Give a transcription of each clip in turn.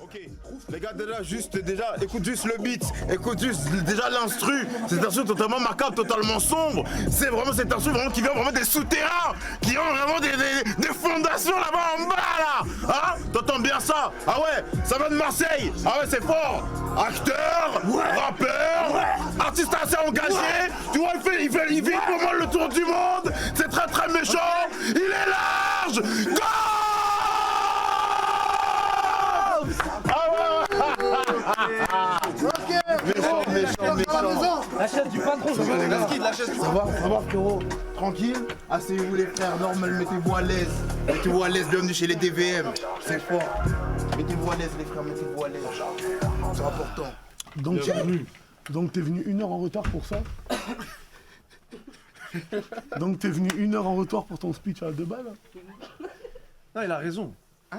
Ok, les gars, déjà, écoute juste le beat, écoute juste déjà l'instru. C'est un instru totalement macabre, totalement sombre. C'est vraiment cet instru vraiment qui vient vraiment des souterrains, qui ont vraiment des fondations là-bas en bas là. Hein? T'entends bien ça? Ah ouais, ça va de Marseille. Ah ouais, c'est fort. Acteur, rappeur, artiste assez engagé. Tu vois, il fait pour moi le tour du monde. C'est très très méchant. Il est large. Go! Méchant. La chaise du patron, ça va frérot, tranquille. Asseyez-vous les frères, normal, mettez-vous à l'aise. Mettez-vous à l'aise, bienvenue chez les DVM. C'est fort. Mettez-vous à l'aise les frères, mettez-vous à l'aise. C'est important. Donc t'es venu 1 heure en retard pour ça. Donc t'es venu 1 heure en retard pour ton speech à 2 balles. Non, il a raison.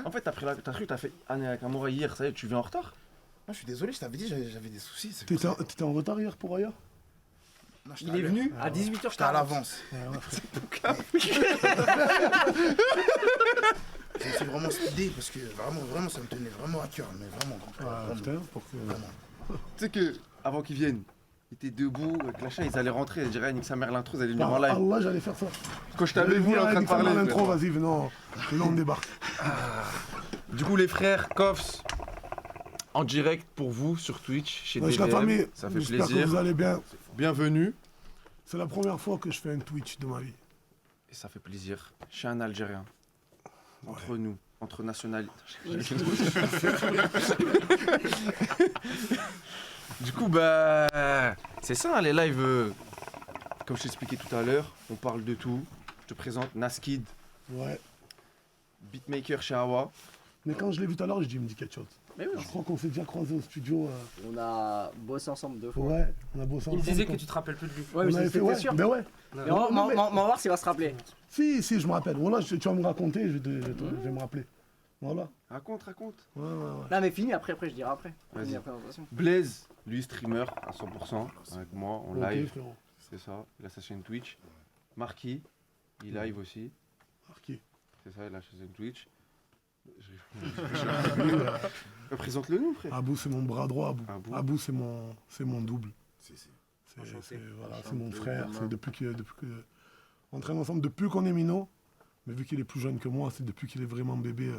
En fait, t'as cru que t'as fait avec Amoura hier, ça y est, tu viens en retard. Non, je suis désolé, je t'avais dit, j'avais des soucis. T'étais en retard hier pour ailleurs. Non, il est venu à 18h. J'étais à l'avance. Je me suis vraiment speedé parce que vraiment ça me tenait vraiment à cœur, mais vraiment. Putain, pour que... Tu sais que avant qu'ils viennent, ils étaient debout, avec la chaîne, ils allaient rentrer, ils diraient nique sa mère l'intro, ils allaient venir en live. Ah ouais, j'allais faire ça. Quand je t'avais vu là en train de parler. L'intro, vas-y, venons, on débarque. Du coup, les frères, Koffs, en direct pour vous sur Twitch, chez DVM. La famille, ça fait j'espère plaisir. que vous allez bien. Bienvenue. C'est la première fois que je fais un Twitch de ma vie. Et ça fait plaisir. Je suis un Algérien. Entre nous, entre nationalités. Du coup, bah, c'est ça, hein, les lives. Comme je t'expliquais tout à l'heure, on parle de tout. Je te présente Naskid. Ouais. Beatmaker chez Awa. Mais quand je l'ai vu tout à l'heure, je dis, il me dit quelque chose. Mais oui, je crois qu'on s'est déjà croisés au studio. On a bossé ensemble 2 fois. Ouais, on a bossé ensemble. Il me disait que tu te rappelles plus de lui. Ouais, mais c'était sûr. Ben ouais. On va voir s'il va se rappeler. Si, je me rappelle. Voilà, tu vas me raconter, je vais me rappeler. Voilà. Raconte. Ouais. Non, mais fini, après, je dirai après. Vas-y. La présentation. Blaze, lui, streamer à 100%, avec moi, en live. Frérot. C'est ça, il a sa chaîne Twitch. Marquis, il live aussi. Marquis. C'est ça, il a sa chaîne Twitch. Présente-le nous, frère. Abou, c'est mon bras droit, Abou. Abou, c'est mon double. Voilà, C'est mon frère. C'est depuis que on traîne ensemble depuis qu'on est minot. Mais vu qu'il est plus jeune que moi, c'est depuis qu'il est vraiment bébé.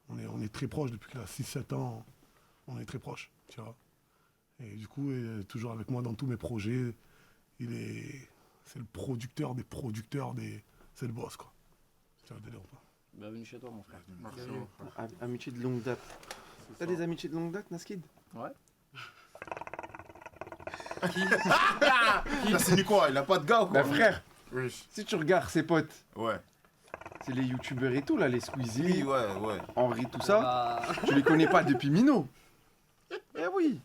On est très proches. Depuis qu'il a 6-7 ans, on est très proches. Tu vois. Et du coup, il est toujours avec moi dans tous mes projets. C'est le producteur des producteurs. C'est le boss, quoi. C'est un délire, quoi. Bienvenue chez toi, mon frère. Merci. Amitié de longue date. T'as des amitiés de longue date, Naskid? Ouais. Il a signé quoi? Il a pas de gars ou quoi? Bah frère, Oui. si tu regardes ses potes, Ouais. c'est les youtubeurs et tout là, les Squeezie, Ouais. Henri, tout ça, tu les connais pas depuis Mino. Eh oui.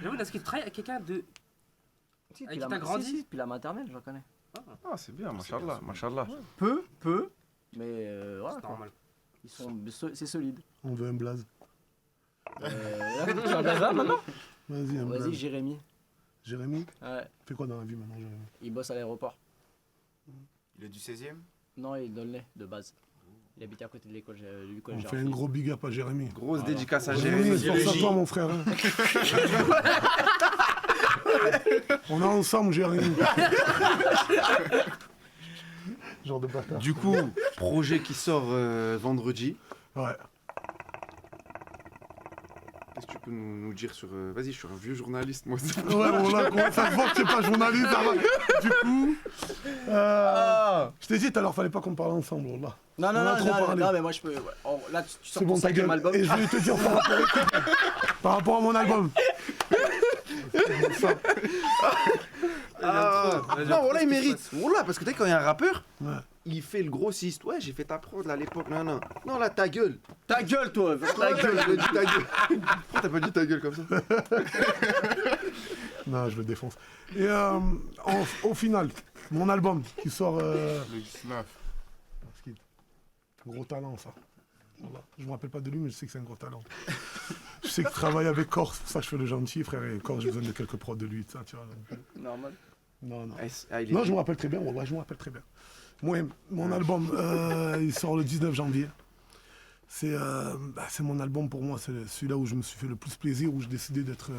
J'avoue, est-ce qu'il travaille avec quelqu'un de. Si, Avec qui t'as grandi depuis la maternelle, je la connais. Ah c'est bien, machallah. Peu, mais voilà. C'est Quoi. normal. C'est solide. On veut un blaze. Tu as un blaze maintenant? Vas-y, un blaze. Vas-y, Jérémy. Jérémy? Ouais. Fait quoi dans la vie maintenant, Jérémy? Il bosse à l'aéroport. Il est du 16e? Non, il est dans le nez, de base. Il habite à côté de l'école. On fait un gros big up à Jérémy. Grosse dédicace à Jérémy, Jérémy. force à toi, mon frère. Hein. On est ensemble, Jérémy. Genre de bâtard. Du coup, projet qui sort vendredi. Ouais. Qu'est-ce que tu peux nous dire sur... Vas-y, je suis un vieux journaliste, moi. Ouais, voilà, ça se voit que t'es pas journaliste. Ça va. Du coup, je t'ai dit tout à l'heure, fallait pas qu'on parle ensemble, là. Non, mais moi je peux. Ouais. Là, tu sors C'est bon, ton ta 5e gueule. album. Et je voulais te dire par rapport à mon album. Non, voilà, il mérite. Voilà, parce que tu sais, quand il y a un rappeur, Ouais. il fait le grossiste. Ouais, j'ai fait ta prod là, à l'époque, non. Non, là, ta gueule. Ta gueule, toi. Ta gueule, j'ai dit ta gueule. Pourquoi t'as pas dit ta gueule comme ça? Non, je le défonce. Et au final, mon album qui sort... Le 19. Gros talent, ça. Voilà. Je me rappelle pas de lui, mais je sais que c'est un gros talent. Je sais qu'il travaille avec Corse, c'est pour ça que je fais le gentil, frère. Et Corse, j'ai besoin de quelques prods de lui, ça, tu vois. Normal. Non. Il Non, je me rappelle très bien, ouais, je me rappelle très bien. Moi, mon album, il sort le 19 janvier. C'est mon album pour moi, c'est celui-là où je me suis fait le plus plaisir, où j'ai décidé d'être...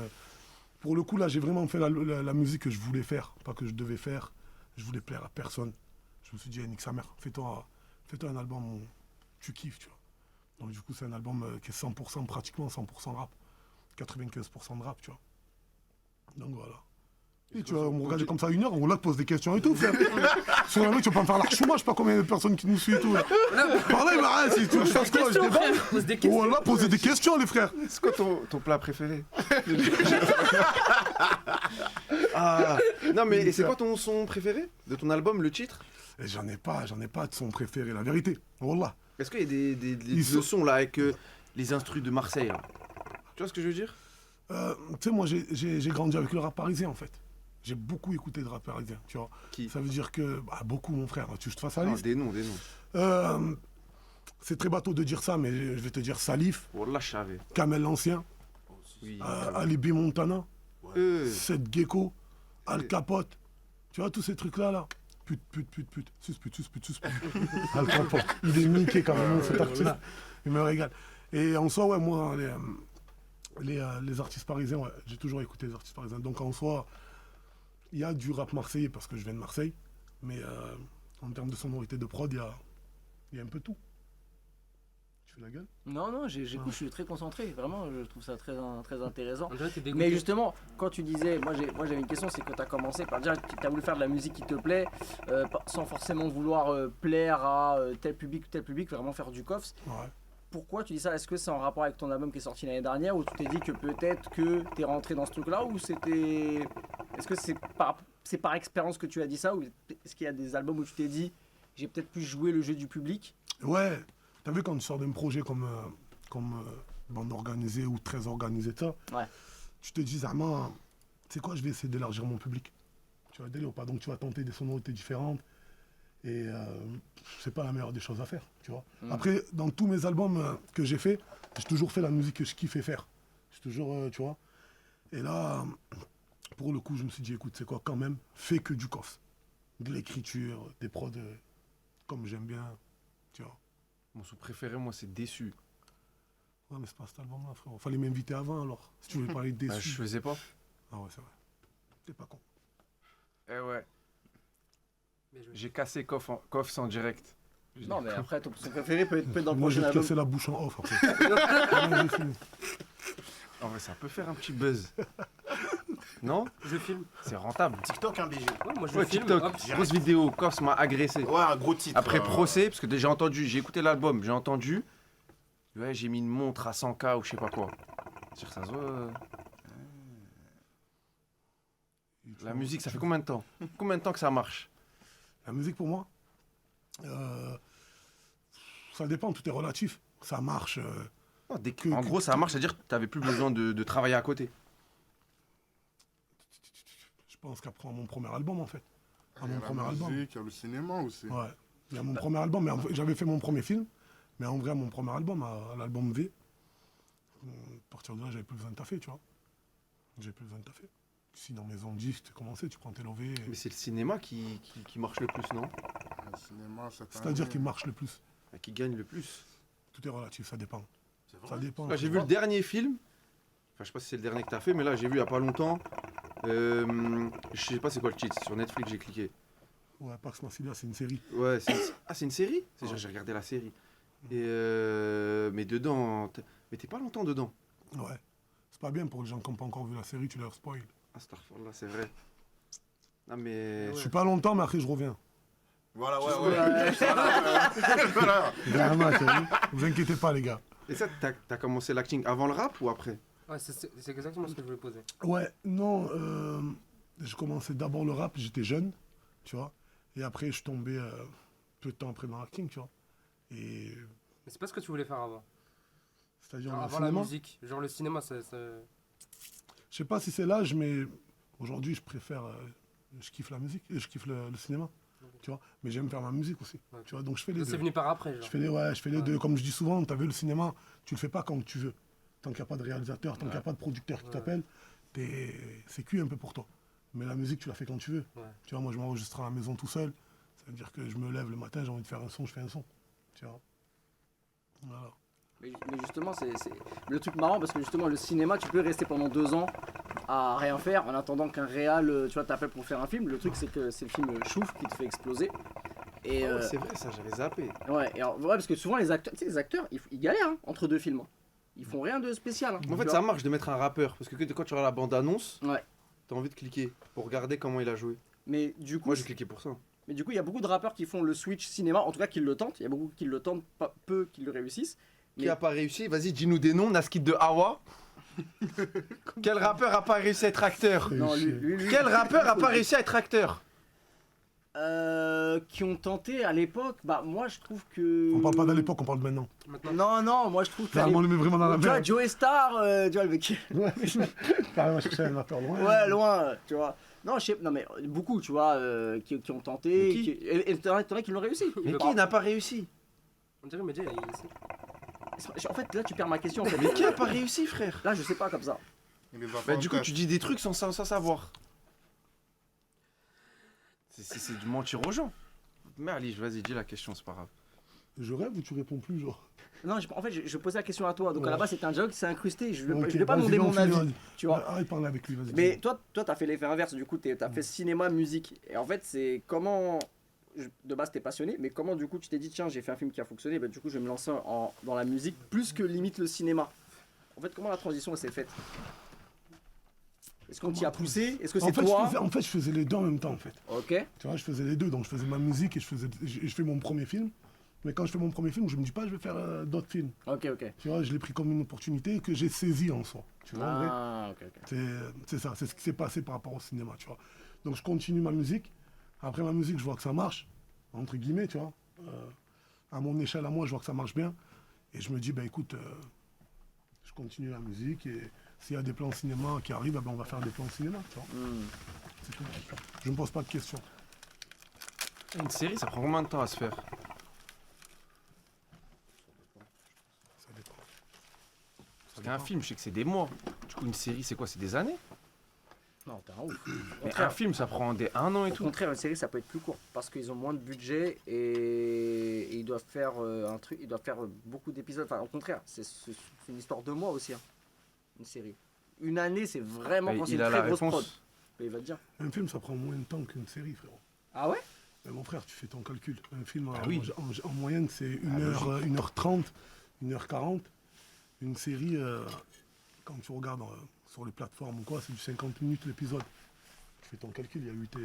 Pour le coup, là, j'ai vraiment fait la musique que je voulais faire, pas que je devais faire. Je voulais plaire à personne. Je me suis dit, nique sa mère, fais-toi un album où tu kiffes, tu vois. Donc du coup, c'est un album qui est 100%, pratiquement 100% rap. 95% de rap, tu vois. Donc voilà. Et tu vois, on me regardait comme ça 1 heure, on là te pose des questions et tout, frère. Sur la mec, tu vas pas me faire l'archouma, je sais pas combien de personnes qui nous suivent et tout. Là. Par là, il m'a si tu veux que je fasse quoi, je déballe. Pose des questions. Oh là, poser des questions, les frères. C'est quoi ton plat préféré? Ah, non mais c'est quoi ton son préféré de ton album, le titre? Et j'en ai pas de son préféré, la vérité. Wallah. Est-ce qu'il y a des sons là avec les instrus de Marseille là? Tu vois ce que je veux dire? Tu sais, moi, j'ai grandi avec le rap parisien, en fait. J'ai beaucoup écouté de rap parisien, tu vois. Qui? Ça veut dire que... beaucoup, mon frère. Tu veux que je te fasse la Ah, liste? des noms. C'est très bateau de dire ça, mais je vais te dire Salif, Wallah, je savais. Kamel l'Ancien, Oui. Ali B. Montana, Euh, Seth Gecko, Al Capote. Tu vois, tous ces trucs-là, là. Pute. Suspute. Al Capote. Il est niqué quand même, cet artiste. Il me régale. Et en soi, ouais, moi, les artistes parisiens, ouais, j'ai toujours écouté les artistes parisiens. Donc en soi, il y a du rap marseillais parce que je viens de Marseille. Mais en termes de sonorité de prod, il y a un peu tout. Tu fais la gueule? Non, j'écoute, je suis très concentré. Vraiment, je trouve ça très intéressant. On dirait que t'es dégoûté. Mais justement, quand tu disais, moi j'avais une question, c'est que tu as commencé par dire que tu as voulu faire de la musique qui te plaît, sans forcément vouloir plaire à tel public ou tel public, vraiment faire du coffre. Ouais. Pourquoi tu dis ça? Est-ce que c'est en rapport avec ton album qui est sorti l'année dernière, ou tu t'es dit que peut-être que tu es rentré dans ce truc-là, ou c'était... Est-ce que c'est par expérience que tu as dit ça, ou est-ce qu'il y a des albums où tu t'es dit j'ai peut-être pu jouer le jeu du public? Ouais, t'as vu quand tu sors d'un projet comme bande organisée ou très organisée, ça, Ouais. tu te dis, Zama, tu sais quoi, je vais essayer d'élargir mon public. Tu vois, délire ou pas. Donc tu vas tenter des sonorités différentes. Et c'est pas la meilleure des choses à faire, tu vois. Après, dans tous mes albums que j'ai fait, j'ai toujours fait la musique que je kiffais faire. J'ai toujours, tu vois. Et là, pour le coup, je me suis dit, écoute, c'est quoi, quand même, fais que du coffre. De l'écriture, des prods comme j'aime bien, tu vois. Mon son préféré, moi, c'est Déçu. Ouais, mais c'est pas cet album-là, frère. Fallait m'inviter avant, alors. Si tu voulais parler de Bah, déçu. je faisais pas. Ah ouais, c'est vrai. T'es pas con. Eh ouais. Mais je- J'ai cassé Koff en direct. Non, mais après, ton préféré peut être dans le Moi, je prochain vais te album. casser la bouche en off, après. Ouais, j'ai fini. En vrai, ça peut faire un petit buzz. Non? Je filme. C'est rentable. TikTok, un BG. Ouais, moi je Ouais, filme. TikTok, hop. grosse vidéo, Koff m'a agressé. Ouais, un gros titre. Après procès, parce que j'ai entendu, j'ai écouté l'album, j'ai entendu. Ouais, j'ai mis une montre à 100K ou je sais pas quoi. Sur ça se voit. La musique, ça fait combien de temps? Combien de temps que ça marche? La musique, pour moi, ça dépend, tout est relatif. Ça marche. Non, Que- en que- gros, ça marche, c'est-à-dire que t'avais plus besoin de travailler à côté. Je pense qu'après mon premier album, en fait. À Il y mon a premier la album. musique, il y a le cinéma aussi. Ouais. Il y a mon premier album, mais j'avais fait mon premier film. Mais en vrai, mon premier album, à l'album V, à partir de là, j'avais plus besoin de taffer, tu vois. J'avais plus besoin de taffer. Sinon, maison de disques, tu commençais, tu prends tes lovés. Mais c'est le cinéma qui marche le plus, non? Le cinéma, C'est-à-dire qu'il marche le plus. Qui gagne le plus. Tout est relatif, ça dépend. C'est vrai. Ça dépend. Là, j'ai vu le dernier film. Enfin, je sais pas si c'est le dernier que t'as fait, mais là, j'ai vu il y a pas longtemps. Je sais pas c'est quoi le titre. Sur Netflix, j'ai cliqué. Ouais, Pax Massilia, c'est une série. Ouais, c'est une série? C'est genre, j'ai regardé la série. Et mais dedans, mais t'es pas longtemps dedans. Ouais. C'est pas bien pour les gens qui n'ont pas encore vu la série, tu leur spoil. Ah, Starfall, là, c'est vrai. Non, mais. Je suis pas longtemps, mais après, je reviens. Voilà, ouais. Voilà. Vraiment, t'as vu. Vous inquiétez pas, les gars. Et ça, t'as commencé l'acting avant le rap ou après? Ouais, c'est exactement ce que je voulais poser. Ouais, non, je commençais d'abord le rap, j'étais jeune, tu vois. Et après, je suis tombé peu de temps après dans l'acting, tu vois. Et Mais c'est pas ce que tu voulais faire avant. c'est-à-dire Genre le avant la cinéma. musique. Genre le cinéma, Je sais pas si c'est l'âge, mais aujourd'hui, je préfère. Je kiffe la musique, et je kiffe le cinéma, tu vois. Mais j'aime faire ma musique aussi, Ouais. tu vois. Donc je fais les c'est deux. venu par après. Je Genre. fais les deux. Comme je dis souvent, t'as vu le cinéma, tu le fais pas quand tu veux. Tant qu'il n'y a pas de réalisateur, tant qu'il n'y a pas de producteur qui Ouais. t'appelle, c'est cuit un peu pour toi. Mais la musique, tu la fais quand tu veux. Ouais. Tu vois, moi, je m'enregistre à la maison tout seul. Ça veut dire que je me lève le matin, j'ai envie de faire un son, je fais un son. Tu vois. Voilà. Mais justement, c'est le truc marrant parce que justement, le cinéma, tu peux rester pendant 2 ans à rien faire en attendant qu'un réal, tu vois, t'appelle pour faire un film. Le truc, c'est que c'est le film Chouf qui te fait exploser. Et Ah ouais, c'est vrai, ça, j'avais zappé. ouais, et alors, ouais, parce que souvent les acteurs, tu sais, les acteurs, ils galèrent hein, entre 2 films. Ils font rien de spécial. Hein, En fait, tu ça vois. marche de mettre un rappeur. Parce que quand tu regardes la bande-annonce, Ouais. t'as envie de cliquer pour regarder comment il a joué. Mais du coup, Moi, j'ai cliqué pour ça. il y a beaucoup de rappeurs qui font le switch cinéma, en tout cas qui le tentent. Il y a beaucoup qui le tentent, pas peu qui le réussissent. Qui Mais- a pas réussi? Vas-y, dis-nous des noms. Naskid de Hawa. Quel rappeur a pas réussi à être acteur? Non, lui, Quel rappeur a pas réussi à être acteur? qui ont tenté à l'époque, bah moi je trouve que. On parle pas d'à l'époque, on parle de maintenant. Non, moi je trouve que. Carrément, on le met vraiment dans la Tu vois, merde. Joe Star, tu vois le mec. Ouais, carrément, je cherchais un rappeur loin. Ouais, loin, tu vois. Non, je sais, non mais beaucoup, tu vois, qui ont tenté. Mais qui Et t'en as qui l'ont réussi. Mais qui n'a pas réussi? On dirait Medja, il est ici. En fait, là tu perds ma question. En fait. Mais qui a pas réussi, frère? Là, je sais pas comme ça. Il les a pas Bah, en du coup, tête. tu dis des trucs sans savoir. C'est du mentir aux gens. Mais Ali, vas-y, dis la question, c'est pas grave. Je rêve ou tu réponds plus, genre? Non, en fait, je posais la question à toi. Donc à la Ouais. base, c'était un joke qui s'est incrusté. Je Ok, vais pas vas-y, demander mon lance-le, avis, vas-y. tu vois. Arrête de parler avec lui, vas-y. Mais toi, t'as fait l'effet inverse, du coup, t'as fait cinéma, musique. Et en fait, c'est comment. De base, t'es passionné, mais comment, du coup, tu t'es dit, tiens, j'ai fait un film qui a fonctionné, bah, du coup, je vais me lancer dans la musique plus que limite le cinéma. En fait, comment la transition elle s'est faite? Est-ce qu'on t'y a poussé? Est-ce que c'est toi? En fait, je faisais les deux en même temps, en fait. Ok. Tu vois, je faisais les deux, donc je faisais ma musique et je fais mon premier film. Mais quand je fais mon premier film, je me dis pas, je vais faire d'autres films. Ok, ok. Tu vois, je l'ai pris comme une opportunité que j'ai saisie en soi. Tu vois, en vrai. Ah, ok, ok. C'est ça, c'est ce qui s'est passé par rapport au cinéma, tu vois. Donc je continue ma musique. Après ma musique, je vois que ça marche, entre guillemets, tu vois. À mon échelle, à moi, je vois que ça marche bien. Et je me dis, ben écoute, je continue la musique et s'il y a des plans cinéma qui arrivent, ben, on va faire des plans cinéma, tu vois. C'est tout. Je ne me pose pas de questions. Une série, ça prend combien de temps à se faire? Ça dépend. Parce qu'un film, je sais que c'est des mois. Du coup, une série, c'est quoi? C'est des années? Non, t'es un ouf. Mais un film, ça prend un an et Au tout. contraire, une série ça peut être plus court parce qu'ils ont moins de budget et ils doivent faire un truc, ils doivent faire beaucoup d'épisodes. Enfin, au contraire, c'est une histoire de mois aussi, hein, une série. Une année, c'est vraiment Bah, quand c'est il une a la très grosse prod. réponse. Mais il va te dire. Un film, ça prend moins de temps qu'une série, frérot. Ah ouais? Mais mon frère, tu fais ton calcul. Un film, oui. en moyenne, c'est 1h30, 1h40. Une série, quand tu regardes sur les plateformes ou quoi, c'est du 50 minutes l'épisode. Tu fais ton calcul, il y a 8 Ah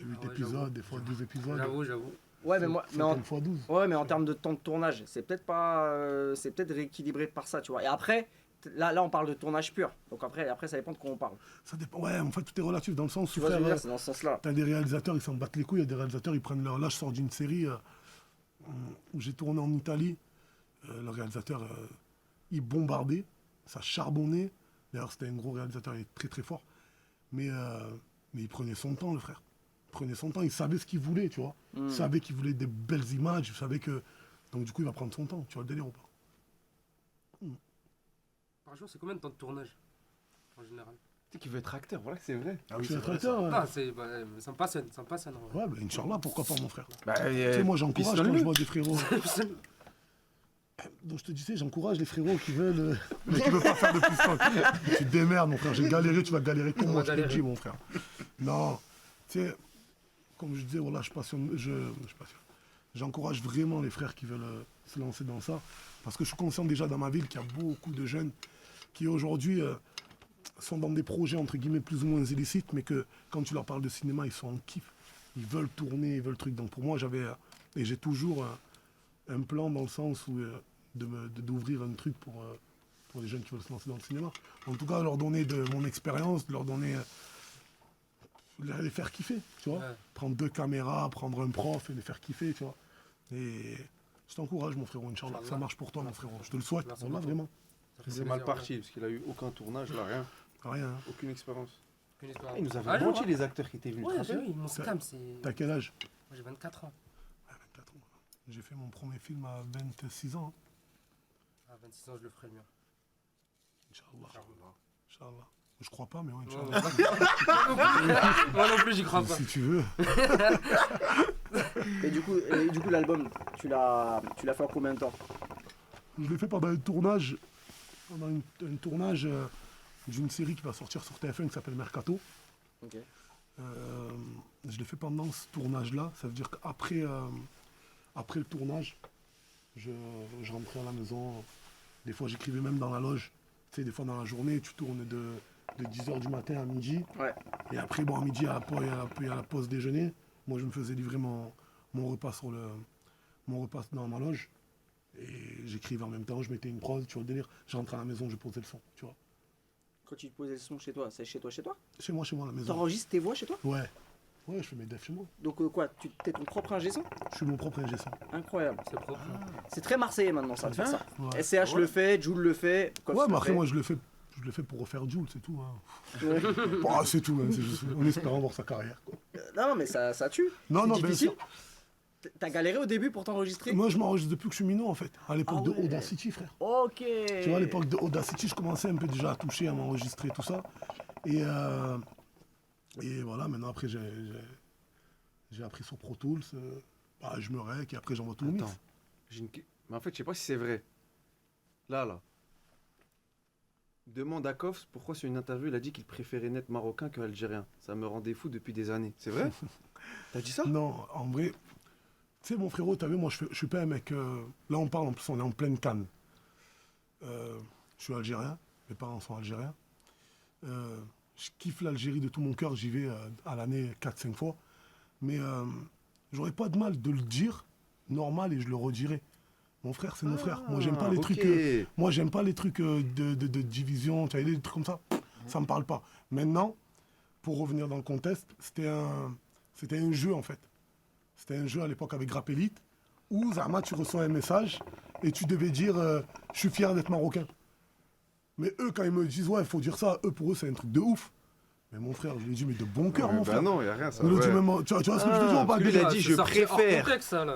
ouais, épisodes, j'avoue. des fois 12 épisodes. J'avoue. Ouais, mais moi, mais en, 50 fois 12. ouais, mais en termes de temps de tournage, c'est peut-être pas, c'est peut-être rééquilibré par ça, tu vois. Et après, là, on parle de tournage pur. Donc après, ça dépend de quoi on parle. Ça dépend. Ouais, en fait, tout est relatif dans le sens Tu où vois, ce que je veux frère, dire, c'est dans ce sens-là. t'as des réalisateurs, ils s'en battent les couilles. Il y a des réalisateurs, ils prennent leur. Là, je sors d'une série où j'ai tourné en Italie. Le réalisateur, il bombardait, ça charbonnait. D'ailleurs, c'était un gros réalisateur, il est très très fort. Mais il prenait son temps, le frère. Il prenait son temps, il savait ce qu'il voulait, tu vois. Il savait qu'il voulait des belles images, il savait que. Donc, du coup, il va prendre son temps. Tu vois le délire ou pas? Par jour, c'est combien de temps de tournage en général? Tu sais qu'il veut être acteur, voilà que c'est vrai. Tu es traiteur, ouais. Ah, ça me passionne, en vrai. Ouais, bah, Inch'Allah, pourquoi pas, mon frère. Bah, Tu sais, moi, j'encourage quand pistonne-le. je vois des frérots. Donc je te disais, j'encourage les frérots qui veulent. Mais qui veulent pas faire de piston. Tu te démerdes, mon frère. J'ai galéré, tu vas galérer comme On moi, va je te le galérer. dis, mon frère. Non, tu sais, comme je disais, voilà, je passionne. J'encourage vraiment les frères qui veulent se lancer dans ça. Parce que je suis conscient déjà dans ma ville qu'il y a beaucoup de jeunes qui aujourd'hui sont dans des projets entre guillemets plus ou moins illicites, mais que quand tu leur parles de cinéma, ils sont en kiff. Ils veulent tourner, ils veulent truc. Donc pour moi, j'avais, et j'ai toujours un plan dans le sens où d'ouvrir un truc pour les jeunes qui veulent se lancer dans le cinéma. En tout cas, leur donner de mon expérience, leur donner, les faire kiffer, tu vois. Ouais. Prendre 2 caméras, prendre un prof et les faire kiffer, tu vois. Et je t'encourage, mon frérot, Inch'Allah, que ça marche pour toi, mon frérot. Je te le souhaite, Merci voilà, beaucoup. vraiment. Ça fait C'est mal plaisir, parti parce qu'il a eu aucun tournage, là, rien. Rien, hein. Aucune expérience. ouais. Une histoire. Il nous avait Ah, je menti vois. les acteurs qui étaient venus. Ouais, te rappeler oui, mon Ça- scam, c'est. T'as quel âge? Moi, j'ai 24 ans. Ouais, 24 ans. J'ai fait mon premier film à 26 ans. À 26 ans, je le ferai le mien. Inch'Allah. Inch'Allah. Je crois pas, mais ouais, Ouais, Inch'Allah. Moi non plus, j'y crois pas. Si tu veux. Et du coup, l'album, tu l'as fait en combien de temps? Je l'ai fait pendant un tournage, un tournage d'une série qui va sortir sur TF1 qui s'appelle Mercato. Ok. Je l'ai fait pendant ce tournage-là. Ça veut dire qu'après après le tournage, je rentrais à la maison. Des fois, j'écrivais même dans la loge. Tu sais, des fois, dans la journée, tu tournes de 10h du matin à midi. Ouais. Et après, bon, à midi, il y a la pause déjeuner. Moi, je me faisais livrer mon repas mon repas dans ma loge. Et j'écrivais en même temps, je mettais une prod, tu vois le délire. Je rentrais à la maison, je posais le son, tu vois. Quand tu te posais le son chez toi, c'est chez toi? Chez moi, à la maison. T'enregistres tes voix chez toi? Ouais. Ouais, je fais mes defs chez moi. Donc quoi, t'es ton propre ingé son? Je suis mon propre ingé son. Incroyable. C'est propre. C'est très marseillais maintenant ça de faire ça. Ouais. SCH le fait, Jules le fait. Koff Ouais, le mais après, fait. moi, je le fais pour refaire Jules, c'est tout. Hein. Ouais. Bah, c'est tout, hein, c'est juste en espérant voir sa carrière. Quoi. Non mais ça tue. Non, C'est non, bien difficile. sûr. T'as galéré au début pour t'enregistrer? Moi, je m'enregistre depuis que je suis minot, en fait. À l'époque Ah de ouais. Audacity, frère. Ok. Tu vois, à l'époque de Audacity, je commençais un peu déjà à toucher, à m'enregistrer, tout ça. Et voilà, maintenant, après, j'ai appris sur Pro Tools. Bah, je me rec et après, j'envoie tout le mix. Attends. Mais en fait, je sais pas si c'est vrai. Là. Demande à Koff pourquoi sur une interview il a dit qu'il préférait net marocain que algérien. Ça me rendait fou depuis des années. C'est vrai? T'as dit ça? Non, en vrai, tu sais, mon frérot, t'as vu, moi, je suis pas un mec. Là, on parle, en plus, on est en pleine canne. Je suis algérien, mes parents sont algériens. Je kiffe l'Algérie de tout mon cœur, j'y vais à l'année 4-5 fois. Mais j'aurais pas de mal de le dire, normal, et je le redirai. Mon frère, c'est mon frère. Moi, j'aime pas les ok. trucs. Moi, j'aime pas les trucs de division, tu vois, des trucs comme ça. Ça me parle pas. Maintenant, pour revenir dans le contexte, c'était un jeu en fait. C'était un jeu à l'époque avec Rap Elite où Zama, tu reçois un message et tu devais dire je suis fier d'être marocain. Mais eux, quand ils me disent ouais, il faut dire ça, pour eux, c'est un truc de ouf. Mais mon frère, je lui ai dit mais de bon cœur, mon frère. non, y a rien ça. Me le dit Ouais. même- tu vois ce que je te dis, on parle lui, de il a dit, je préfère.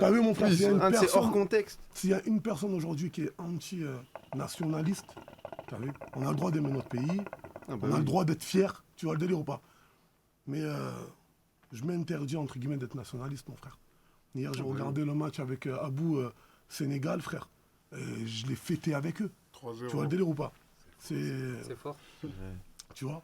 T'as vu mon frère, s'il y a une Un de ces hors personne, contexte. s'il y a une personne aujourd'hui qui est anti-nationaliste, t'as vu, on a le droit d'aimer notre pays, Ah, bah on a oui. le droit d'être fier, tu vois le délire ou pas. Mais je m'interdis entre guillemets d'être nationaliste, mon frère. Hier, j'ai regardé le match avec Abou Sénégal, frère. Et je l'ai fêté avec eux. 3-0. Tu vois le délire ou pas? C'est fort. Tu vois.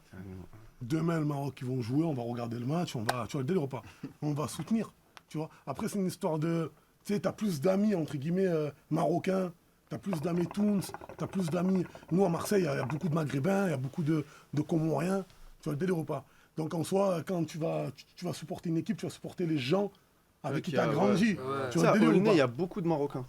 Demain, le Maroc, ils vont jouer, on va regarder le match, tu vois le délire ou pas? On va soutenir, tu vois. Après, c'est une histoire de... Tu sais, t'as plus d'amis, entre guillemets, marocains, t'as plus d'amis Tounes, t'as plus d'amis... Nous, à Marseille, il y a beaucoup de Maghrébins, il y a beaucoup de Comoriens, tu vois le délire ou pas? Donc, en soi, quand tu vas supporter une équipe, tu vas supporter les gens avec qui qui tu as a- grandi. ouais. Tu vois Ça, le à délire ou Aulnay, pas? il y a beaucoup de Marocains.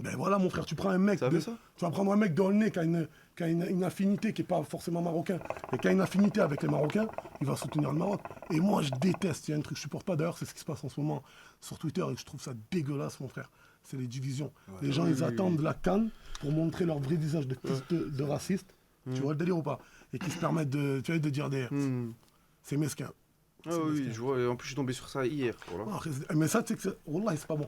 Ben voilà, mon frère, tu prends un mec, Ça fait ça? tu vas prendre un mec d'Aulnay qui a une affinité qui n'est pas forcément marocain, et qui a une affinité avec les Marocains, il va soutenir le Maroc. Et moi, je déteste, il y a un truc que je supporte pas d'ailleurs, c'est ce qui se passe en ce moment sur Twitter, et que je trouve ça dégueulasse, mon frère. C'est les divisions. Les gens, ils attendent la canne pour montrer leur vrai visage de fils de racistes. Tu vois le délire ou pas? Et qui se permettent de dire des... C'est mesquin. Ah oui, je vois. En plus, je suis tombé sur ça hier. Voilà. Ah, mais ça, tu sais que Wallah, c'est pas bon.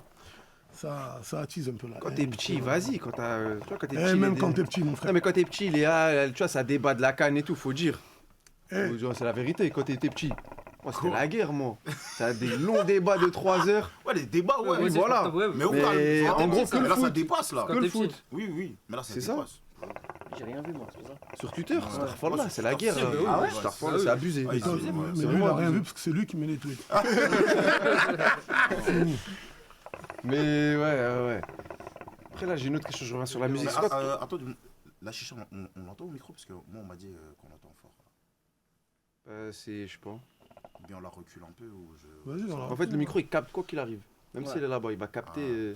Ça attise un peu là. Quand t'es petit, vas-y. Quand t'as, tu vois, quand t'es Eh, petit, même les- quand t'es petit, mon frère. Non, mais quand t'es petit, Léa, tu vois, ça débat de la canne et tout, faut dire. Eh. Faut dire, c'est la vérité, quand t'étais petit. Moi, c'était la guerre, moi. Ça a des longs débats de 3 heures. Ouais, les débats, ouais. Oui, voilà. Mais où Mais parle en gros, que le là, ça foot. dépasse, là. Quand Que le t'es foot. petit. Oui, mais là, ça C'est ça. dépasse. J'ai rien vu moi, c'est pour ça. Sur Twitter, Ouais. c'est la guerre. Ah ouais, Ah ouais, ouais, Starfall, c'est- c'est abusé. Ouais, Toi, abusé, mais c'est lui, il vraiment a rien abusé. vu parce que c'est lui qui met les tweets. Mais ouais. Après, là, j'ai une autre question, je reviens sur la musique. Mais, C'est quoi attends, la chicha, on l'entend au micro parce que moi, on m'a dit qu'on l'entend fort. C'est, je sais pas. Ou bien on la recule un peu ou je. Vas-y, on la En fait, le micro, il capte quoi qu'il arrive. Même Ouais. s'il est là-bas, il va capter.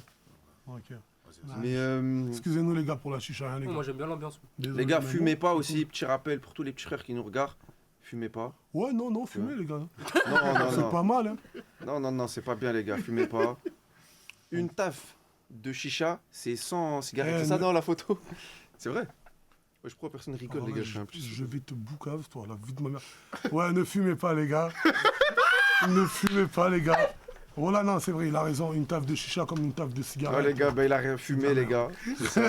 Ok. Vas-y, vas-y. Mais Excusez-nous les gars pour la chicha, hein, les Oh, gars. moi j'aime bien l'ambiance. Désolé, les gars, mais fumez bon. pas aussi. Petit rappel pour tous les petits frères qui nous regardent. Fumez pas. Ouais, non, fumez les gars. Non, C'est non, pas mal, hein. non, c'est pas bien, les gars. Fumez pas. Une taf de chicha, c'est 100 cigarettes. Eh, C'est ça ne- dans la photo? C'est vrai? Ouais, je crois que personne rigole, Alors les là, gars. Je suis un peu. je vais te boucave, toi, la vie de ma mère. Ouais, ne fumez pas, les gars. Ne fumez pas, les gars. Voilà, non, c'est vrai, il a raison. Une taf de chicha comme une taf de Ah, cigarette. les gars, bah, il a rien fumé, les gars. C'est ça,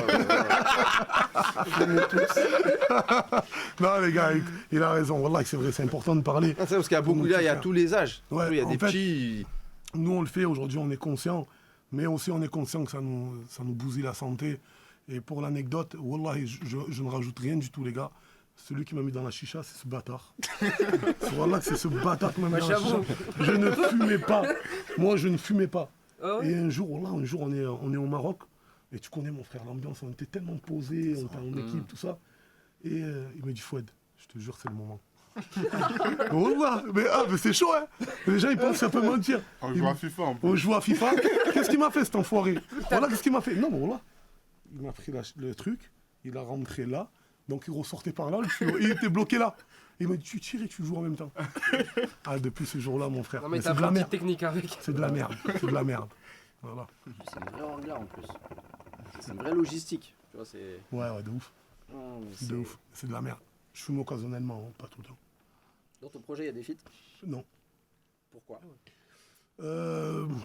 Non, les gars, il a raison. Wallah, c'est vrai, c'est important de parler. Ah, c'est vrai, parce qu'il y a beaucoup, Pour là, il y a nos tous les âges. Ouais, il y a en des fait- petits. Nous, on le fait aujourd'hui, on est conscient, mais aussi on est conscient que ça nous bousille la santé Et pour l'anecdote, Wallah, je ne rajoute rien du tout, les gars. Celui qui m'a mis dans la chicha, c'est ce bâtard. Wallah, c'est ce bâtard qui m'a mis dans la chicha. Je ne fumais pas. Moi, je ne fumais pas. Oh. Et un jour, on est au Maroc. Et tu connais, mon frère, l'ambiance, on était tellement posés, on était en équipe, tout ça. Et il m'a dit, Fouad, je te jure, c'est le moment. Wallah, mais c'est chaud, hein. Les gens, ils pensent que ça peut mentir. On joue à FIFA en plus. On joue à FIFA. Qu'est-ce qu'il m'a fait, cet enfoiré? Voilà, qu'est-ce qu'il m'a fait? Non, mais voilà. Il m'a pris le truc, il a rentré là, donc il ressortait par là, il était bloqué là. Il m'a dit, tu tires et tu joues en même temps. Ah, depuis ce jour-là, mon frère. Non, mais c'est t'as de pas la de merde. technique avec. C'est de la merde. C'est de la merde. Voilà. C'est une vraie hangar en plus. C'est une vraie logistique. Tu vois, c'est. Ouais, de ouf. Non, mais De c'est- ouf. C'est de la merde. Je fume occasionnellement, hein, pas tout le temps. Dans ton projet, il y a des feats. Non. Pourquoi?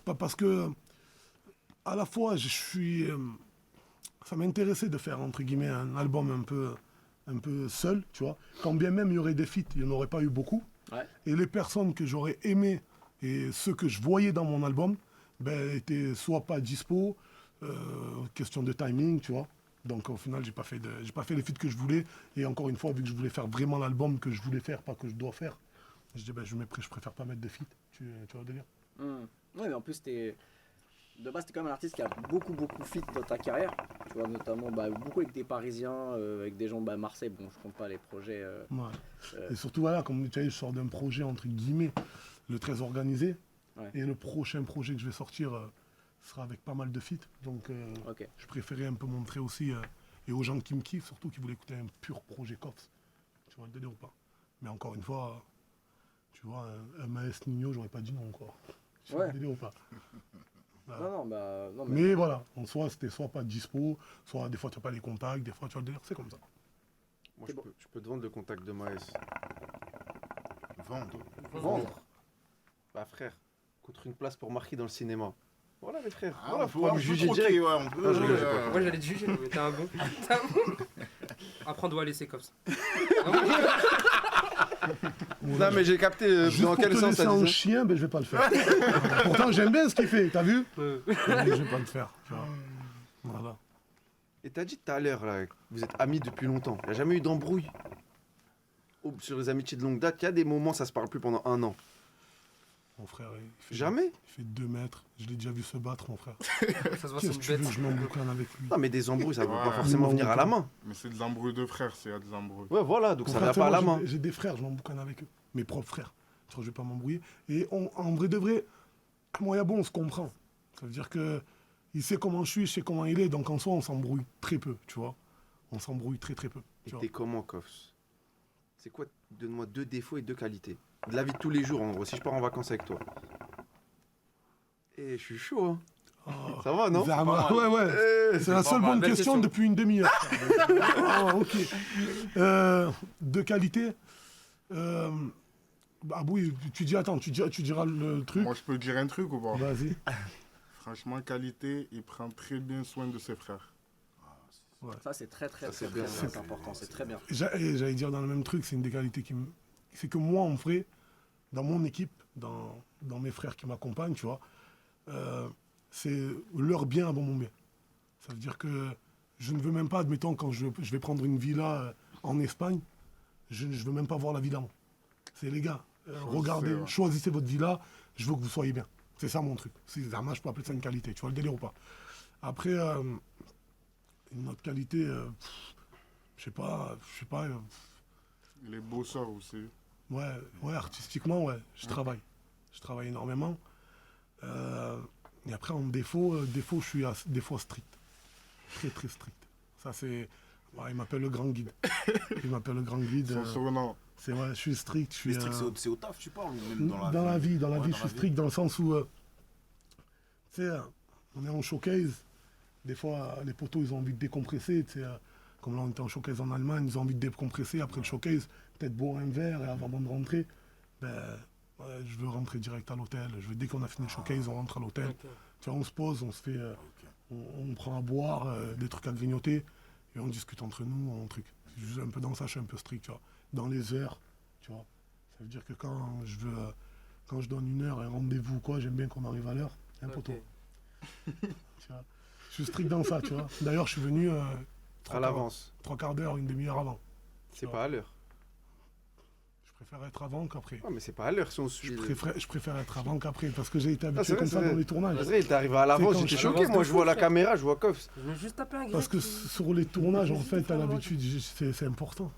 Pas parce que, à la fois, je suis. Ça m'intéressait de faire, entre guillemets, un album un peu seul, tu vois. Quand bien même il y aurait des feats, il n'y en aurait pas eu beaucoup. Ouais. Et les personnes que j'aurais aimées et ceux que je voyais dans mon album, ben, étaient soit pas dispo, question de timing, tu vois. Donc au final, j'ai pas fait les feats que je voulais. Et encore une fois, vu que je voulais faire vraiment l'album que je voulais faire, pas que je dois faire, je dis, ben, je préfère pas mettre de feats. Tu vois le délire? Ouais, mais en plus, de base, t'es quand même un artiste qui a beaucoup feat dans ta carrière. Tu vois, notamment beaucoup avec des Parisiens, avec des gens Marseille. Bon, je compte pas les projets. Ouais. Et surtout, voilà, comme tu vois, je sors d'un projet, entre guillemets, le très organisé. Ouais. Et le prochain projet que je vais sortir sera avec pas mal de feats. Donc, Ok. je préférais un peu montrer aussi, et aux gens qui me kiffent, surtout qui voulaient écouter un pur projet Cops. Tu vois le délire ou pas? Mais encore une fois, tu vois, un Maes Nino, j'aurais pas dit non, quoi. Tu vois Ouais. le délire ou pas? Voilà. Non, mais. Mais voilà, en soi, c'était soit pas dispo, soit des fois tu n'as pas les contacts, des fois tu vois le délire, c'est comme ça. Moi, C'est je peux te vendre le contact de Maes. Vendre. Bah, frère, contre une place pour Marquis dans le cinéma. Voilà, les frères. Ah, Voilà, on faut peut pas me juger troquer, direct. ouais, on peut. Non, je rigole, j'ai pas. Moi j'allais te juger, mais t'es un bon. Après on doit laisser comme ça. Non, mais j'ai capté Juste dans pour quel te sens laisser ça en disait. chien, ben, je vais pas le faire. Pourtant, j'aime bien ce qu'il fait, t'as vu? Ouais. Mais je vais pas le faire. Tu vois. Voilà. Et t'as dit tout à l'heure, là, que vous êtes amis depuis longtemps. Il n'y a jamais eu d'embrouille sur les amitiés de longue date. Il y a des moments, ça se parle plus pendant 1 an. Mon frère, il fait, Jamais. il fait 2 mètres. Je l'ai déjà vu se battre, mon frère. Ça se voit, c'est Qu'est-ce une que tu veux bête. que je m'emboucane avec lui? Non, mais des embrouilles, ça ne peut pas Ouais. forcément venir à la main. Mais c'est des embrouilles de frères, s'il y a des embrouilles. Ouais, voilà, donc Mon ça frère, vient pas à la moi, main. j'ai des frères, je m'emboucane avec eux. Mes propres frères. Tu vois, je vais pas m'embrouiller. Et en vrai de vrai, moi, on se comprend. Ça veut dire que il sait comment je suis, je sais comment il est. Donc en soi, on s'embrouille très peu, tu vois. On s'embrouille très peu. Et Tu vois. t'es comment, Kofs? C'est quoi? Donne-moi 2 défauts et 2 qualités. De la vie de tous les jours, en gros, si je pars en vacances avec toi. Et je suis chaud, hein. Ah, Ça va, non? Zama, ouais. C'est la seule bonne belle question question. depuis une demi-heure. Ah, ok. De qualité. Ah oui, tu diras le truc. Moi, je peux dire un truc ou pas? Vas-y. Franchement, qualité, il prend très bien soin de ses frères. Ça, c'est très Ça, c'est bien, ça. c'est important, c'est très bien. J'allais dire dans le même truc, c'est une des qualités c'est que moi, en vrai, dans mon équipe, dans mes frères qui m'accompagnent, tu vois, c'est leur bien avant mon bien. Ça veut dire que je ne veux même pas, admettons, quand je vais prendre une villa en Espagne, je ne veux même pas voir la villa. Moi. C'est les gars, regardez, ouais. choisissez votre villa, je veux que vous soyez bien. C'est ça mon truc. C'est Zama, je peux appeler ça une qualité. Tu vois le délire ou pas? Après, une autre qualité, je sais pas. Les bosseurs aussi. Ouais, artistiquement, ouais, je travaille. Je travaille énormément. Et après, en défaut, je suis des fois strict. Très strict. Ça, c'est... Ouais, il m'appelle le grand guide. Il m'appelle le grand guide. Son surnom. C'est vrai, je suis strict. Je suis, Mais strict, c'est au taf, tu parles, ou même dans la vie, Ouais, je suis strict dans le sens où, tu sais, on est en showcase. Des fois, les poteaux, ils ont envie de décompresser. Tu sais, comme là, on était en showcase en Allemagne, ils ont envie de décompresser après le showcase, peut-être boire un verre et avant de rentrer, ouais, je veux rentrer direct à l'hôtel. Dès qu'on a fini le showcase, on rentre à l'hôtel. Ok. Tu vois, on se pose, on se fait, on prend à boire, des trucs à grignoter et on discute entre nous, un truc. C'est juste un peu dans ça, je suis un peu strict, tu vois. Dans les heures, tu vois. Ça veut dire que quand je donne une heure, un rendez-vous, quoi, j'aime bien qu'on arrive à l'heure. Un poteau. Ok. Tu vois. Je suis strict dans ça, tu vois. D'ailleurs, je suis venu À l'avance. 3/4 d'heure, une demi-heure avant. C'est pas à l'heure. Je préfère être avant qu'après. Ouais, mais c'est pas à l'heure si on suit. Je préfère être avant qu'après parce que j'ai été Ah, habitué c'est vrai, comme c'est ça vrai. dans les tournages. C'est vrai, il est arrivé à l'avance, C'est quand j'étais je- choqué. l'avance Moi, de je vois fou, la frère. caméra, je vois Koffs. Je veux juste taper un grec. Parce que sur les tournages, en fait, t'as l'habitude, c'est important.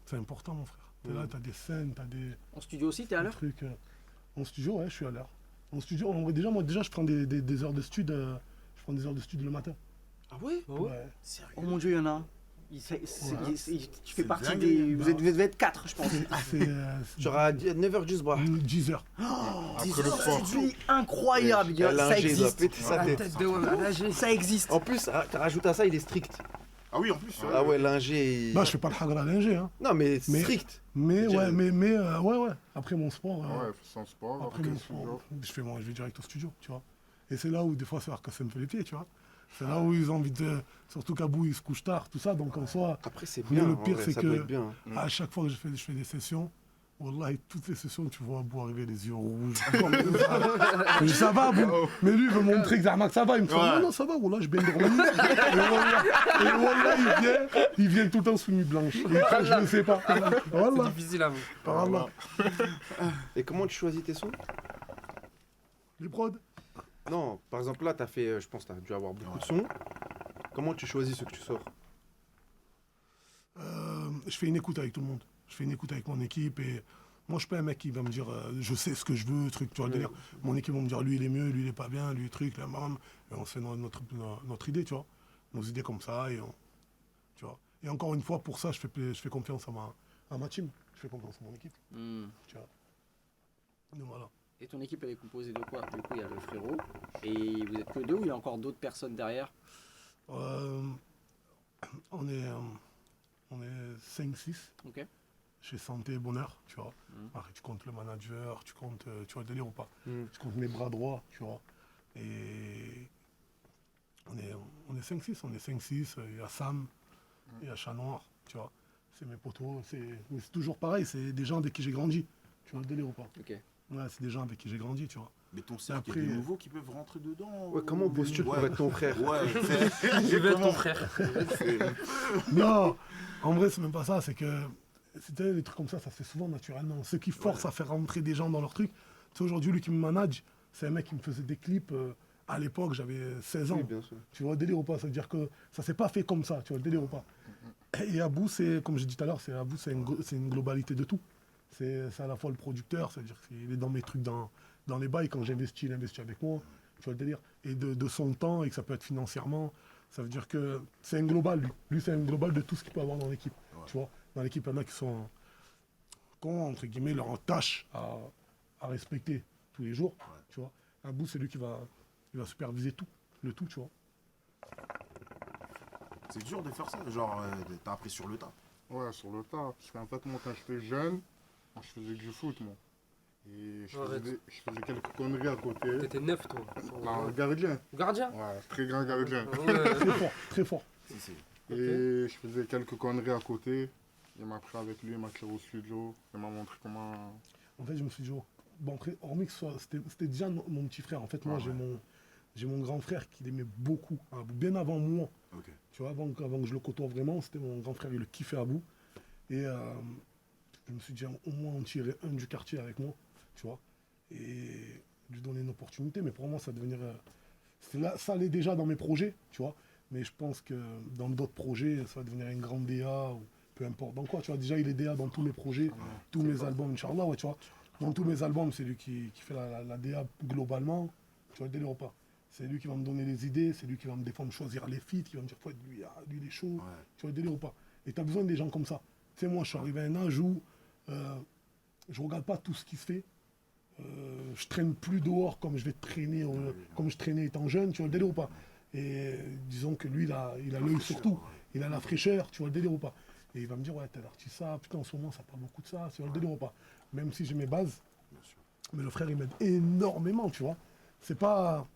C'est important, mon frère. T'es là, t'as des scènes, t'as des En studio aussi, t'es à l'heure? trucs. En studio, ouais, je suis à l'heure. En studio, en vrai, déjà, je prends des heures de stud. Je prends des heures de stud le matin. Ah ouais? Ouais. Oh mon dieu, il y en a un. Tu fais C'est partie dingue. des. Vous devez être 4, je pense. C'est Genre à 9h juste bras. 10 heures. Après le sport. C'est incroyable, Ouais, gars, la ça lingée, il doit existe. péter sa La tête. tête de homme à nager. Ça existe. En plus, rajoute à ça, il est strict. Ah oui, en plus. Ah ouais, l'ingé. Bah, je fais pas le hagra linger, hein. Non, mais Mais- strict. Mais, Je ouais, dirais. ouais. Après mon sport. Ouais, sans sport, Après après mon le sport, studio. je vais direct au studio, tu vois. Et c'est là où des fois ça me fait les pieds, tu vois. C'est là où ils ont envie de. Surtout qu'Abou il se couche tard, tout ça, donc en soi, Après, c'est Mais bien. le en pire, vrai, c'est ça que- doit être bien. à chaque fois que je fais des sessions, Wallah, toutes les sessions, tu vois Abou arriver les yeux rouges. Comme ça. Je dis, ça va, Abou. Mais lui, il veut montrer que Zahmak, ça va. Il me fait, Ouais. non, ça va, Wallah, je bien dormi. Et Wallah, il vient tout le temps sous nuit blanche. Et quand je ne sais pas. C'est Wallah. difficile à vous. Wallah. Et comment tu choisis tes sons? Les prods. Non, par exemple, là, t'as fait. Je pense que t'as dû avoir beaucoup de sons. Comment tu choisis ce que tu sors? Je fais une écoute avec tout le monde. Je fais une écoute avec mon équipe et moi je suis pas un mec qui va me dire je sais ce que je veux, truc, tu vois le délire. Mon équipe va me dire lui il est mieux, lui il est pas bien, lui truc, la mam. Et on se fait notre idée, tu vois. Nos idées comme ça et tu vois. Et encore une fois pour ça je fais confiance à ma team, je fais confiance à mon équipe, tu vois. Donc voilà. Et ton équipe, elle est composée de quoi? Du coup, il y a le frérot. Et vous êtes que deux ou il y a encore d'autres personnes derrière? On est 5-6 Ok. chez Santé et Bonheur, tu vois. Mhm. Après, tu comptes le manager, tu comptes, tu vois le délire ou pas. Mhm. Tu comptes mes bras droits, tu vois. Et on est 5-6, il y a Sam, il y a Chat Noir, tu vois. C'est mes potos, mais c'est toujours pareil, c'est des gens avec qui j'ai grandi, tu vois le délire ou pas. Ok. Ouais, c'est des gens avec qui j'ai grandi, tu vois. Mais ton cercle, il y Après- a des nouveaux qui peuvent rentrer dedans. Ouais, comment on postule pour être ton frère? Ouais, Je vais être ton frère. Non, en vrai, c'est même pas ça. C'est que c'était des trucs comme ça se fait souvent naturellement. Ceux qui forcent à faire rentrer des gens dans leur truc. Tu sais, aujourd'hui, lui qui me manage, c'est un mec qui me faisait des clips. À l'époque, j'avais 16 ans. Oui, bien sûr. Tu vois, délire ou pas. Ça veut dire que ça s'est pas fait comme ça. Tu vois, délire ou pas. Et Abou, c'est, comme j'ai dit tout à l'heure, c'est une globalité de tout. C'est à la fois le producteur, c'est-à-dire qu'il est dans mes trucs, dans les bails. Quand j'investis, il investit avec moi. Tu vois le délire. Et de son temps, et que ça peut être financièrement. Ça veut dire que c'est un global, lui. Lui, c'est un global de tout ce qu'il peut avoir dans l'équipe. Tu vois, dans l'équipe, il y en a qui sont, entre guillemets, leur tâche à respecter tous les jours. Tu vois, Abou, c'est lui qui va superviser tout, le tout, tu vois. c'est dur de faire ça. Genre, t'as appris sur le tas. Ouais, sur le tas. Parce qu'en fait, moi, quand j'étais jeune, moi, je faisais du foot, moi. Et Arrête. je faisais quelques conneries à côté. T'étais neuf, toi. Non, gardien. Gardien? Ouais, très grand gardien. Ouais. Très fort, très fort. Si, si. Et je faisais quelques conneries à côté. Il m'a pris avec lui, il m'a tiré au studio. Il m'a montré comment. En fait, je me suis dit, oh, bon, après, hormis que c'était déjà mon petit frère. En fait, moi, j'ai mon grand frère qui l'aimait beaucoup, Abou, bien avant moi. Ok. Tu vois, avant que je le côtoie vraiment, c'était mon grand frère, il le kiffait Abou. Et je me suis dit, au moins, en tirer un du quartier avec moi, tu vois, et lui donner une opportunité. Mais pour moi, ça devenir. Ça allait déjà dans mes projets, tu vois. Mais je pense que dans d'autres projets, ça va devenir un grand DA, ou peu importe. Dans quoi, tu vois, déjà, il est DA dans tous mes projets, tous mes albums, Inch'Allah, ouais, tu vois. Dans tous mes albums, c'est lui qui fait la DA globalement, tu vois, le délire ou pas. C'est lui qui va me donner les idées, c'est lui qui va me défendre, choisir les feats, qui va me dire, lui, il est chaud, Ouais. tu vois, le délire ou pas. Et tu as besoin des gens comme ça. Tu sais, moi, je suis arrivé à un âge où je regarde pas tout ce qui se fait. Je traîne plus dehors comme je vais traîner, comme je traînais étant jeune, tu vois le délire ou pas. Et disons que lui, il a l'œil sur tout. Il a la fraîcheur, tu vois le délire ou pas. Et il va me dire, ouais, tel artiste, ça, putain, en ce moment, ça parle beaucoup de ça, tu vois le délire ou pas. Même si j'ai mes bases, mais le frère, il m'aide énormément, tu vois. C'est pas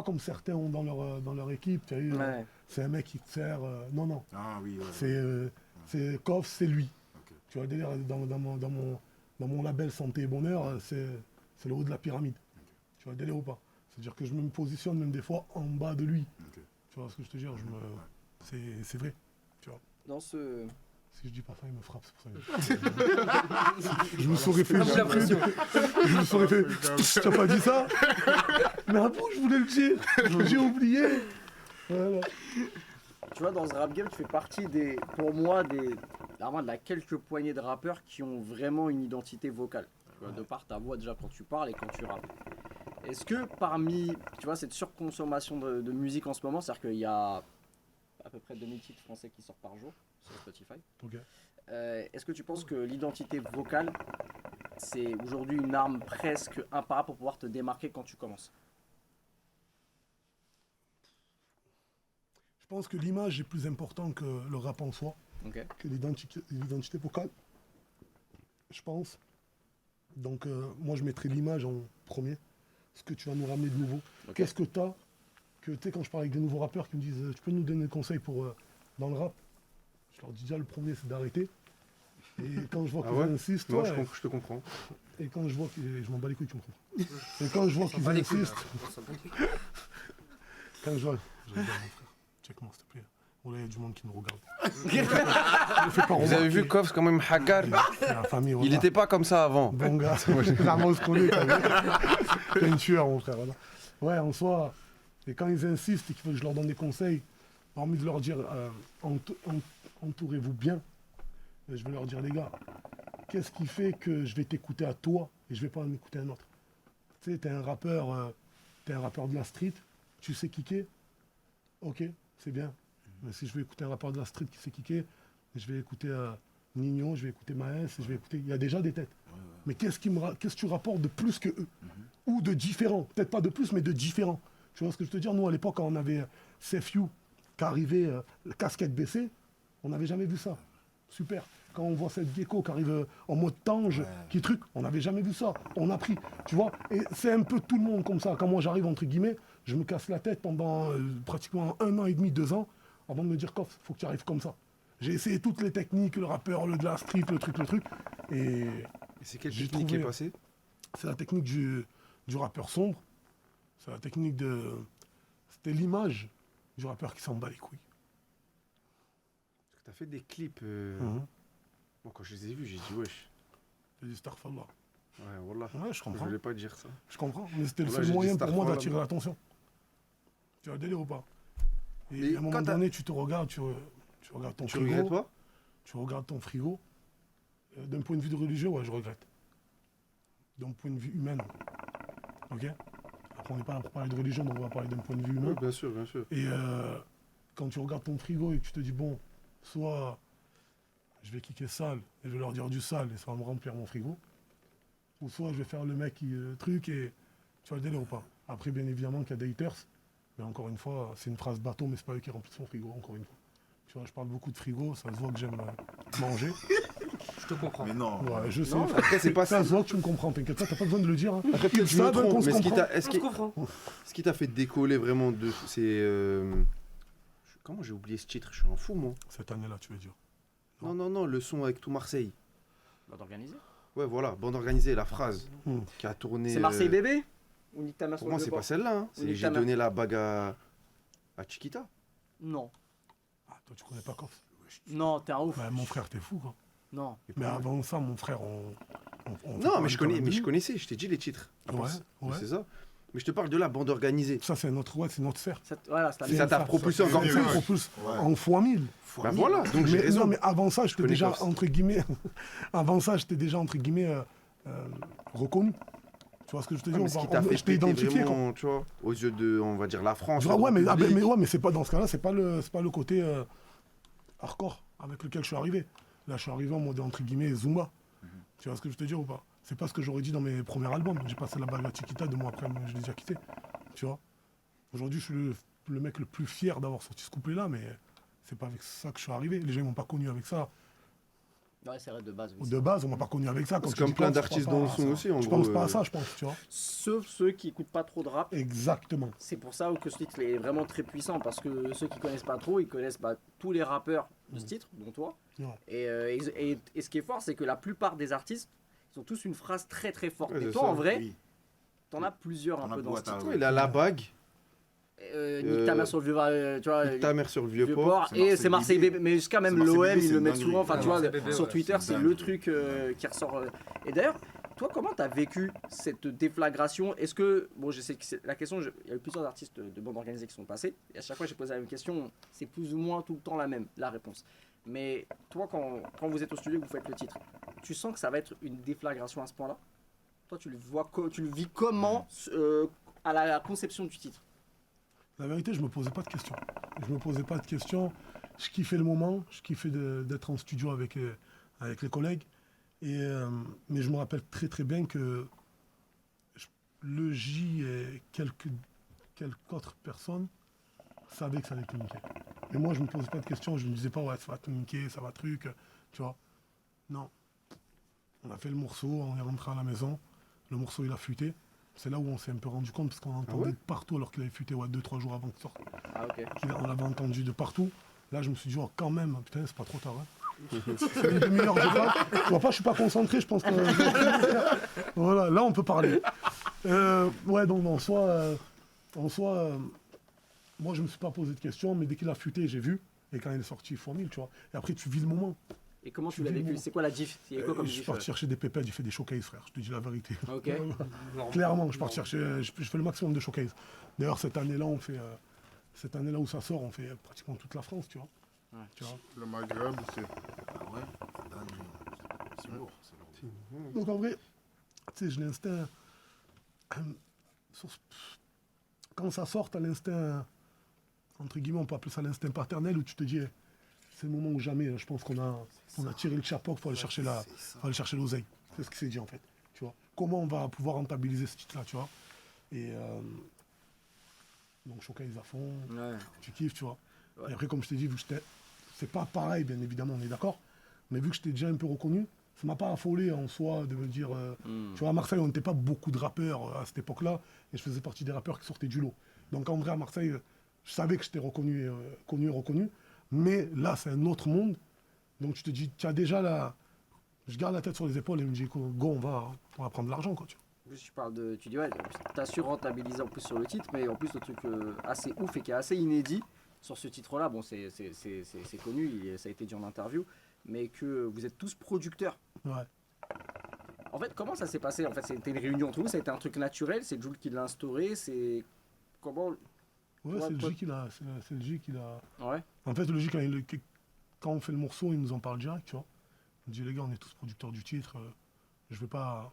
comme certains ont dans leur équipe, tu vois. Ouais. C'est un mec qui te sert. Non, non. Ah oui, ouais. C'est Koff, c'est lui. Ok. Tu vois, le délire, dans mon label Santé et Bonheur, c'est le haut de la pyramide. Tu vois, le délire ou pas. C'est-à-dire que je me positionne même des fois en bas de lui. Ok. Tu Tu vois ce que je te dis, c'est vrai. Dans ce. Si je dis pas ça, il me frappe, c'est pour ça que je me serais fait... J'ai l'impression. Je me serais fait... Tu n'as pas dit ça? Mais ah bon, je voulais le dire. J'ai oublié. Voilà. Tu vois, dans ce rap game, tu fais partie des, pour moi, vraiment de la quelques poignées de rappeurs qui ont vraiment une identité vocale. Tu vois, de par ta voix déjà quand tu parles et quand tu rappes. Est-ce que parmi, tu vois, cette surconsommation de musique en ce moment, c'est-à-dire qu'il y a à peu près 2000 titres français qui sortent par jour sur Spotify. Ok. Est-ce que tu penses que l'identité vocale, c'est aujourd'hui une arme presque imparable pour pouvoir te démarquer quand tu commences? Je pense que l'image est plus importante que le rap en soi, Ok. que l'identité vocale. Je pense. Donc moi je mettrais l'image en premier. Ce que tu vas nous ramener de nouveau. Ok. Qu'est-ce que tu as que, tu sais, quand je parle avec des nouveaux rappeurs qui me disent tu peux nous donner des conseils pour dans le rap, je leur dis déjà le premier c'est d'arrêter. Et quand je vois qu'ils insistent, Non, ouais, je te comprends. et quand je vois qu'ils... Je m'en bats les couilles, tu me comprends. Et quand je vois qu'ils Pas les couilles, insistent, là. quand je vois... Je regarde mon frère, check-moi s'il te plaît. Oh là, il y a du monde qui nous regarde. Vous avez vu Koffs quand même Hakar? C'est la famille, Il voilà. n'était pas comme ça avant. Bon gars, clairement on se connaît, t'as vu. T'es un tueur mon frère, voilà. Ouais, en soi, et quand ils insistent et qu'il faut que je leur donne des conseils, hormis de leur dire entourez-vous bien, je vais leur dire les gars, qu'est-ce qui fait que je vais t'écouter à toi et je vais pas en écouter un autre? Tu sais, t'es un rappeur de la street, tu sais kicker, ok, c'est bien. Mais si je vais écouter un rappeur de la street qui sait kicker, je vais écouter Nino, je vais écouter Maes, je vais écouter. Il y a déjà des têtes. Mais qu'est-ce que tu rapportes de plus que eux? Ou de différent? Peut-être pas de plus, mais de différent. Tu vois ce que je te dis? Nous, à l'époque, quand on avait Sefiu qui arrivait, casquette baissée, on n'avait jamais vu ça. Super. Quand on voit cette gecko qui arrive en mode tange, qui truc, on n'avait jamais vu ça. On a pris, tu vois. Et c'est un peu tout le monde comme ça. Quand moi j'arrive, entre guillemets, je me casse la tête pendant pratiquement 1 an et demi, 2 ans, avant de me dire, Koff, faut que tu arrives comme ça. J'ai essayé toutes les techniques, le rappeur, le de la street, le truc. Et Et c'est quelle J'ai technique qui est trouvé- passée? c'est la technique du rappeur sombre. C'est la technique de... C'était l'image du rappeur qui s'en bat les couilles. Parce que t'as fait des clips. Bon, quand je les ai vus, j'ai dit wesh. J'ai dit Starfallah. Ouais, wallah. Ouais, je Je comprends. voulais pas dire ça. Je comprends. Mais c'était le Voilà, seul j'ai dit moyen pour moi Starfallah, d'attirer moi. l'attention. Tu as le délire ou pas? Et Et à un moment quand t'as- donné, tu te regardes, tu regardes ton Tu frigo. regrettes pas? Tu regardes ton frigo. D'un point de vue de religieux, ouais, je regrette. D'un point de vue humain. Ok? Après, on n'est pas là pour parler de religion, donc on va parler d'un point de vue humain. Oui, bien sûr, bien sûr. Et quand tu regardes ton frigo et que tu te dis, bon, soit je vais kicker sale et je vais leur dire du sale et ça va me remplir mon frigo, ou soit je vais faire le mec qui truc et tu vois le délire ou pas. Après, bien évidemment qu'il y a des haters, mais encore une fois, c'est une phrase bateau, mais c'est pas eux qui remplissent mon frigo, encore une fois. Tu vois, je parle beaucoup de frigo, ça se voit que j'aime manger. Je te comprends. Mais non. Ouais, je sais. Non, après, c'est pas ça ça. se voit que tu me comprends, t'inquiète pas, t'as pas besoin de le dire. Hein. Après, peut-être que je Ils me savent qu'on trompe, se mais ce qui comprend. t'a- est-ce Je qui- comprends. ce qui t'a fait décoller vraiment de. C'est. Comment j'ai oublié ce titre? Je suis un fou, moi. Cette année-là, tu veux dire. Non, le son avec tout Marseille. Bah, d'organiser. Ouais, voilà, bande organisée, la phrase Hmm. qui a tourné. C'est Marseille bébé? Ou nique ta mère sur Pour moi, le c'est bord? pas celle-là. Hein. Ou C'est nique j'ai ta mère. donné la bague à Chiquita. Non. Ah, toi, tu connais pas Koff. Non, t'es un ouf. Bah, mon frère, t'es fou, quoi. Non. Mais avant ça, mon frère, on fait Non, pas mais les je conneries. connaissais, je t'ai dit les titres. Ouais, ouais. C'est ça. Mais je te parle de la bande organisée. Ça, c'est notre sphère. Voilà, c'est Et ça t'a propulsé encore Ça plus. propulse en fois 1000. Bah voilà, donc j'ai Mais, raison. non, mais avant ça, j'étais connais déjà, Koff. entre guillemets, reconnu. Tu vois ce que je te dis? Ouais, mais ce qui t'a je fait t'ai péter identifié, quoi. vraiment, tu vois, aux yeux de, on va dire, la France. Ouais, le mais, grand public. ouais, mais c'est pas dans ce cas-là, c'est pas le côté hardcore avec lequel je suis arrivé. Là, je suis arrivé en mode entre guillemets Zumba. Tu vois ce que je te dis ou pas? C'est pas ce que j'aurais dit dans mes premiers albums. J'ai passé la bague à Chiquita, 2 mois après, je l'ai déjà quitté. Tu vois? Aujourd'hui, je suis le mec le plus fier d'avoir sorti ce couplet-là, mais c'est pas avec ça que je suis arrivé. Les gens m'ont pas connu avec ça. Ouais, c'est vrai, de base. Oui, De base, on m'a pas connu avec ça. Quand C'est tu comme dis plein Koff, je d'artistes pense pas dans le à son ça. aussi, en Je gros, pense pas à ça, je pense, tu vois. Sauf ceux qui écoutent pas trop de rap. Exactement. C'est pour ça que ce titre est vraiment très puissant, parce que ceux qui connaissent pas trop, ils connaissent tous les rappeurs de ce titre, dont toi. Ouais. Et ce qui est fort, c'est que la plupart des artistes, ils ont tous une phrase très très forte. Ouais, et c'est toi, ça. en vrai, Oui. t'en as plusieurs T'en un as peu dans beau ce titre. attendre. Toi, il a la bague. Nique ta mère sur le vieux, tu vois. Ta mère sur le vieux Vieux port. port, et c'est Marseille bébé, mais jusqu'à même C'est Marseille l'OM bébé, ils c'est le une mettent dinguerie. souvent, enfin tu vois Marseille bébé, sur ouais, Twitter c'est c'est une le dinguerie. truc qui ressort. Et d'ailleurs, toi comment t'as vécu cette déflagration? Est-ce que, bon je sais que c'est la question, il y a eu plusieurs artistes de bandes organisées qui sont passés, et à chaque fois j'ai posé la même question, c'est plus ou moins tout le temps la réponse. Mais toi quand vous êtes au studio et que vous faites le titre, tu sens que ça va être une déflagration à ce point-là? Toi tu le vois, tu le vis comment à la conception du titre? La vérité, je me posais pas de questions. Je me posais pas de questions. Je kiffais le moment, je kiffais d'être en studio avec les collègues. Mais je me rappelle très très bien que le J et quelques autres personnes savaient que ça allait te niquer. Mais moi, je me posais pas de questions. Je me disais pas, ouais, ça va te niquer, ça va truc, tu vois. Non. On a fait le morceau, on est rentré à la maison. Le morceau, il a fuité. C'est là où on s'est un peu rendu compte, parce qu'on entendait de partout, alors qu'il avait fuité 2-3 jours avant qu'il sorte. Ah ok. On l'avait entendu de partout. Là, je me suis dit, oh, quand même, putain, c'est pas trop tard. Hein. C'est une demi-heure, je crois. Tu vois pas, je suis pas concentré, je pense que. Voilà, là, on peut parler. Ouais, donc, en soi, moi, je me suis pas posé de questions, mais dès qu'il a fuité, j'ai vu. Et quand il est sorti, fois 1000, tu vois. Et après, tu vis le moment. Et comment tu l'as vécu? C'est quoi la diff? Il y a quoi comme Je suis diff? parti chercher des pépettes, j'ai fait des showcases, frère. Je te dis la vérité. Ok. Clairement, je pars chercher, je fais le maximum de showcases. D'ailleurs, cette année-là, cette année-là où ça sort, on fait pratiquement toute la France, tu vois. Ouais. Tu vois. Le Maghreb, c'est. Ah ouais, dingue. C'est lourd, c'est lourd. Donc en vrai, tu sais, j'ai l'instinct. Quand ça sort, t'as l'instinct, entre guillemets, on peut appeler ça l'instinct paternel, où tu te dis, c'est le moment ou jamais. Je pense qu'on a tiré le chapeau, il faut aller chercher l'oseille. C'est ce qui s'est dit en fait. Tu vois. Comment on va pouvoir rentabiliser ce titre-là, tu vois. Et donc showcase à fond, Ouais. tu kiffes, tu vois. Ouais. Et après, comme je t'ai dit, vu que c'est pas pareil, bien évidemment, on est d'accord. Mais vu que j'étais déjà un peu reconnu, ça m'a pas affolé en soi de me dire. Tu vois, à Marseille, on n'était pas beaucoup de rappeurs à cette époque-là, et je faisais partie des rappeurs qui sortaient du lot. Donc en vrai, à Marseille, je savais que j'étais reconnu et reconnu. Mais là, c'est un autre monde. Donc tu te dis, tu as déjà là. Je garde la tête sur les épaules et me dis, go, on va prendre de l'argent, quoi. Tu vois. En plus, tu dis, ouais, t'as su rentabiliser en plus sur le titre, mais en plus, le truc assez ouf et qui est assez inédit sur ce titre-là, bon, c'est connu, ça a été dit en interview, mais que vous êtes tous producteurs. Ouais. En fait, comment ça s'est passé? En fait, c'était une réunion entre vous, ça a été un truc naturel, c'est Jules qui l'a instauré, c'est. Comment. Ouais, Ouais, c'est le toi- J qui l'a. C'est le J qui l'a. Ouais. En fait, le J, quand on fait le morceau, il nous en parle direct, tu vois. Il dit, les gars, on est tous producteurs du titre. Je veux pas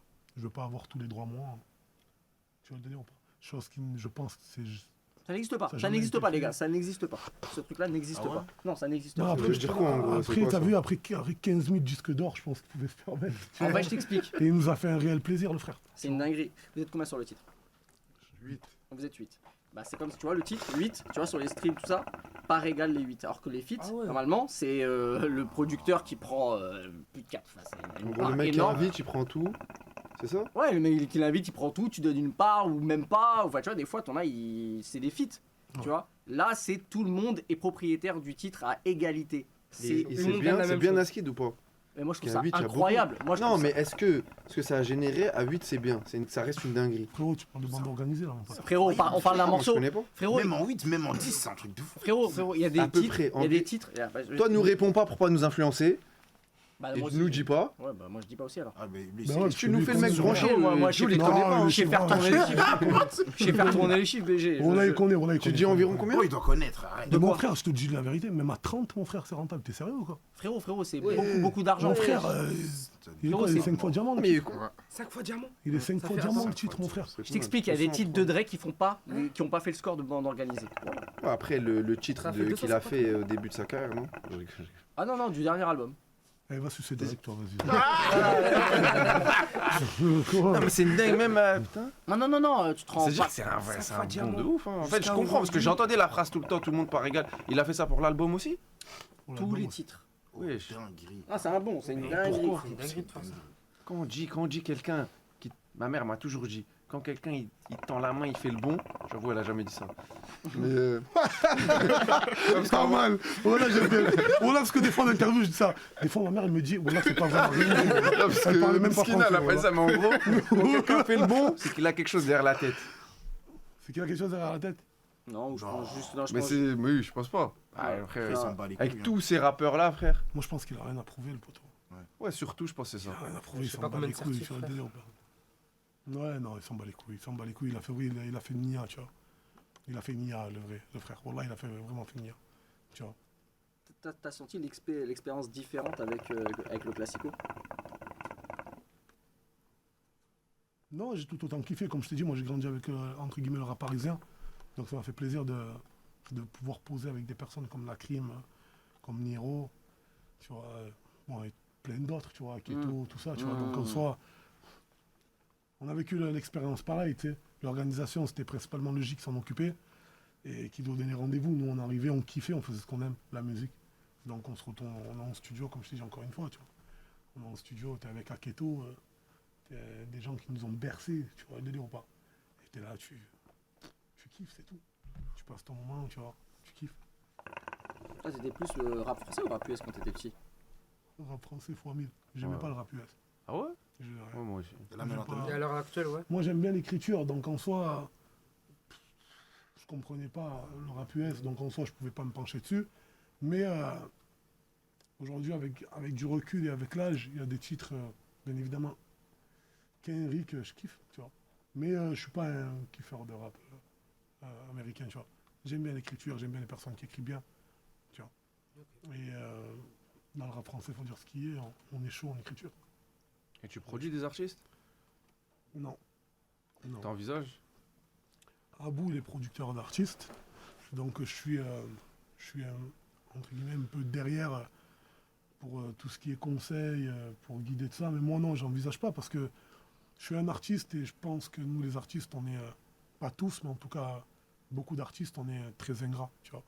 avoir tous les droits, moi. Tu vois le délire ou pas? Chose qui, je pense, que c'est juste. Ça n'existe pas, Ça a ça jamais n'existe été pas, les fait. gars, ça n'existe pas. Ce truc-là n'existe Ah ouais pas. Non, ça n'existe Non, pas. après, veut dire quoi, en gros? C'est après quoi, t'as ça vu, après 15 000 disques d'or, je pense qu'il pouvait se permettre. En vrai, je t'explique, Et il nous a fait un réel plaisir, le frère. c'est une dinguerie. Vous êtes combien sur le titre? 8. Vous êtes 8. Bah, c'est comme si tu vois le titre 8, tu vois sur les streams, tout ça, par égal les 8. Alors que les feats, normalement, c'est le producteur qui prend plus de 4. Enfin, c'est une En gros, part le mec qui énorme. invite, il prend tout. C'est ça? Ouais, le mec qui l'invite, il prend tout, tu donnes une part ou même pas. Enfin, tu vois, des fois, t'en as, c'est des feats. Ouais. Tu vois, là, c'est tout le monde est propriétaire du titre à égalité. Et tout le c'est monde bien, gagne la c'est même bien chose. Askid ou pas? Mais moi, je trouve Parce ça qu'à 8, il y a incroyable. Moi, je Non, trouve mais ça- est-ce que ce que ça a généré à 8, c'est bien? Ça reste une dinguerie. Frérot, tu parles de bande organisée, là, mon pote. Frérot, on parle d'un Moi, je morceau. connais pas. Frérot, Même en 8, même en 10, c'est un truc de fou. frérot, il y a des À peu titres. près, Il y en a des huit. titres. Toi, nous réponds pas pour pas nous influencer. Bah, Et moi tu aussi. nous dis pas. Ouais, bah, moi, je dis pas aussi alors. Ah, mais lui, Bah c'est- ouais, Tu nous fais le mec sur branché. Moi, je Jules, il non, connaît pas. le Je sais faire tourner les chiffres. Je sais faire tourner les chiffres, BG. On Je- a connaît, on a Tu dis environ combien? Oh, il doit connaître, arrête. De mon quoi frère, je te dis la vérité, même à 30, mon frère, c'est rentable. T'es sérieux ou quoi? Frérot, c'est Ouais. beaucoup d'argent. Mon frère, il est quoi? Il est c'est- 5 fois diamant, le Mais titre. 5 fois diamant. Il est 5 Ça fois fait diamant, un le titre, mon frère. Je t'explique, il y a des titres de Drake qui n'ont pas fait le score de bande organisée. Après, le titre Ça fait 250. qu'il a fait au début de sa carrière, non? Ah non, du dernier album. Allez, va sucer Drake, toi, vas-y. Non, mais c'est une dingue même. Putain. Non, tu te rends C'est-à-dire pas. que c'est un vrai, c'est un fois bon diamant. de ouf. Hein. En fait, je Jusqu'à comprends parce que aujourd'hui. j'entendais la phrase tout le temps, tout le monde par égal. Il a fait ça pour l'album aussi? Tous les titres. Oui. Dinguerie. Ah, c'est un bon, c'est une Mais dinguerie. pourquoi? C'est une dinguerie de faire ça. Quand on dit quelqu'un, ma mère m'a toujours dit, quand quelqu'un il tend la main, il fait le bon. J'avoue, elle a jamais dit ça. Mais Pas mal. Voilà, j'aime bien. Voilà, parce que des fois, en interview, je dis ça. Des fois, ma mère, elle me dit, voilà, c'est pas vrai. Elle parlait même pas Miskina, elle a français, fait ça, mais en gros, quand quelqu'un fait le bon, c'est qu'il a quelque chose derrière la tête. C'est qu'il a quelque chose derrière la tête. Non, ou je Non. pense juste. Non, je Mais pense- c'est. Mais oui, je pense pas. Ah, Après, frère, il s'en bat les couilles, avec hein. tous ces rappeurs-là, frère. Moi, je pense qu'il a rien à prouver, le poteau. Ouais, surtout, je pense que c'est Il ça. a rien à prouver, Je il sais s'en pas bat combien les de couilles certifs, sur le frère. délire. Ouais, non, il s'en bat les couilles. Il s'en bat les couilles. Il a fait, oui, il a fait Nia, tu vois. Il a fait Nia, le vrai, le frère. Wallah, il a fait vraiment fait Nia. Tu vois. T'as senti l'expérience différente avec le Classico? Non, j'ai tout autant kiffé. Comme je t'ai dit, moi, j'ai grandi avec, entre guillemets, le rap parisien. Donc, ça m'a fait plaisir de pouvoir poser avec des personnes comme Lacrim, comme Niro, tu vois. Bon, et plein d'autres, tu vois, Keto, tout ça, tu vois. Donc, en soi, on a vécu l'expérience pareille, tu sais. L'organisation, c'était principalement le J qui s'en occupait et qui nous donnait rendez-vous. Nous, on arrivait, on kiffait, on faisait ce qu'on aime, la musique. Donc, on se retourne, on est en studio, comme je t'ai dit encore une fois, tu vois. On est en studio, t'es avec Aketo, des gens qui nous ont bercés, tu vois, le délire ou pas. Et t'es là, tu kiffes, c'est tout. Tu passes ton moment, tu vois, tu kiffes. Toi, t'étais plus rap français ou rap US quand t'étais petit? Rap français x 1000. J'aimais Ouais. pas le rap US. Ah ouais? Je- Ouais, moi aussi. Et là, maintenant, J'aime pas. Et à l'heure actuelle, ouais. Moi, j'aime bien l'écriture, donc en soi, je comprenais pas le rap US, donc en soi, je pouvais pas me pencher dessus. Mais aujourd'hui, avec du recul et avec l'âge, il y a des titres, bien évidemment, qu'Henry, que je kiffe, tu vois. Mais je suis pas un kiffeur de rap américain, tu vois. J'aime bien l'écriture, j'aime bien les personnes qui écrivent bien, tu vois. Et dans le rap français, il faut dire ce qui est, on est chaud en écriture. Et tu produis des artistes? Non. Non. T'envisages? Abou, il est producteur d'artistes. Donc je suis entre guillemets un peu derrière pour tout ce qui est conseil, pour guider de ça. Mais moi non, j'envisage pas parce que je suis un artiste et je pense que nous les artistes, on est, pas tous, mais en tout cas beaucoup d'artistes, on est très ingrats, tu vois.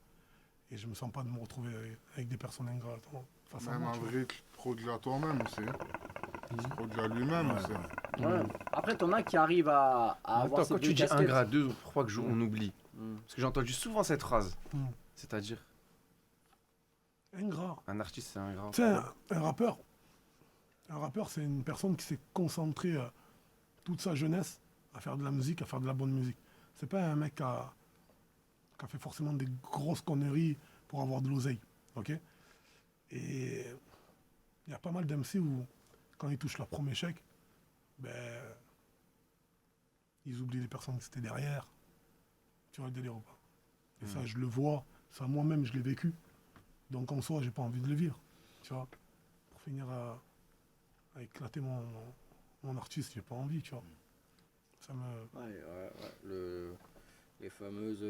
Et je me sens pas de me retrouver avec des personnes ingrates face à Même moi. un tu vois. vrai qui produit à toi-même aussi. Il se produit à lui-même aussi. Ouais. Après, t'en as qui arrivent à avoir Attends, ces quand deux tu dis casquettes. ingrat 2, pourquoi que on oublie? Hmm. Parce que j'ai entendu souvent cette phrase. Hmm. C'est-à-dire, Ingrat. un artiste, c'est ingrat. Tu sais, un rappeur, c'est une personne qui s'est concentrée toute sa jeunesse à faire de la musique, à faire de la bonne musique. C'est pas un mec qui a fait forcément des grosses conneries pour avoir de l'oseille, ok? Et il y a pas mal d'MC où, quand ils touchent leur premier chèque, ben, ils oublient les personnes qui étaient derrière. Tu vois le délire ou pas? Et ça, je le vois, ça moi-même, je l'ai vécu. Donc en soi, j'ai pas envie de le vivre, tu vois. Pour finir à éclater mon artiste, j'ai pas envie, tu vois. Ça me... Les fameuses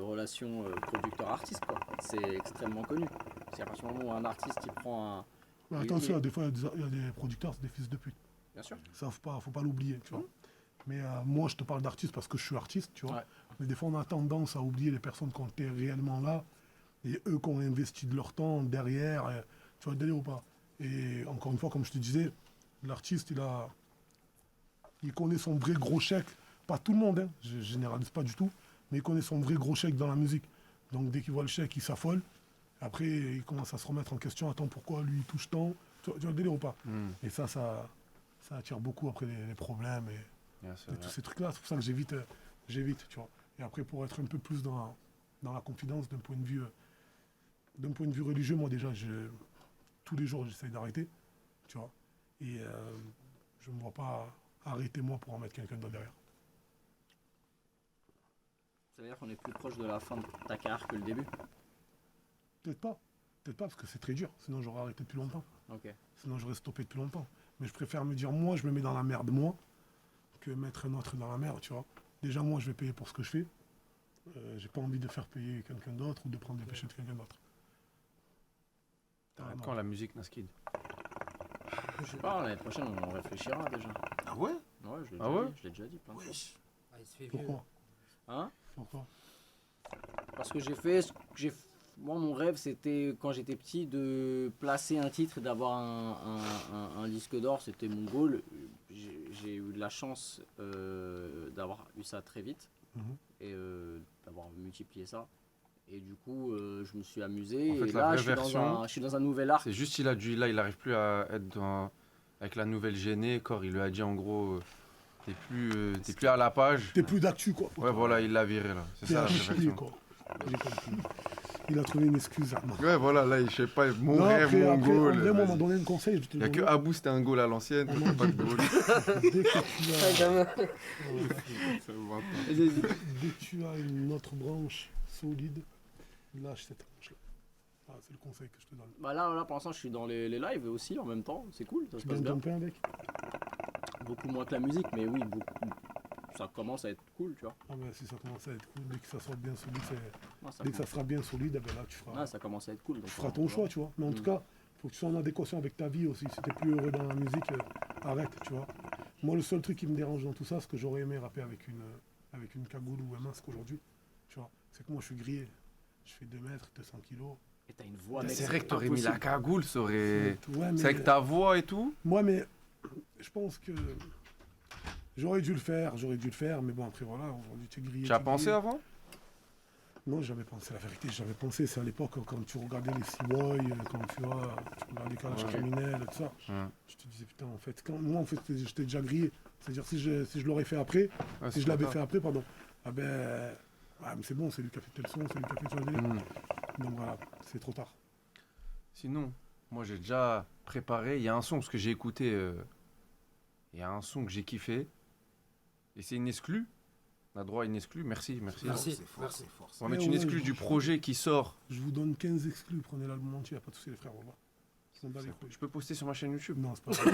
relations producteur-artiste, quoi. C'est extrêmement connu. C'est à partir du moment où un artiste il prend un. Mais Oui, attention, oui. des fois, il y a des producteurs, c'est des fils de pute. Bien sûr. Ça, faut pas l'oublier, tu vois. Mais moi, je te parle d'artiste parce que je suis artiste, tu vois. Ouais. Mais des fois, on a tendance à oublier les personnes qui ont été réellement là et eux qui ont investi de leur temps derrière. Tu vois le délire ou pas? Et encore une fois, comme je te disais, l'artiste, il connaît son vrai gros chèque. Pas tout le monde, hein, je généralise pas du tout, mais il connaît son vrai gros chèque dans la musique. Donc dès qu'il voit le chèque, il s'affole. Après, il commence à se remettre en question. Attends, pourquoi lui, il touche tant? Tu vois le délire ou pas? Et ça attire beaucoup après les problèmes et tous ces trucs-là. C'est pour ça que j'évite, tu vois. Et après, pour être un peu plus dans la confidence d'un point de vue religieux, moi déjà, tous les jours, j'essaye d'arrêter, tu vois. Et je ne me vois pas arrêter moi pour en mettre quelqu'un d'autre derrière. Ça veut dire qu'on est plus proche de la fin de ta carrière que le début. Peut-être pas, parce que c'est très dur. Sinon, j'aurais arrêté depuis longtemps. Ok. Sinon, j'aurais stoppé depuis longtemps. Mais je préfère me dire, moi, je me mets dans la merde, moi, que mettre un autre dans la merde, tu vois. Déjà, moi, je vais payer pour ce que je fais. J'ai pas envie de faire payer quelqu'un d'autre ou de prendre des péchés de quelqu'un d'autre. T'arrêtes quand la musique, Naskid? Je sais pas, l'année prochaine, on réfléchira déjà. Ah ouais? Ouais, je l'ai Ah déjà ouais dit, je l'ai déjà dit plein de fois. Ah, il se fait vieux. Pourquoi? Hein? Pourquoi? Parce que moi, mon rêve, c'était, quand j'étais petit, de placer un titre et d'avoir un disque d'or. C'était mon goal. J'ai eu de la chance d'avoir eu ça très vite et d'avoir multiplié ça. Et du coup, je me suis amusé. En fait, et la là, vraie je suis, version, je suis dans un nouvel arc. C'est juste, il arrive plus à être avec la nouvelle gênée. Corps, il lui a dit en gros, T'es plus à la page. T'es plus d'actu, quoi. Ouais, voilà, il l'a viré là. C'est T'es ça la affiché, réflexion. quoi. J'ai compris. Il a trouvé une excuse, Armand. Ouais, voilà, là, je sais pas, mon Non, rêve, après, mon après, en goal. vrai, moi, on m'a vas-y. donné un conseil. Il y a que Abou, c'était un goal à l'ancienne. On toi, m'a t'as pas de dit- goal. Dès que tu as... C'est un bâtard. Dès que tu as une autre branche solide, lâche cette branche-là. Ah, c'est le conseil que je te donne. Bah là, pour l'instant, je suis dans les lives aussi en même temps. C'est cool, ça se Tu passe gagnes bien. ton pain avec? Beaucoup moins que la musique, mais oui, beaucoup. Ça commence à être cool, tu vois. Ah, ben si ça commence à être cool, dès que ça sera bien solide, Ouais, dès que ça sera bien solide, eh ben là, tu feras, ça commence à être cool. Donc, tu feras ton choix, tu vois. Mais en tout cas, il faut que tu sois en adéquation avec ta vie aussi. Si t'es plus heureux dans la musique, arrête, tu vois. Moi, le seul truc qui me dérange dans tout ça, c'est que j'aurais aimé rapper avec une cagoule ou un masque aujourd'hui, tu vois. C'est que moi, je suis grillé. Je fais 2 mètres, 200 kilos. Et t'as une voix, mec. C'est vrai que t'aurais mis la cagoule, ça aurait. Ouais, mais... C'est avec ta voix et tout. Moi, mais je pense que j'aurais dû le faire, mais bon, après voilà, aujourd'hui tu es grillé. Tu as t'es pensé grillé. avant? Non, j'avais pensé, la vérité, j'avais pensé, c'est à l'époque quand tu regardais les Seaboy, quand tu vois, tu regardais Kalash Ouais. Criminel et tout ça, Ouais. je te disais putain, en fait, moi en fait j'étais déjà grillé. C'est-à-dire si je l'aurais fait après, Ouais, si c'est je l'avais pas fait après, pardon, ah ben, mais c'est bon, c'est lui qui a fait tel son, c'est lui qui a fait tel délire. grave. Donc voilà, c'est trop tard. Sinon, moi j'ai déjà préparé. Il y a un son parce que j'ai écouté. Il y a un son que j'ai kiffé. Et c'est une exclue. On a droit à une exclue. Merci. Merci. Merci. On va mettre Ouais, une ouais, exclue je- du projet qui sort. Je vous donne 15 exclus, prenez l'album entier, y a pas de souci les frères, on va voir. On s'en bat les couilles. Je peux poster sur ma chaîne YouTube. Non, c'est pas vrai.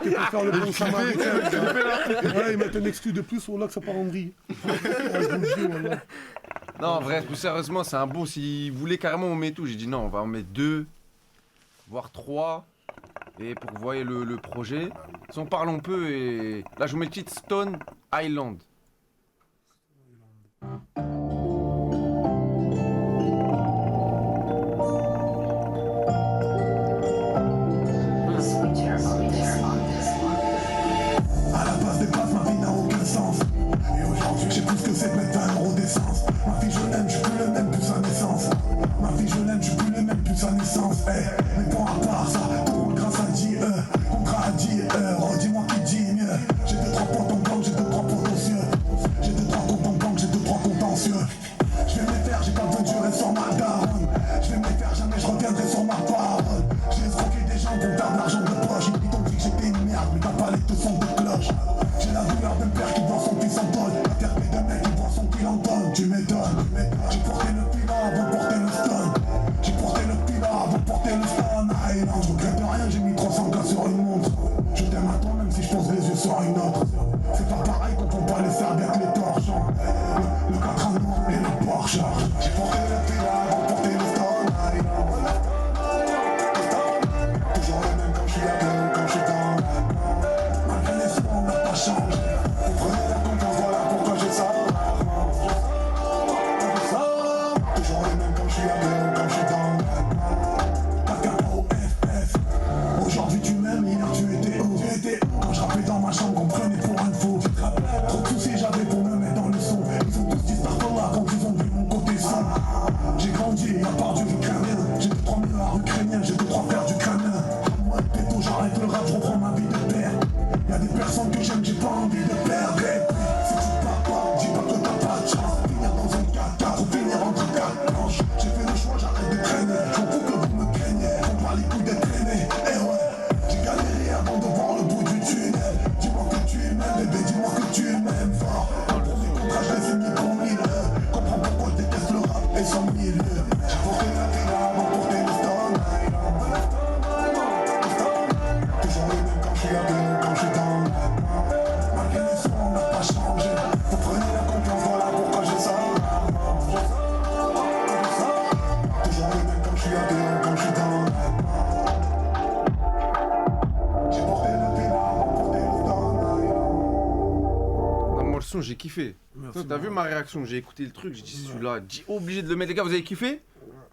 C'était pour faire le bon samaritain. Voilà, ils mettent un exclu de plus, voilà que ça part en vrille. Ah, je vous le dis, voilà. Non, en vrai, plus sérieusement, c'est un bon. S'ils voulaient carrément, on met tout. J'ai dit non, on va en mettre 2, voire 3. Et pour que vous voyez le projet. Si on parle un peu, et là je vous mets le titre Stone Island. À la base des bases, ma vie n'a aucun sens. Et aujourd'hui, j'ai plus que 7 mètres 20 € d'essence. Ma fille, je l'aime, je suis plus le même depuis sa naissance. Ma fille, je l'aime, je suis plus le même depuis sa naissance. Mais bon, à part ça, tout le monde grâce à Dieu. Contrat à Dieu, dis-moi qui dit mieux. J'ai 2-3 potes en gang, j'ai 2-3 potentieux. J'ai 2-3 comptes en gang, j'ai 2-3 contentieux. Je vais me les faire, j'ai pas besoin de durer sur ma daronne. Je vais me les faire, jamais je reviendrai sur ma parole. J'ai escroqué des gens pour perdre l'argent de poche. Ils t'ont dit que j'étais une merde, mais t'as pas les deux sons de cloche. J'ai la douleur d'un père qui voit son fils en tôle. La therapie d'un mec qui voit son fil en tonne. Tu m'étonnes. J'ai porté le pilat avant de porter le stun. J'ai porté le pilat avant de porter le stun. Island, je regrette rien, j'ai mis 300 gars sur une montre. Je t'aime à toi même si je pose les yeux sur une autre. C'est pas pareil quand on parle les serbe avec les torches. Le 4 ans et le Porsche. J'ai porté le pilat avant de porter le stun. Toujours le même quand je suis à deux, quand je suis dans. Malgré les soins, on n'a pas changé. Vous prenez la confiance, voilà pourquoi j'ai ça. Toujours le même quand je suis à deux, quand je suis dans. KKOFF. Aujourd'hui tu m'aimes, hier tu étais où? Quand je rappelais dans ma chambre, on me prenait pour un faux. Trop de soucis j'avais pour me mettre dans le son. Ils ont tous disparu là quand ils ont vu mon côté sombre. J'ai grandi, à part Dieu je crains rien. J'ai 2-3 milliards ukrainiens, j'ai 2-3 frères du crânien. Moi péto, j'arrête le rap, je reprends ma vie de père. Y'a des personnes que j'aime, j'ai pas envie de perdre. Et puis, si tu pars pas, dis pas que t'as pas de chance. Finir dans un 4-4 ou finir entre 4 planches. J'ai fait le choix, j'arrête de traîner. J'en fous que vous me craignez, faut pas les coups d'être traînés. Et ouais, j'ai galéré avant de voir le bout du tunnel. Dis-moi que tu m'aimes, bébé, dis-moi que tu m'aimes fort. Dans le premier contrat, je les ai mis pour 1000. Comprends pourquoi je déteste le rap et son milieu. J'ai porté la villa avant de porter le stone. Toujours le même quand je suis à deux, quand je suis dans. Malgré les soins, on n'a pas changé. Vous prenez la confiance, voilà pourquoi j'ai ça. Toujours le même quand je suis à deux, quand je suis dans. J'ai porté le villa avant de porter le stone. Non, moi le son, j'ai kiffé. Merci, Toi, t'as vu ma réaction? J'ai écouté le truc, j'ai dit celui-là, obligé de le mettre. Les gars, vous avez kiffé?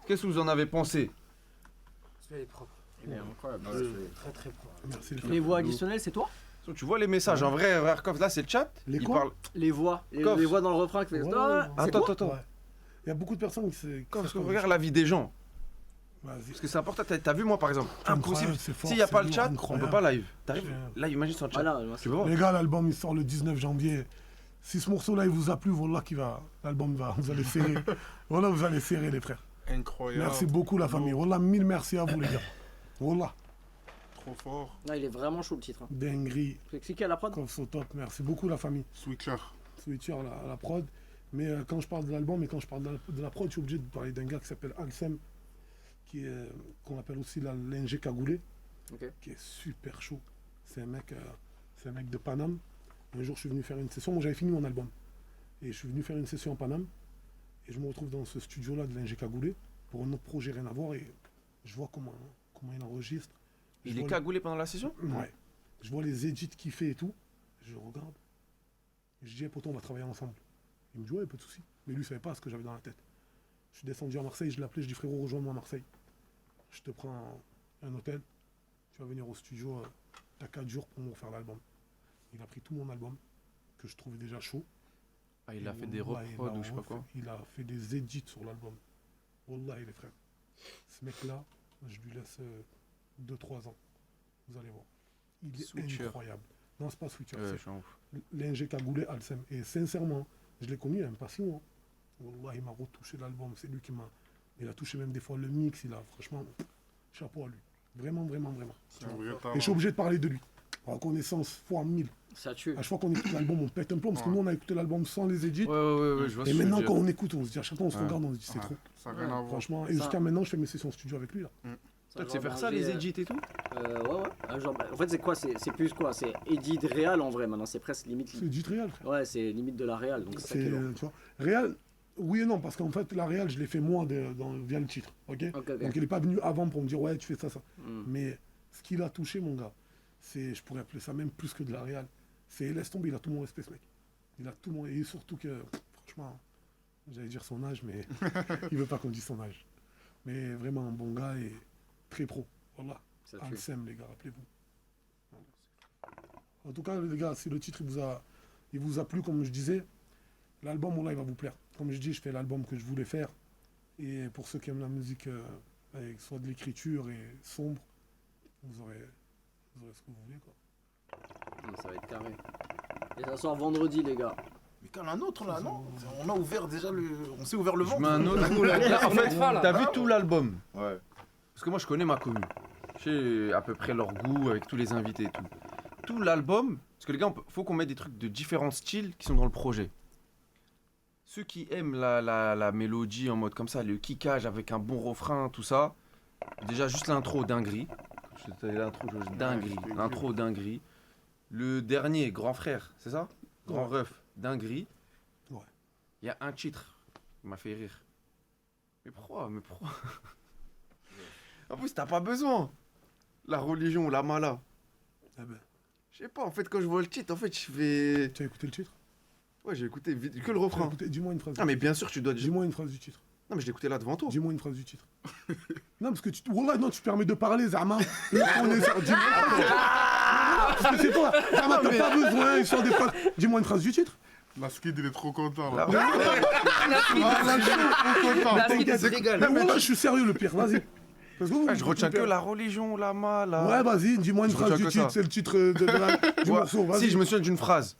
Qu'est-ce que vous en avez pensé? Celui-là est propre. Il est incroyable. Très très propre. Merci les Les frères. voix additionnelles, c'est toi? Tu vois les messages, en vrai, frère Koff, là c'est le chat. Les Il quoi parle. Les voix. Coff. Les voix dans le refrain qui fait. Ouais, Ah, ouais. c'est toi Attends. Ouais. Il y a beaucoup de personnes qui Koff, parce que regarde la vie des gens. Vas-y. Parce que c'est important, t'as vu moi par exemple, Incroyable, impossible, c'est fort, s'il n'y a c'est pas le lourd, chat, on incroyable. peut pas live. T'arrives, C'est- là imagine sans chat. Voilà, moi, Tu vois Les gars, l'album il sort le 19 janvier. Si ce morceau-là il vous a plu, voilà l'album va, vous allez serrer. Voilà, vous allez serrer les frères. Incroyable. Merci beaucoup la famille. Voilà, mille merci à vous les gars. Voilà, Trop fort. Non, il est vraiment chaud le titre. Hein. dinguerie, C'est qui à la prod? Coffs au top. Merci beaucoup la famille. Switcher. Switcher à la prod. Mais quand je parle de l'album et quand je parle de la prod, je suis obligé de parler d'un gars qui s'appelle Alsem, qu'on appelle aussi l'ingé cagoulé, Ok. qui est super chaud. C'est un mec de Paname. Un jour, je suis venu faire une session. Moi, j'avais fini mon album. Et je suis venu faire une session en Paname. Et je me retrouve dans ce studio-là de l'ingé cagoulé pour un autre projet, rien à voir. Et je vois comment il enregistre. Je Il est vois cagoulé pendant la session? Ouais. Je vois les edits qu'il fait et tout. Je regarde. Et je dis, pourtant, on va travailler ensemble. Il me dit, ouais, pas de souci. Mais lui, il savait pas ce que j'avais dans la tête. Je suis descendu à Marseille, je l'ai appelé, je dis, frérot, rejoins-moi à Marseille. Je te prends un hôtel. Tu vas venir au studio. T'as 4 jours pour me faire l'album. Il a pris tout mon album, que je trouvais déjà chaud. Ah, il a Et fait des Wallah, reprods ou je sais pas quoi. Il a fait des edits sur l'album. Wallah, les frères. Ce mec-là, je lui laisse 2-3 ans. Vous allez voir. Il est Switcher. incroyable. Non, c'est pas Switcher, Ouais, je c'est suis en ouf. l'ingé cagoulé Alsem. Et sincèrement, je l'ai connu il n'y a même pas 6 mois. Wallah, il m'a retouché l'album. C'est lui qui m'a. Il a touché même des fois le mix. Il a, franchement, chapeau à lui. Vraiment, vraiment, vraiment. C'est un vrai Et talent. je suis obligé de parler de lui. Reconnaissance fois 1000. Ça tue. À chaque fois qu'on écoute l'album, on pète un plomb. Parce que Ouais. nous, on a écouté l'album sans les edits. Ouais, je vois ce Et que tu maintenant, veux quand dire. on écoute, on se dit, à chaque fois, on se Ouais. regarde, on se dit, c'est Ouais, trop. Ça n'a rien à voir. Franchement, et Ça- jusqu'à maintenant, je fais mes sessions studio avec lui, là. Toi, tu sais faire ça, les edits et tout? Ouais. Genre, en fait, c'est quoi? C'est plus quoi? C'est edit réal en vrai maintenant. C'est presque limite. C'est edit réel, frère. Ouais, c'est limite de la réal. Donc c'est ça qui est C'est, lourd. tu vois, réel, oui et non, parce qu'en fait, la réel, je l'ai fait moi via le titre, ok. Ok. Donc, il n'est pas venu avant pour me dire, ouais, tu fais ça. Hmm. Mais ce qu'il a touché, mon gars, c'est, je pourrais appeler ça même plus que de la réal. C'est, laisse tomber, il a tout mon respect, ce mec. Il a tout mon... Et surtout que, franchement, j'allais dire son âge, mais il veut pas qu'on dise son âge. Mais vraiment un bon gars et très pro. Voilà. Ça tue. Alsem, les gars, rappelez-vous. En tout cas, les gars, si le titre il vous a plu, comme je disais, l'album, voilà, il va vous plaire. Comme je dis, je fais l'album que je voulais faire. Et pour ceux qui aiment la musique, avec soit de l'écriture et sombre, vous aurez ce que vous voulez, quoi. Ça va être carré. Et ça sort vendredi, les gars. Mais quand un autre là, non? On a ouvert déjà le. On s'est ouvert le Je ventre. mets un autre. Là, en fait, Là. t'as vu tout l'album? Ouais. Parce que moi, je connais ma commune. Je sais à peu près leur goût avec tous les invités et tout. Tout l'album, parce que les gars, faut qu'on mette des trucs de différents styles qui sont dans le projet. Ceux qui aiment la mélodie en mode comme ça, le kickage avec un bon refrain, tout ça. Déjà, juste l'intro, dinguerie. L'intro, dinguerie. Le dernier, Grand Frère, c'est ça? Grand Ref, dinguerie. Ouais. Il y a un titre qui m'a fait rire. Mais pourquoi? En plus, t'as pas besoin. La religion, la mala. Eh ben, Je sais pas, en fait, quand je vois le titre, en fait, je fais. tu as écouté le titre? Ouais, j'ai écouté que le Tu as refrain. écouté- Dis-moi une phrase. Ah, mais bien sûr, tu dois. Dis-moi une phrase du titre. Non, mais je l'ai écouté là devant toi. Dis-moi une phrase du titre. Non, parce que Wallah, non, tu te permets de parler, Zama. On est sur- dis-moi. Parce que c'est toi. Zama, t'as pas besoin, ils sont des phrases. Dis-moi une phrase du titre. Naskid, il est trop content La- là. Trop content. T'inquiète. rigole. Mais Wallah, je suis sérieux, le pire. Vas-y. Parce que vous, Ah, je vous- retiens vous- que la religion, la mala. Ouais, vas-y, dis-moi une Je phrase retiens du que ça. titre. C'est le titre du Ouais, morceau. Vas-y. Si, je me souviens d'une phrase.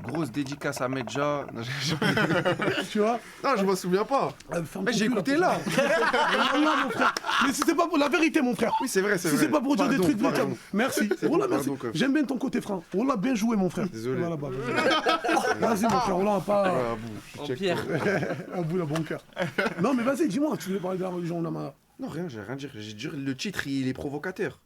Grosse dédicace à Medja. Non, Tu vois. je m'en souviens pas. Ferme Mais ton j'ai cul, écouté là. là. Wallah, mon frère. Mais si c'est pas pour la vérité, mon frère. Oui, c'est vrai, c'est Si vrai. c'est pas pour dire des Pardon, trucs pardon. véritables. Merci. C'est bon, Wallah, merci. pardon, quoi. J'aime bien ton côté franc. Wallah, bien joué, mon frère. Désolé. Voilà, bah, vas-y, mon frère. Wallah, pas. Ah, bon, je check Pierre. pas. Un bout de bon cœur. Non, mais vas-y, dis-moi, tu voulais parler de la religion, Lama. Non, rien, j'ai rien dit. J'ai dit le titre, il est provocateur.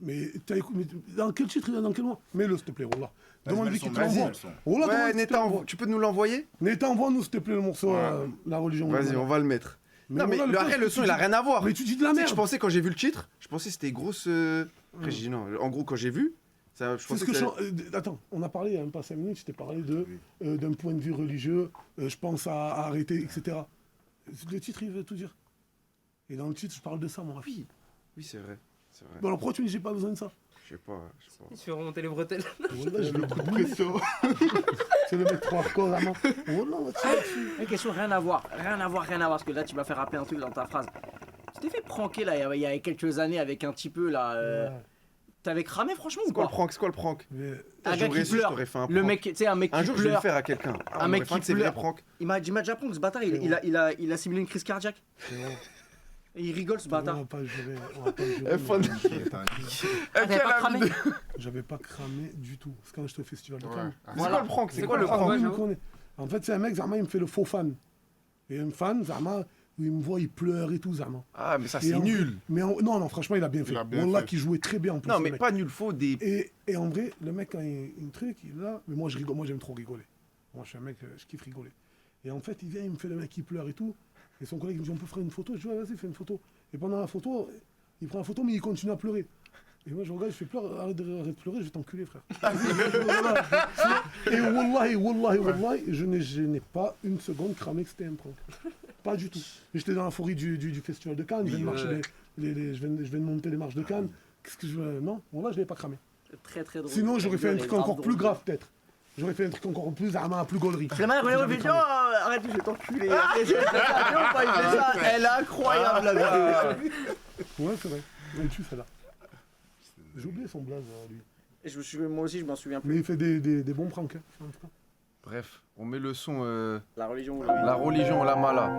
Mais t'as écouté. Dans quel titre, dans quel mois? Mets-le, s'il te plaît, Wallah. Demande-lui qui te Vas-y, l'envoie. elles sont. Wallah, Ouais, demande-lui qui te Neta, l'envoie. tu peux nous l'envoyer? Neta, envoie-nous, s'il te plaît, le morceau, Ouais. la religion. Vas-y, Lama. on va le mettre. Non, mais Wallah, après, le son, il a rien à voir. Mais tu dis de la Tu sais que merde. je pensais, quand j'ai vu le titre, je pensais que c'était grosse. Après, j'ai dit non. En gros, quand j'ai vu, ça, je C'est pensais ce que que. je... Attends, on a parlé il n'y a même pas 5 minutes, je t'ai parlé d'un point de vue religieux, je pense à arrêter, etc. Le titre, il veut tout dire. Et dans le titre, je parle de ça, moi. Oui, c'est vrai. C'est vrai. Bon, alors pourquoi tu me dis j'ai pas besoin de ça? Je sais pas. Il se fait remonter les bretelles. Wallah, je le coup de pression. C'est le mec trop hardcore, vraiment. Wallah, on va tirer dessus. Une question, rien à voir. Rien à voir, rien à voir. Parce que là, tu m'as fait rappeler un truc dans ta phrase. t'es fait pranker là, il y a quelques années avec un petit peu là. T'avais cramé franchement ou C'est quoi pas? le prank? Mais Un gars qui pleure. Fait un Le prank. mec, tu sais, un mec Un qui jour, je vais le pleure. faire à quelqu'un. Un mec qui c'est vrai pleure. prank. Il m'a déjà prank ce bâtard, il a simulé une crise cardiaque. Et il rigole ce on bâtard. va pas jurer. On va pas jurer, F1. mais T'avais pas cramé? j'avais pas cramé du tout. C'est quand j'étais au festival de Ouais. Cannes. Ah, C'est quoi le prank? C'est quoi le prank, prank? ouais, Il me j'avoue. connaît. En fait, c'est un mec, Zama, il me fait le faux fan. Et un fan, Zama, où il me voit, il pleure et tout, Zama. Ah, mais ça, Et c'est en- nul. Mais non, franchement, il a bien fait. a bien Wallah, fait. qui jouait très bien en plus. Non, le mais mec. pas nul, faux des. Et en vrai, le mec, quand il truc, il est là. Mais moi, je rigole. Moi, j'aime trop rigoler. Moi, je suis un mec, je kiffe rigoler. Et en fait, il vient, il me fait le mec qui pleure et tout. Et son collègue, il me dit, on peut faire une photo. Je dis, ouais, vas-y, fais une photo. Et pendant la photo, il prend la photo, mais il continue à pleurer. Et moi, je regarde, je fais pleurer, arrête de pleurer, je vais t'enculer, frère. Et wallahi, je n'ai pas une seconde cramé que c'était un prank. Pas du tout. Et j'étais dans la forêt du festival de Cannes, je viens de marcher je viens de monter les marches de Cannes. Qu'est-ce que je veux. Non, voilà, je l'ai pas cramé. Très très drôle. Sinon, j'aurais fait un truc encore plus grave, peut-être. J'aurais fait un truc encore plus armé, plus gaulerie. C'est mal, il fait oh, arrête, je vais t'enculer. Il fait ça, elle est incroyable la vidéo. Ouais, c'est vrai. Il tue celle-là. J'ai oublié son blaze, lui. Et moi aussi, je m'en souviens plus. Mais il fait des bons pranks. Hein, en tout cas. Bref, on met le son. La religion. La religion, la mala.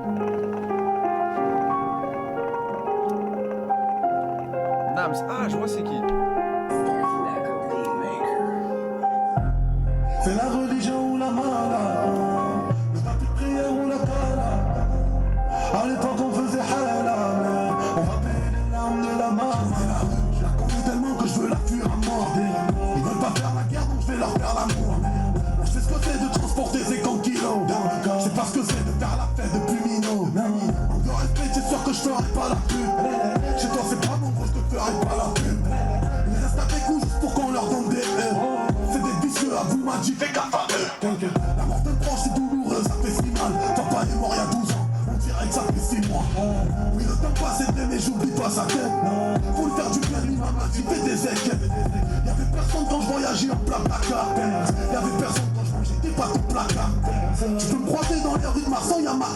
Nams, ah, je vois c'est qui. C'est la religion ou la mala, le tapis de prière ou la kala. À l'époque on faisait halal, on va payer les larmes de la maman. Je la connais tellement que je veux la fuir à mort. Ils veulent pas faire la guerre donc je vais leur faire l'amour. Je sais ce que c'est de transporter 50 kilos. Je sais pas ce que c'est de faire la fête depuis Mino. En de respect c'est sûr que je ferai pas la pub. Chez toi c'est pas mon gros, je te ferai pas la pub. Ils restent avec nous juste pour qu'on leur donne des c'est des vicieux à vous m'a dit fais gaffe à eux. La mort d'un proche c'est douloureux, ça fait si mal. Papa est mort il y a 12 ans, on dirait que ça fait 6 mois. Oui le temps passe est vrai mais j'oublie pas sa tête. Faut lui faire du bien, lui m'a dit fais des équipes. Y'avait personne quand je voyageais en plein placard. Y'avait personne quand je mangeais des pâtes au placard. Tu peux me croiser dans les rues de Marseille, Yamaha.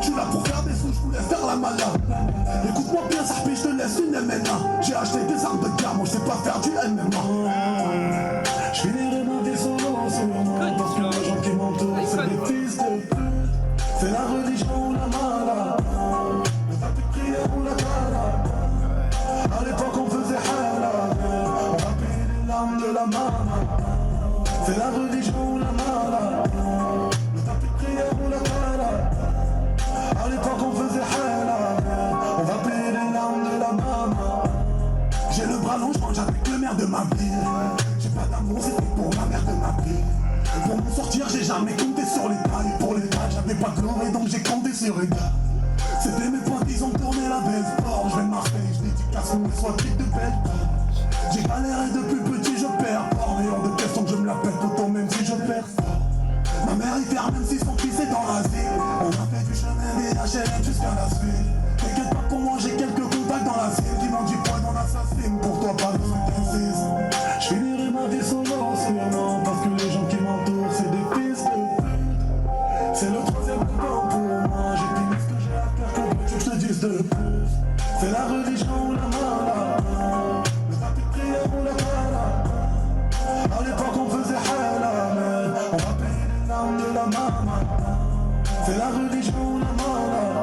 Je suis là pour faire des sous, je voulais faire la malade. Écoute-moi bien, Sarpi, je te laisse une MMA. J'ai acheté des armes de guerre, moi je sais pas faire du MMA. Je finirai ma vie solo, sûrement. Parce que les gens qui m'entourent, c'est des fils de pute. C'est la religion ou la mala. Le tapis de prière ou la kala. À l'époque on faisait halal. On va payer les larmes de la maman. C'est la religion ou la mala. Le tapis de prière ou la kala. À l'époque on faisait halal. On va payer les larmes de la maman. J'ai le bras long, je mange avec le maire de ma ville. J'ai pas d'amour, c'était pour la mère de ma ville. Pour m'en sortir, j'ai jamais compté sur les tailles. Pour les tailles, j'avais pas de l'or et donc j'ai compté sur les gars. C'était mes potes, ils ont tourné la belle sport. Je vais Marseille, je dédicace mon soit type de belle. J'ai galéré depuis petit, je perds fort. Mais hors de question que je me la pète autant même si je perds fort. Ma mère y ferme même si son fils est dans la ville. On a fait du chemin des HLM jusqu'à la suite. T'inquiète pas pour moi, j'ai quelques contacts dans la ville qui m'ont dit poids dans l'assassin. Pour toi, pas de synthèse. Je finirai ma vie solo, sûrement. Parce que les gens qui m'entourent, c'est des fils de pute. C'est le troisième coup pour moi. J'ai fini ce que j'ai à faire, que veux-tu que je te dise de plus. C'est la religion ou la mala. Le tapis de prière ou la kala. À l'époque on faisait halal. On va payer les larmes de la maman. C'est la religion ou la mala.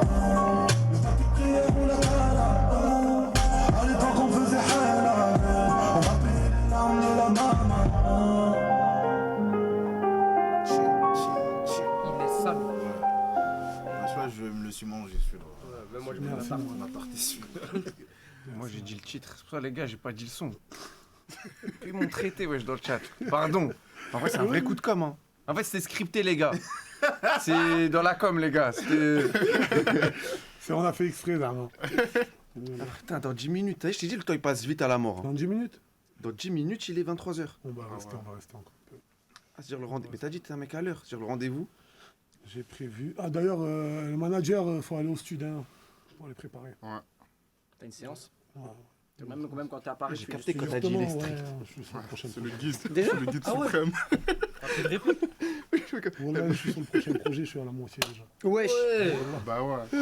Le tapis de prière ou la kala. À l'époque on faisait halal. On va payer les larmes de la maman. Il est sale. Je vois, je me le suis mangé celui-là. Même moi, je me Merci. On a parté celui-là. Moi j'ai dit le titre, c'est pour ça les gars, j'ai pas dit le son. Ils m'ont traité, wesh, dans le chat. Pardon. En vrai, c'est un vrai coup de com'. Hein. En fait, c'était scripté, les gars. C'est dans la com, les gars. On a fait exprès, Zama. Putain, dans 10 minutes. T'as vu, je t'ai dit, le temps il passe vite à la mort. Hein. Dans 10 minutes Dans 10 minutes, il est 23h. On va rester encore un peu. Ah, c'est-à-dire le rendez-vous. Mais t'as dit, t'es un mec à l'heure. C'est-à-dire le rendez-vous. J'ai prévu. Ah, d'ailleurs, le manager, faut aller au studio pour les préparer. T'as une séance? Ouais. Même quand t'es à Paris, J'ai tu capté fais quand du- t'as dit les Justement, strict. je suis sur le prochain C'est le projet. guide. Déjà C'est le guide Ah ouais. suprême. Voilà, je suis sur le prochain projet, je suis à la moitié déjà. Wesh. Bah ouais.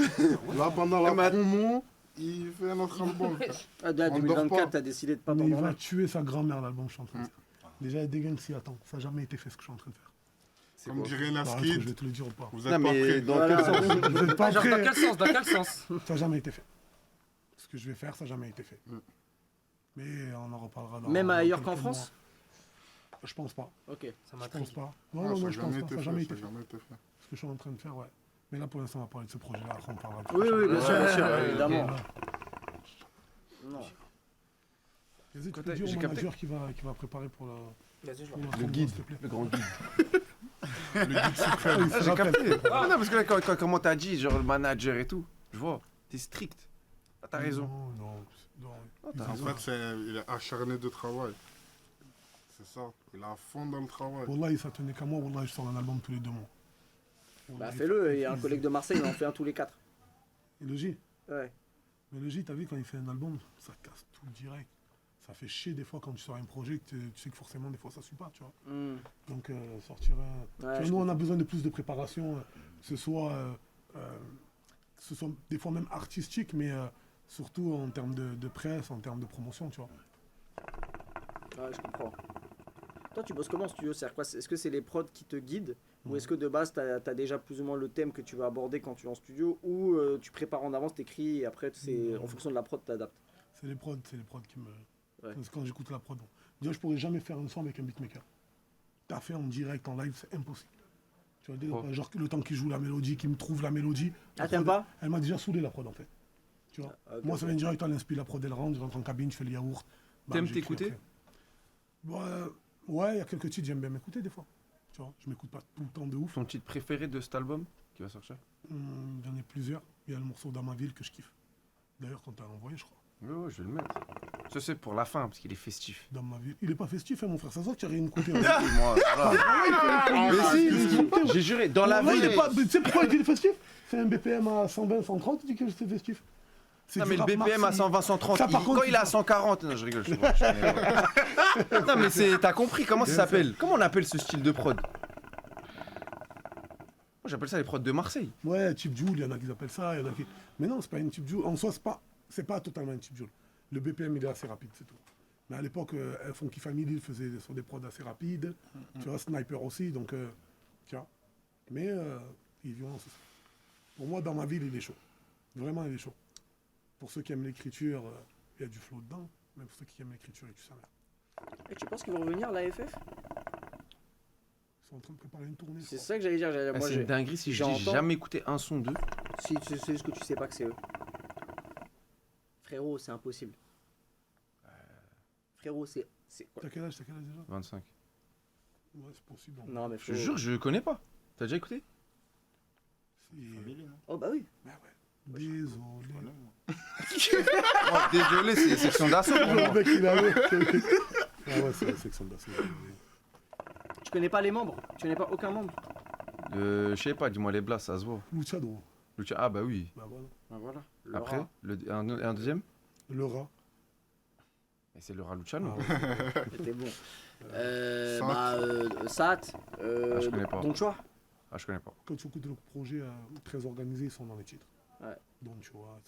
Là, pendant la promo, Il fait un autre album. frère. Ah, dès On dort 2024, pas. t'as décidé de pas Mais il va t'endormir. tuer sa grand-mère, l'album que je suis en train de faire. Déjà, il y a des gars qui s'y attendent. Ça n'a jamais été fait ce que je suis en train de faire. Comme dirait Bah, je vais Naskid, te le dire ou pas. vous Non, êtes pas mais prêts. dans Voilà. quel sens Vous n'êtes pas Genre, dans prêts. quel sens? Dans quel sens? Ça n'a jamais été fait. Ce que je vais faire, ça n'a jamais été fait. Mais on en reparlera dans Même dans ailleurs quelques qu'en France? mois. Je pense pas. Ok. Ça Je m'intrigue. pense pas. Non, Ah, non, ça non, a je pense jamais pas. été Ça n'a jamais fait, été ça fait. a jamais été fait. Ce que je suis en train de faire, ouais. Mais là, pour l'instant, on va parler de ce projet-là. Après, on parlera de Oui, oui, bien sûr, bien sûr, Ouais, évidemment. ouais. Non. Vas-y, tu Côté- peux dire j'ai au capté. manager qui va préparer pour la. Vas-y, je pour l'en- la Le fin, guide, s'il te plaît. le grand guide. Ah, il se J'ai rappelle. capté. Ah, non, parce que là, comment t'as dit, genre le manager et tout, je vois, t'es strict. Ah, t'as raison. Non, non. Ah, Ils t'as ont- raison. En fait, il est acharné de travail. C'est ça. Il est à fond dans le travail. Wallah, ça tenait qu'à moi. Wallah, je sors un album tous les 2 mois. Bah fais-le, il y a un collègue de Marseille, il en fait un tous les 4. Et le J. Ouais. Mais le J, t'as vu, quand il fait un album, ça casse tout direct. Ça fait chier des fois quand tu sors un projet que tu sais que forcément des fois ça suit pas, tu vois. Hmm. Donc sortir un... Ouais, Tu vois, je nous on a besoin de plus de préparation, que ce soit des fois même artistique, mais surtout en termes de presse, en termes de promotion, tu vois. Ouais, je comprends. Toi, tu bosses comment en studio? C'est-à-dire quoi? Est-ce que c'est les prods qui te guident? Ou est-ce que de base, tu as déjà plus ou moins le thème que tu vas aborder quand tu es en studio? Ou tu prépares en avance, t'écris et après, c'est en fonction de la prod, t'adaptes? C'est les prods qui me... Ouais. Parce que quand j'écoute la prod, bon. Déjà je pourrais jamais faire un son avec un beatmaker. T'as fait en direct, en live, c'est impossible. Tu vois, Oh. genre le temps qu'il joue la mélodie, qu'il me trouve la mélodie. Ah, la t'aimes prod, pas? Elle m'a déjà saoulé la prod en fait. Tu vois. Ah, ok, Moi, ok. ça vient direct, elle inspire la prod, elle rentre, je rentre en cabine, je fais le yaourt. Bam, T'aimes j'écris t'écouter? après. Bon, ouais, il y a quelques titres, j'aime bien m'écouter des fois. Tu vois, je m'écoute pas tout le temps de ouf. Ton titre préféré de cet album qui va sortir? J'en ai plusieurs. Il y a le morceau Dans ma ville que je kiffe. D'ailleurs, quand t'as envoyé, je crois. Ouais, je vais le mettre. Ça, c'est pour la fin, parce qu'il est festif. Dans ma ville. Il est pas festif, hein, mon frère. Ça se voit que tu as rien écouté. Moi, voilà. Mais si, j'ai juré, dans la Ouais, il ville. est pas... Tu sais pourquoi il dit festif? C'est un BPM à 120, 130, tu dis que c'est festif. C'est Non du mais le rap BPM à marseillais. 120, 130, Ça, par quand contre, il est à 140, non je rigole, je connais. Non mais t'as compris comment ça s'appelle? Comment on appelle ce style de prod? Moi j'appelle ça les prods de Marseille. Ouais, chip joule, il y en a qui appellent ça, il y en a qui... Mais non, c'est pas une chip joule. En soi, c'est pas totalement une chip joule. Le BPM, il est assez rapide, c'est tout. Mais à l'époque, Funky Family faisait sur des prods assez rapides. Tu vois, Sniper aussi, donc... tu vois. Mais il est violent, c'est ça. Pour moi, Dans ma ville, il est chaud. Vraiment, il est chaud. Pour ceux qui aiment l'écriture, il y a du flow dedans. Même pour ceux qui aiment l'écriture, il tue sa mère. Et tu penses qu'ils vont revenir, l'AFF? Ils sont en train de préparer une tournée. je C'est crois. ça que j'allais dire. Ah, Moi, c'est une dinguerie si je dis j'ai j'entends. jamais écouté un son d'eux. Si tu sais ce que tu sais pas que c'est eux. Frérot, c'est impossible. Frérot, c'est quoi? T'as quel âge déjà? 25. Ouais, c'est possible. Non, mais Je te jure, je connais pas. T'as déjà écouté? Oh, bah oui. Bah ouais. Désolé. Oh, désolé, c'est section d'assaut pour Le moi. mec, il a Ah ouais, c'est la section d'assaut. Tu connais pas les membres? Tu connais pas aucun membre? Je sais pas, dis-moi les blagues, ça se voit. Luchado. Ah bah oui. Bah voilà. Bah voilà. Après, un deuxième? Le rat. Et c'est le Raluciano. Ah ouais. C'était bon. Sat. Sat. je connais pas. Don Chua. Ah, je connais pas. Quand tu écoutes le projet très organisé, ils sont dans les titres. Ouais. Donc tu vois,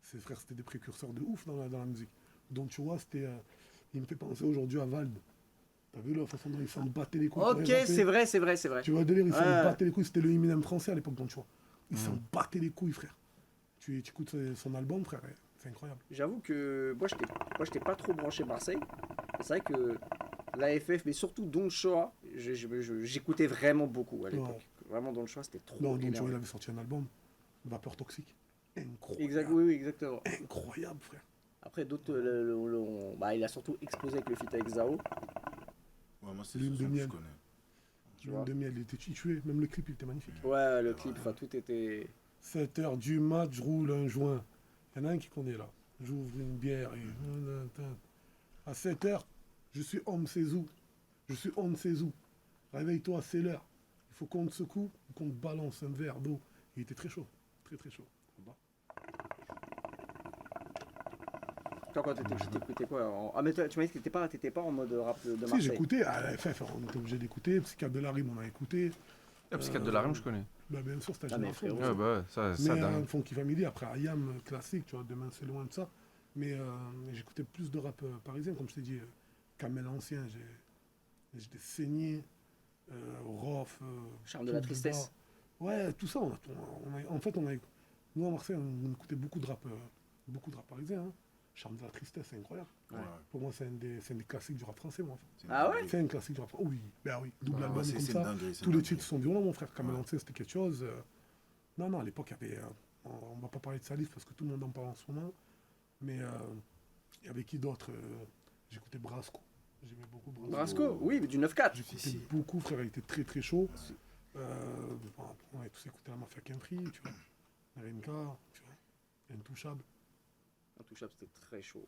ces frères, c'était des précurseurs de ouf dans la musique. Donc tu vois, c'était... il me fait penser aujourd'hui à Vald. T'as vu la façon dont ils s'en battaient les couilles? pour Ok, les rapper? c'est vrai, c'est vrai, c'est vrai. Tu vois le délire, ils s'en Ouais. battaient les couilles. C'était le Eminem français à l'époque, donc tu vois. Ils s'en battaient les couilles, frère. Tu écoutes son album, frère, ouais, c'est incroyable. J'avoue que moi, j'étais pas trop branché Marseille. C'est vrai que l'AFF, mais surtout Don Chua, j'écoutais vraiment beaucoup à l'époque. Vraiment, Don Chua, c'était trop Non, donc tu vois, énervé. il avait sorti un album, Vapeur Toxique. Incroyable. Exact, oui, oui, exactement. Incroyable, frère. Après, d'autres, bah, il a surtout explosé avec le feat avec Zao. Ouais, moi, c'est Lune ce de son que miel. je connais. Tu vois. Lune de miel, il était tué. Même le clip, il était magnifique. Ouais, le clip, enfin, tout était... 7h du mat, je roule un joint. Il y en a un qui connaît là. J'ouvre une bière et... À 7h, je suis homme Cézou. Je suis homme Cézou. Réveille-toi, c'est l'heure. Il faut qu'on te secoue, qu'on te balance un verre d'eau. Il était très chaud. Très très chaud. Toi, quand t'écoutais quoi Ah, mais tu m'as dit que t'étais pas en mode rap de Si, Marseille. j'écoutais. À la FF, on était obligé d'écouter. Psychiatre de la rime, on a écouté. Psychiatre de la rime, je connais. Bah, bien sûr, c'est ta Ah, mais génération. frérot. Ouais, bah ouais, ça Mais dingue. Funky Family, après Ayam, classique, tu vois, demain c'est loin de ça. Mais j'écoutais plus de rap parisien, comme je t'ai dit. Kamel Ancien, j'étais saigné. Rof. Charme de la Tout tristesse. Bas. Ouais, tout ça. En fait, nous à Marseille, on écoutait beaucoup de rap parisien. Hein. Charme de la tristesse, c'est incroyable. Ouais. Pour moi, c'est un des classiques du rap français, moi. En fait. Ah ouais? C'est un classique du rap français. Oui, ben oui. Double album c'est comme une ça. dinguerie, c'est Tous une les dinguerie. titres sont violents, mon frère. Kamel Ouais. Ancien, c'était quelque chose. Non, à l'époque, il y avait. On va pas parler de Salif parce que tout le monde en parle en ce moment. Mais il y avait qui d'autre J'écoutais Brasco. J'aimais beaucoup Brasco. Brasco, oui, mais du 9-4. J'écoutais beaucoup, frère, il était très très chaud. On avait tous écouté la Mafia Quinfri, tu vois. RNK, tu vois. Intouchable. Intouchable, c'était très chaud.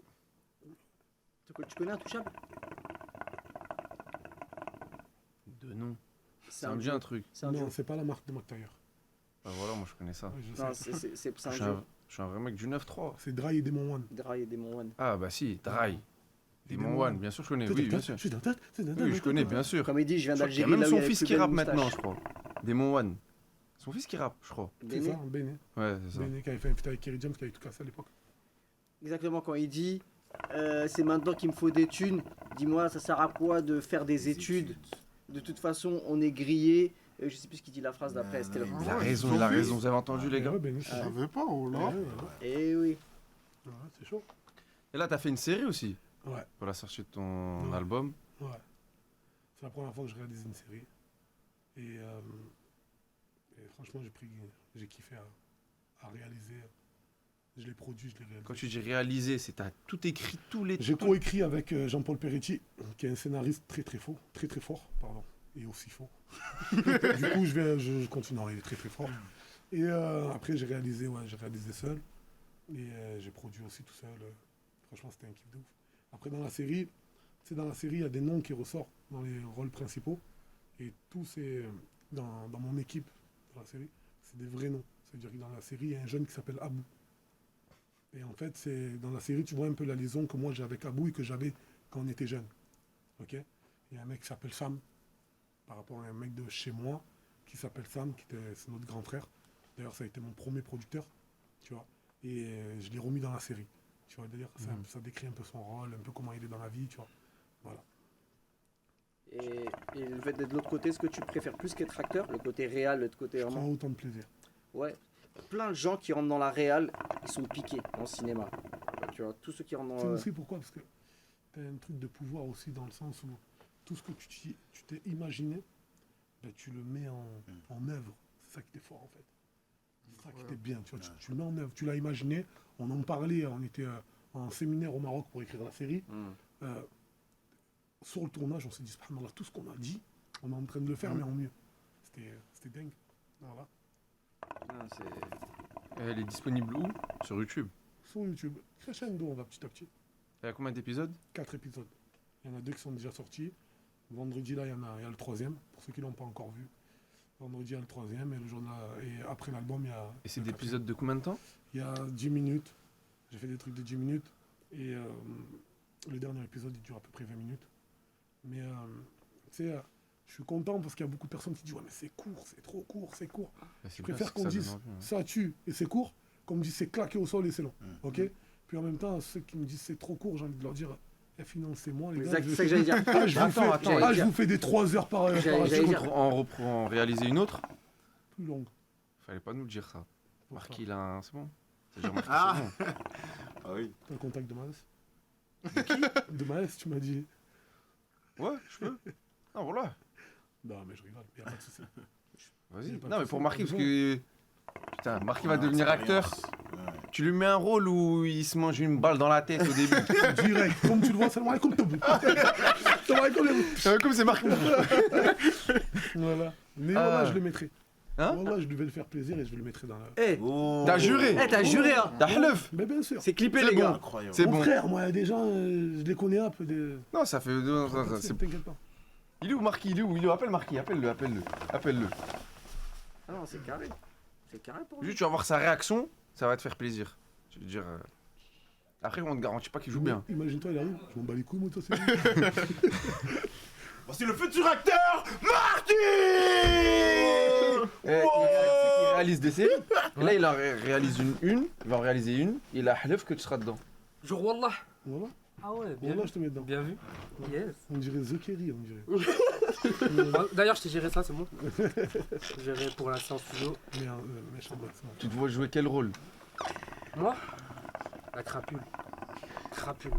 Tu connais Intouchable? De nom. C'est Ça me dit un truc. C'est un Non, duo. c'est pas la marque de McTayer. Bah voilà, moi je connais ça. Ouais, je Non, sais. c'est un Je suis duo. un vrai mec du 9-3. C'est Dry et Demon One. Dry et Demon One. Ah bah si, Dry. Demon Demon One, bien sûr je connais. Oui, bien sûr. Je suis dans ta tête, c'est dans ta Oui, tête. je connais, bien sûr. Comme il dit, je viens Je crois qu'il y a d'Algérie. même là où son il y a les fils plus qui belles rappe moustaches. maintenant, je crois. Demon One. Son fils qui rappe, je crois. C'est Béné. ça, Béné. Ouais, c'est ça. Béné qui avait fait un feat avec Kerry James qui avait tout cassé à l'époque. Exactement, quand il dit c'est maintenant qu'il me faut des thunes, dis-moi, ça sert à quoi de faire des études? De toute façon, on est grillé. Je sais plus ce qu'il dit la phrase d'après. C'était le... Il a raison, il a raison. Vous avez entendu, les gars? Ouais, Béné, c'est Je ça. savais pas, oh là. Ouais, ouais, Eh oui. ouais, c'est chaud. Et là, t'as fait une série aussi Ouais, pour la sortie de ton Ouais. album. ouais. C'est la première fois que je réalise une série. Et franchement, j'ai kiffé à réaliser. Je l'ai produit, je l'ai réalisé. Quand tu dis réaliser, c'est t'as tout écrit, tous les J'ai coécrit avec Jean-Paul Peretti, qui est un scénariste très fort, pardon, et aussi fort. Du coup, je continue, non, il est très fort. Et après, j'ai réalisé seul, et j'ai produit aussi tout seul. Franchement, c'était un kiff de ouf. Après, dans la série, il y a des noms qui ressortent dans les rôles principaux, et tous c'est dans mon équipe, dans la série, c'est des vrais noms. C'est-à-dire que dans la série, il y a un jeune qui s'appelle Abou. Et en fait, dans la série, tu vois un peu la liaison que moi j'ai avec Abou et que j'avais quand on était jeune. Ok. Il y a un mec qui s'appelle Sam, par rapport à un mec de chez moi qui s'appelle Sam, c'est notre grand frère. D'ailleurs, ça a été mon premier producteur, tu vois. Et je l'ai remis dans la série. Tu vois, d'ailleurs, ça décrit un peu son rôle, un peu comment il est dans la vie, tu vois. Voilà. Et le fait d'être de l'autre côté, est-ce que tu préfères plus qu'être acteur? Le côté réel, le côté Je prends vraiment. autant de plaisir. Ouais. Plein de gens qui rentrent dans la réal, ils sont piqués dans le cinéma. Tu vois, tous ceux qui rentrent C'est dans. aussi pourquoi, parce que tu as un truc de pouvoir aussi dans le sens où tout ce que tu t'es imaginé, ben, tu le mets en œuvre. C'est ça qui était fort en fait. C'est ça qui était bien. Tu vois, tu le mets en œuvre. Tu l'as imaginé. On en parlait. On était en séminaire au Maroc pour écrire la série. Sur le tournage, on s'est dit, subhanallah, tout ce qu'on a dit, on est en train de le faire, mais en mieux. C'était dingue. Voilà. Ah, c'est- Elle est disponible où? Sur YouTube. Sur YouTube, crescendo, on va petit à petit. Il y a combien d'épisodes? 4 épisodes. Il y en a 2 qui sont déjà sortis. Vendredi, là, il y a le 3e, pour ceux qui ne l'ont pas encore vu. Vendredi, il y a le 3e, et le jour et après l'album, il y a. Et c'est le des 4e. épisodes de combien de temps? Il y a 10 minutes. J'ai fait des trucs de 10 minutes. Et le dernier épisode, il dure à peu près 20 minutes. Mais, tu sais, je suis content parce qu'il y a beaucoup de personnes qui disent, ouais, mais c'est court, c'est trop court, c'est court. Bah, Je c'est préfère bien, qu'on ça dise donne envie, ouais. ça tue et c'est court, qu'on me dise c'est claqué au sol et c'est long. Ok. Puis en même temps, ceux qui me disent c'est trop court, j'ai envie de leur dire financez-moi les gars. Exact, c'est ça que j'allais dire. Ah, je vous Attends, fais, je vous fais des 3 heures par J'allais jour. dire. En réaliser une autre? Plus longue. Fallait pas nous le dire ça. Pour Marquis, ça. il a un... C'est bon. C'est-à-dire Marquis, Ah. c'est bon. Ah oui. T'as le contact de Maës De Maës, tu m'as dit. Ouais, je peux. Ah voilà. Non, mais je rigole, il n'y a pas de souci. Vas-y. Y a pas de Non, mais pour souci, Marquis, on parce joue. que... Putain, Marquis va devenir acteur. Tu lui mets un rôle où il se mange une balle dans la tête au début. Direct, comme tu le vois, salam alaikum tabou. Salam alaikum tabou. Comme c'est Marquis. Voilà. Mais Ah. voilà, je le mettrai. Hein? Voilà, je devais le faire plaisir et je le mettrai dans la. Eh, T'as juré. t'as juré, hein. T'as hleuf. Mais bien sûr. C'est clippé, C'est les bon. gars. Incroyable. C'est Mon bon. frère, moi, il y a des gens, je les connais un peu. Non, ça fait... non, ça, c'est- T'inquiète pas. Il est où Marquis? Il est où? Appelle Marquis, appelle-le. Appelle-le. Ah non, c'est carré. C'est carré pour lui. Juste, tu vas voir sa réaction, ça va te faire plaisir. Je veux dire... Après, on ne garantit pas qu'il joue bien. Imagine-toi, il arrive, je m'en bats les couilles, moi, toi, c'est bon. Voici le futur acteur, Marty. Il réalise des séries. Et là, il en réalise une, il va en réaliser une, il a halef que tu seras dedans. Jour Wallah. Voilà. Ah ouais, bien Voilà, vu. je te mets dedans. Bien vu. Yes. On dirait The Kerry, on dirait. Bon, d'ailleurs, je t'ai géré ça, c'est bon. Géré pour l'instant studio. Mais méchant blague, ça. Tu te vois jouer quel rôle? Moi, la crapule. Crapule.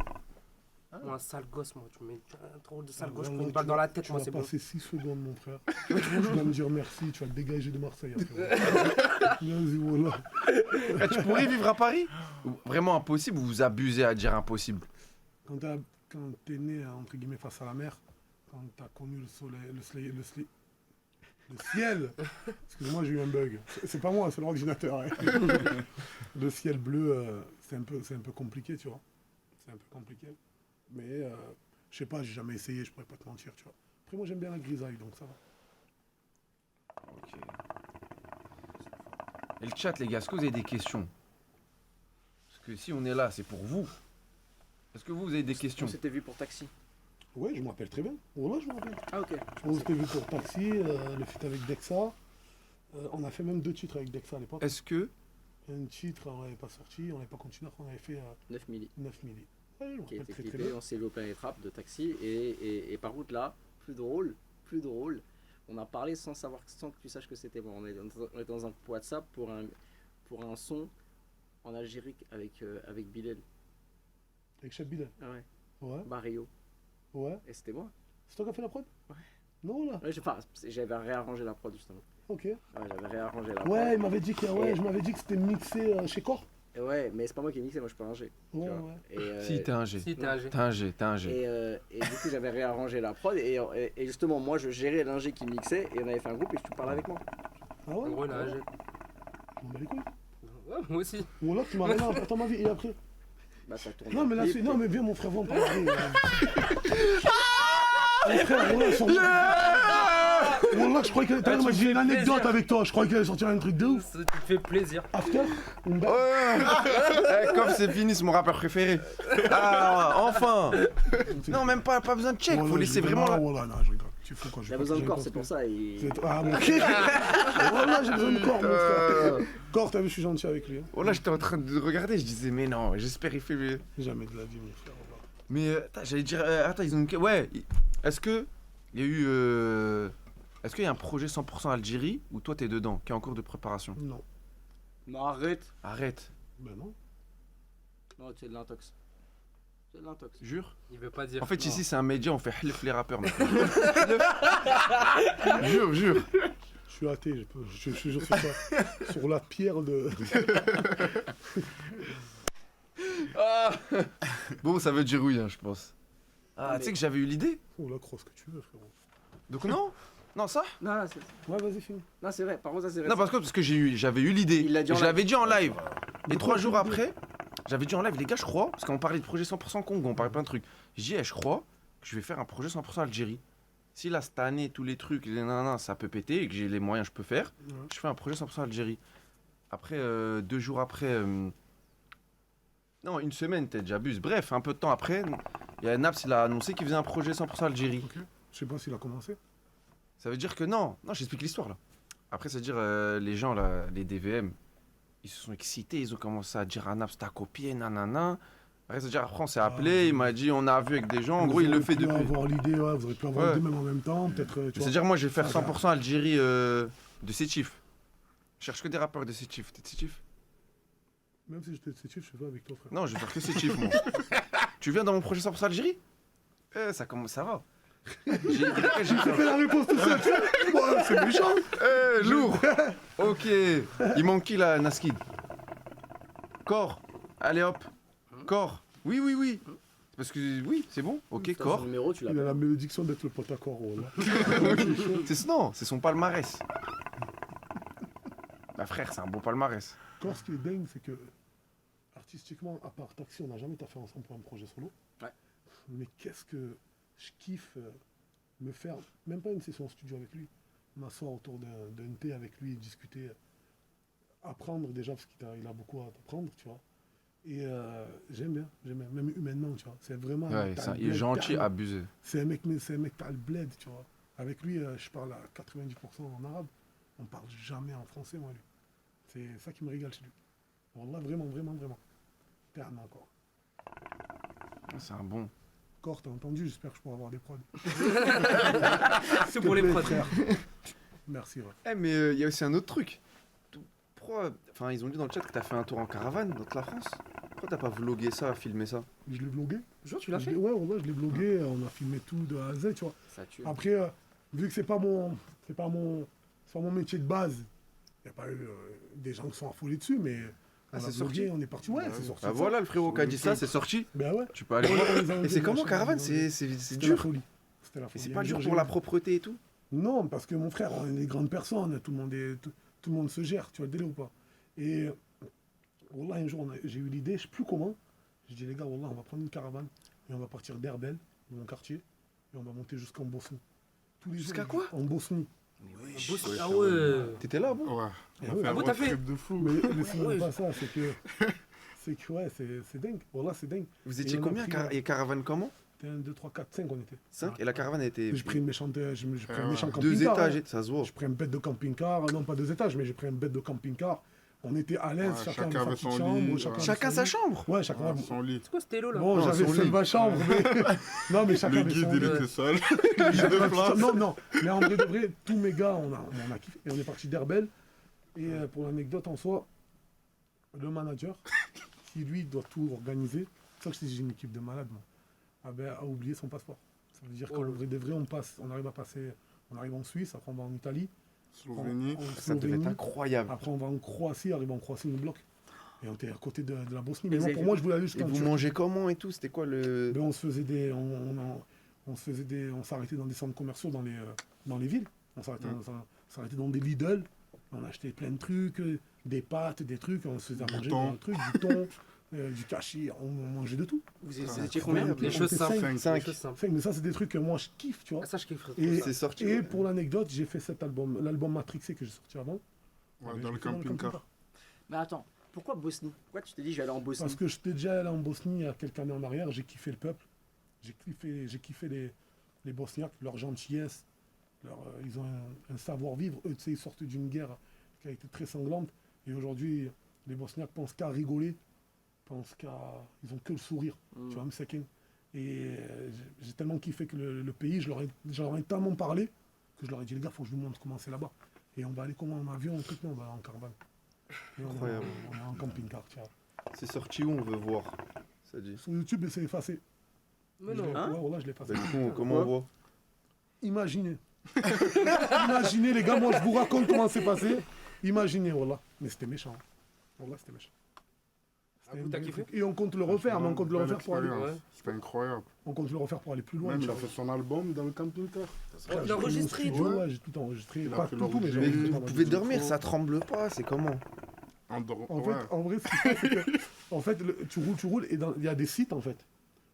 Moi, un sale gosse, moi. Tu mets un trop de sale gosse, je prends une balle dans la tête, moi, c'est Tu bon. vas passer 6 secondes, mon frère. Tu vas me dire merci, tu vas te dégager de Marseille après. Vas-y, voilà. Ah, tu pourrais vivre à Paris? Vraiment impossible ou vous abusez à dire impossible? Quand t'es né, entre guillemets, face à la mer, quand t'as connu le soleil, le ciel, excusez-moi, j'ai eu un bug. C'est pas moi, c'est l'ordinateur. Hein. Le ciel bleu, c'est un peu compliqué, tu vois. C'est un peu compliqué. Mais, je sais pas, j'ai jamais essayé, je pourrais pas te mentir, tu vois. Après, moi, j'aime bien la grisaille, donc ça va. Ok. Et le chat, les gars, est-ce que vous avez des questions? Parce que si on est là, c'est pour vous. Est-ce que vous avez des questions? On s'était vu pour Taxi. Ouais, je me rappelle très bien. Voilà, je me rappelle. Ah ok. On s'était vu pour Taxi, le feat avec Dexa. On a fait même 2 titres avec Dexa à l'époque. Est-ce que Un titre, on n'avait pas sorti, on n'avait pas continué, on avait fait 9 milli. 9 milli. Ouais, je me Qui a rappelle été très très clippé, bien. on s'est vu au Planet Rap de Taxi. Et par contre là, plus drôle. On a parlé sans que tu saches que c'était moi. On est dans un groupe WhatsApp pour un son en Algérie avec Bilal. Avec Cheb Bilal. Ah ouais. Ouais, Barrio. ouais. Et c'était moi. C'est toi qui as fait la prod? Ouais. Non, là. Ouais, j'avais réarrangé la prod justement. Ok. Ouais, j'avais réarrangé la prod. Ouais, il m'avait dit que, Et- je m'avais dit que c'était mixé chez Core. Et ouais, mais c'est pas moi qui ai mixé, moi je suis pas un G. tu Ouais, vois. ouais. Et, si t'es un G? Si, t'es âgé. T'es un G, t'es un G. Et du coup, j'avais réarrangé la prod. Et justement, moi, je gérais l'ingé qui mixait. Et on avait fait un groupe et tu parlais avec moi. Ah En ouais? gros, il a âgé. On bat les couilles. Ouais, moi aussi. Ou là, tu m'as rien à ma vie. Et après? Bah, ça tourne. Non, mais là, clip, non, mais viens, mon frère, va en parler. Mon frère, voilà, sur... Wallah, je croyais que tu j'ai une fais anecdote plaisir. avec toi. Je croyais qu'il allait sortir un truc de ouf. Ça te fait plaisir. After une balle. Ouais. Comme c'est fini, c'est mon rappeur préféré. Ah, enfin. Non, même pas besoin de check, faut Voilà, laisser je- vraiment non, la... voilà, non, je rigole. Tu fous quoi? Il a besoin de corps, c'est pour ça. Ah, mon frère. Voilà, j'ai besoin de corps, mon frère. Corps, t'as vu, je suis gentil avec lui. Hein. Oh là, j'étais en train de regarder, je disais, mais non, j'espère il fait... Jamais de la vie, mon frère. Voilà. Mais, attends, j'allais dire... attends, ils ont une... Ouais, est-ce que... Il y a eu... Est-ce qu'il y a un projet 100% Algérie où toi t'es dedans, qui est en cours de préparation? Non. Non, arrête. Arrête. Ben non. Non, c'est de l'intox. C'est de l'intox. Jure. Il veut pas dire. En fait, Non. ici, c'est un média, on fait half les rappeurs maintenant. Jure. Je suis athée, je suis sur ça. Sur la pierre de. Ah. Bon, ça veut dire oui, hein, je pense. Ah, mais- tu sais que j'avais eu l'idée. Oh la crosse que tu veux, frérot. Donc non. Non, ça. Non, c'est... Ouais, vas-y, finis. non, c'est vrai. Par contre, ça, c'est vrai. Non, parce que j'avais eu l'idée. Il l'a dit en Je live. l'avais dit en live. Et De 3 quoi jours tu veux après, j'avais dit en live, les gars, je crois, parce qu'on parlait de projet 100% Congo, on parlait plein de trucs. J'ai dit, je crois que je vais faire un projet 100% Algérie. Si là, cette année, tous les trucs, les nanana, ça peut péter et que j'ai les moyens, je peux faire, Ouais. je fais un projet 100% Algérie. Après, 2 jours après, non, une semaine, peut-être, j'abuse. Bref, un peu de temps après, il y a Naps, il a annoncé qu'il faisait un projet 100% Algérie. Ok. Je sais pas s'il a commencé. Ça veut dire que non, j'explique l'histoire là. Après, ça veut dire les gens là, les DVM, ils se sont excités, ils ont commencé à dire à Naps ta copie, nanana. Après, ça veut dire après on s'est appelé, il m'a dit on a vu avec des gens, en gros il le fait Vous depuis. auriez pu avoir l'idée, ouais, vous auriez pu avoir Ouais. l'idée même en même temps, peut-être. Tu vois. C'est-à-dire moi je vais faire Ah, 100% Algérie de Sétif. Je cherche que des rappeurs de Sétif. T'es de Sétif? Même si j'étais de Sétif, je fais pas avec toi, frère. Non, je vais faire que Sétif moi. Tu viens dans mon projet 100% Algérie? Ça commence, ça va. J'ai Fais la réponse tout seul. Ouais, c'est méchant. lourd. Ok. Il manque qui là, Naskid? Corps. Allez hop. Corps. Oui. C'est parce que oui, c'est bon. Ok, Putain, corps. son numéro, tu l'as Il a pas. la malédiction d'être le pote à corps, là. Non, c'est son palmarès. Bah frère, c'est un beau palmarès. Corps, ce qui est dingue, c'est que artistiquement, à part Taxi, on n'a jamais taffé ensemble pour un projet solo. Ouais. Mais qu'est-ce que je kiffe me faire, même pas une session en studio avec lui, m'asseoir autour d'un thé avec lui et discuter, apprendre déjà, parce qu'il a beaucoup à apprendre, tu vois. Et j'aime bien, même humainement, tu vois. C'est vraiment. Ouais, il est gentil, abusé. C'est un mec qui a le bled, tu vois. Avec lui, je parle à 90% en arabe. On parle jamais en français, moi, lui. C'est ça qui me régale chez lui. Wallah, vraiment. Tellement encore. C'est un bon. Encore, t'as entendu, j'espère que je pourrai avoir des prods. C'est pour les prods. frère. Merci, ouais. Eh, mais il y a aussi un autre truc. Pourquoi. Enfin, ils ont dit dans le chat que t'as fait un tour en caravane dans toute la France. Pourquoi t'as pas vlogué ça, filmé ça? Je l'ai blogué. Genre, tu l'as fait? Ouais, wallah, je l'ai blogué. On a filmé tout de A à Z, tu vois. Ça tue. Après, vu que c'est pas mon métier de base, il n'y a pas eu des gens qui sont affolés dessus, mais on a c'est vlogué, sorti. on est parti. Ouais, c'est sorti. Bah voilà, le frérot qui a dit ça, c'est sorti. Ben ouais. Tu peux aller voir. Et c'est comment machin, caravane? ils ont- C'est C'était la dur. folie. C'était la Et folie. c'est Il y pas a dur un pour jour, la propreté et tout? Non, parce que mon frère, on est des grandes personnes, tout le monde se gère, tu vois le délai ou pas. Et wallah, un jour, j'ai eu l'idée, je sais plus comment. J'ai dit, les gars, wallah, on va prendre une caravane et on va partir d'Herbel, de mon quartier, et on va monter jusqu'en Bosnie. Tous les Jusqu'à jours, quoi? En Bosnie. Ah ouais. T'étais là, bon? Ouais. Eh On a ouais. fait un Ah bon, t'as road fait? trip de fou. Mais c'est même pas ça, c'est que ouais, c'est dingue. Wallah, c'est dingue. Vous étiez Et on a combien? pris, Et caravane comment? 1, 2, 3, 4, 5 on était. 5? Et la caravane était. J'ai pris une méchante, j'ai pris un méchant 2 camping-car. étages, hein. ça se voit. J'ai pris un bête de camping-car, non pas 2 étages, mais j'ai pris un bête de camping-car. On était à l'aise, Ouais, chacun chacun avait avait sa son petite chambre. lit, Chacun sa chambre? Ouais, chacun Ouais, avait son lit. C'est quoi ce télo là? Bon, Non, j'avais son seul lit. ma chambre, mais... non, mais chacun Le avait guide, son il lit. était seul. Non, mais en vrai de vrai, tous mes gars, on a kiffé. Et on est parti d'Herbel. Et pour l'anecdote en soi, le manager, qui lui doit tout organiser, c'est ça que je dis, j'ai une équipe de malades, moi, a oublié son passeport. Ça veut dire qu'en vrai de vrai, on arrive en Suisse, après on va en Italie, Slovénie. en Ça devait être Slovénie, incroyable. après on va en Croatie, arrive en Croatie, on nous bloque. Et on était à côté de la Bosnie. Mais Mais moi, pour moi, je voulais aller Et jusqu'en vous Turquie. mangez comment et tout? C'était quoi le. Ben, on se faisait des, on s'arrêtait dans des centres commerciaux dans les villes. On s'arrêtait dans des Lidl. On achetait plein de trucs, des pâtes, des trucs. On se faisait à manger thon. des trucs, du thon, du kachir. On mangeait de tout. Vous étiez combien? Les choses était simples. cinq. 5. Les choses simples. Enfin, mais ça, c'est des trucs que moi je kiffe, tu vois. Ah, ça, je kifferais. Et, C'est sorti. et pour l'anecdote, j'ai fait cet album, l'album Matrixé que j'ai sorti avant. Ouais, Je dans l'ai le fait camping-car. Mais attends, pourquoi Bosnie? Pourquoi tu t'es dit je vais aller en Bosnie? Parce que j'étais déjà allé en Bosnie il y a quelques années en arrière, j'ai kiffé le peuple, j'ai kiffé les Bosniaques, leur gentillesse, ils ont un savoir-vivre. Eux, tu sais, ils sortent d'une guerre qui a été très sanglante, et aujourd'hui, les Bosniaques pensent qu'à rigoler, ils ont que le sourire, tu vois, Msekin. Et j'ai tellement kiffé que le pays, je leur ai tellement parlé, que je leur ai dit, les gars, faut que je vous montre comment c'est là-bas. Et on va aller comment, en avion, en truc, non, on va aller en caravane. Et Incroyable. on est en camping-car, tu vois. C'est sorti où? On veut voir. Ça dit. Sur YouTube, c'est effacé. Mais Je l'ai- non. Hein ouais, voilà, je l'ai effacé. Bah, du coup, comment on voit? Imaginez. Imaginez, les gars, moi je vous raconte comment c'est passé. Imaginez, voilà. Mais c'était méchant. Voilà, c'était méchant. C'était vous, un t'as vrai kiffé? truc. Et on compte le refaire, mais on compte le Belle refaire pour aller. expérience. C'était incroyable. On compte le refaire pour aller plus loin. Même il a Inch'Allah. fait son album dans le camping-car. J'ai Il a enregistré pris et mon tout. studio, ouais, j'ai tout enregistré. Il a Pas pris tout, mais j'ai Mais enregistré vous pas mal. pouvez dormir, ça tremble pas, c'est comment? En Ouais. fait, en vrai, ce qui se passe, c'est que, en fait, tu roules, et il y a des sites, en fait,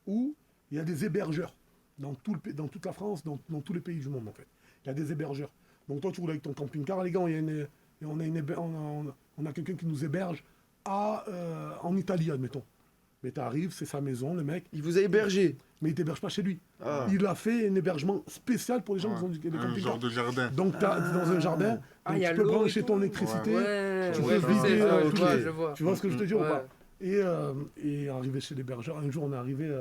où il y a des hébergeurs dans toute la France, dans tous les pays du monde, en fait. Il y a des hébergeurs. Donc toi, tu roules avec ton camping-car, les gars, on a quelqu'un qui nous héberge en Italie, admettons. Mais tu arrives, c'est sa maison, le mec, Il vous a hébergé. mais il t'héberge pas chez lui. Ah. Il a fait un hébergement spécial pour les gens qui ont des Un camping-cars. genre de jardin. Donc t'es dans un jardin, Ah, donc y a tu peux l'eau et brancher tout. ton électricité. Ouais, Tu ouais, peux je sais, vider, ouais, ok. je vois, je vois. Tu vois ce que je te dis ou Ouais. pas? Et arrivé chez l'hébergeur, un jour on est arrivé,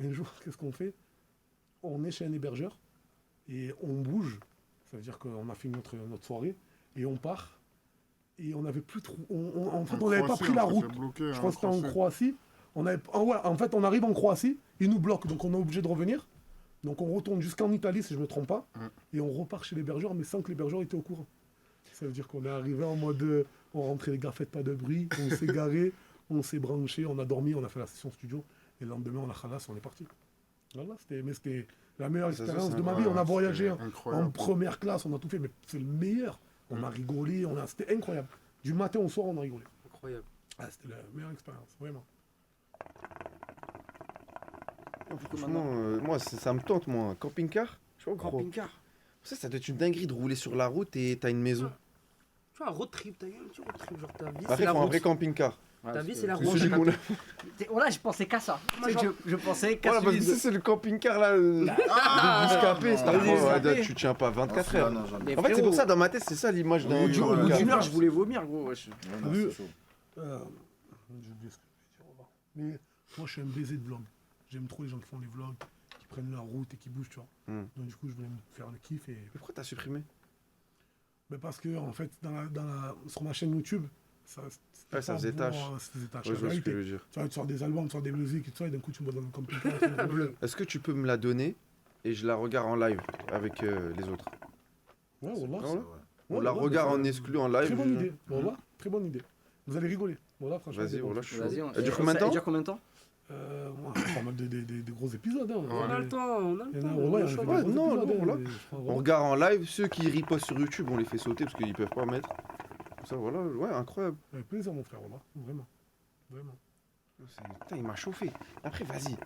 un jour qu'est-ce qu'on fait? On est chez un hébergeur et on bouge, ça veut dire qu'on a fait notre soirée et on part et on n'avait plus trop, en fait on n'avait pas pris la route. Je crois que c'était en Croatie. En fait on arrive en Croatie, ils nous bloquent donc on est obligé de revenir. Donc on retourne jusqu'en Italie si je ne me trompe pas et on repart chez l'hébergeur mais sans que l'hébergeur était au courant. Ça veut dire qu'on est arrivé en mode on rentrait les gars, faites pas de bruit, on s'est garé, on s'est branché, on a dormi, on a fait la session studio et le lendemain on a khalas, on est parti. Voilà, c'était la meilleure Ça, expérience c'est de ma vie. On a voyagé c'était en incroyable. première classe, on a tout fait, mais c'est le meilleur. On a rigolé, c'était incroyable. Du matin au soir, on a rigolé. Incroyable. Ah, c'était la meilleure expérience, vraiment. Franchement, moi, ça me tente, moi. Un camping-car? Je vois, gros. Camping-car. Ça doit être une dinguerie de rouler sur la route et t'as une maison. Tu vois, un road trip, t'as eu un petit road trip, genre ta vie, Après, c'est il la faut un route. vrai camping-car. Ta vie, c'est la C'est roue. celui qu'on a. Voilà, je pensais qu'à ça. Je pensais qu'à Voilà, parce que celui ça, c'est le camping-car là. De Biscapé, c'est tu tiens pas 24 heures. Non, jamais. Mais En fait, c'est frérot, pour ça, dans ma tête, c'est ça l'image d'un au bout d'une heure, je voulais vomir, gros. wesh. T'as vu j'ai oublié ce que je voulais dire, au revoir. Mais moi, je suis un baiser de vlog. J'aime trop les gens qui font les vlogs, qui prennent leur route et qui bougent, tu vois. Donc, du coup, je voulais me faire le kiff. Et... Mais pourquoi t'as supprimé? Mais parce que, en fait, sur ma chaîne YouTube, ça ça faisait tâche. Ça faisait tâche. Ouais, La je vois ce que réalité. tu veux dire. Tu vois, tu sors des albums, tu sors des musiques et tout ça, et d'un coup, tu me vois dans le camping-car. Est-ce que tu peux me la donner et je la regarde en live avec les autres? Ouais, voilà. Ah ouais On Ouais, la ouais, regarde mais en c'est- exclu en live. Très bonne idée. Voilà, très bonne idée. Vous allez rigoler. Voilà, franchement. Vas-y, voilà, je suis chaud. Vas-y, Elle dure combien de temps? Elle dure combien de temps? Pas mal de gros épisodes. Hein. On a le temps, on a le Il y en a, temps. ouais, on a il y le en a choix. des Ouais, gros non, épisodes, voilà. mais je crois On vraiment- regarde en live, ceux qui ripostent sur YouTube, on les fait sauter parce qu'ils peuvent pas mettre. Ça, voilà, ouais, incroyable. Avec plaisir, mon frère, voilà. Vraiment. Vraiment. Putain, il m'a chauffé. Après, vas-y.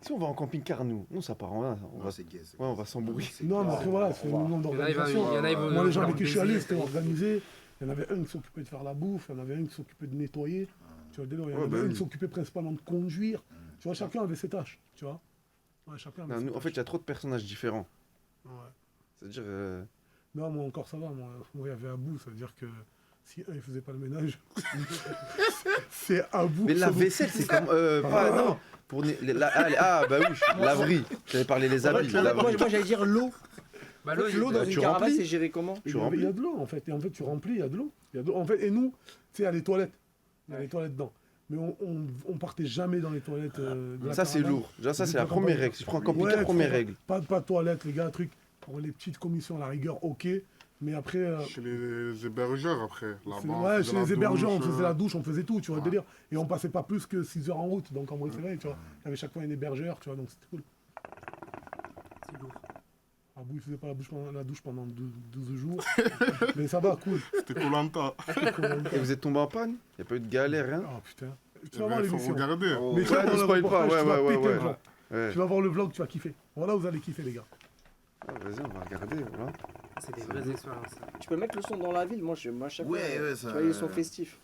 Si on va en camping-car, nous, ça part en un. On va, C'est gay. ouais, on va s'embrouiller. Non, mais après, voilà, c'est le nombre Il y en a, il d'organisation. vont. Moi, les gens avec vont qui je suis baiser, allé, c'était organisé. Il y en avait un qui s'occupait de faire la bouffe, il y en avait un qui s'occupait de nettoyer. Tu vois, il y en Ouais, avait bah un oui. qui s'occupait principalement de conduire. Tu vois, chacun avait ses tâches, tu vois. Ouais, chacun avait Non, ses nous, en fait, il y a trop de personnages différents. tâches. Ouais. C'est-à-dire. Non, moi encore ça va, moi il y avait Abou, ça veut dire que si un il faisait pas le ménage, c'est Abou. Mais la vaisselle, c'est comme. Non. Pour bah oui, laverie. J'avais parlé les habits. laverie. Moi, j'allais dire l'eau. Bah, L'eau dans tu une caravane, remplis. c'est géré comment? Il y a de l'eau en fait, et en fait tu remplis, il y a de l'eau. Il y a de l'eau. En fait, et nous, tu sais, il y a les toilettes. Il y a les toilettes dedans. Mais on partait jamais dans les toilettes. De la Ça, c'est caravane. lourd. Déjà, ça, Vu c'est la que première campagne- règle. Si je prends un camping-car, Ouais, première tu vois, règle. Pas de toilettes, les gars, truc. Pour les petites commissions à la rigueur, ok. Mais après. Chez les hébergeurs après. Là-bas, C'est- on ouais, faisait chez la les hébergeurs, on douche, faisait la douche, on faisait tout, tu vois, le ouais. délire. Et on passait pas plus que 6 heures en route, donc en préféré, tu vois. Il y avait chaque fois un hébergeur, tu vois, donc c'était cool. C'est lourd. Abou, il faisait pas la douche pendant 12 jours. Mais ça va, cool. C'était Koh-Lanta. Et vous êtes tombé en panne? Il n'y a pas eu de galère, rien? Ah putain. Tu vas voir Il faut l'émission. regarder. Mais tu vas Ouais, voir ne le spoil pas, reportage, tu vas ouais, péter ouais. le vlog. Ouais. Tu vas voir le vlog, tu vas kiffer. Voilà, vous allez kiffer, les gars. Ah, vas-y, on va regarder. Voilà. C'est des vraies expériences. Tu peux mettre le son dans la ville, moi, à chaque fois. Ouais, ouais, ça. Tu vois, ils sont festifs.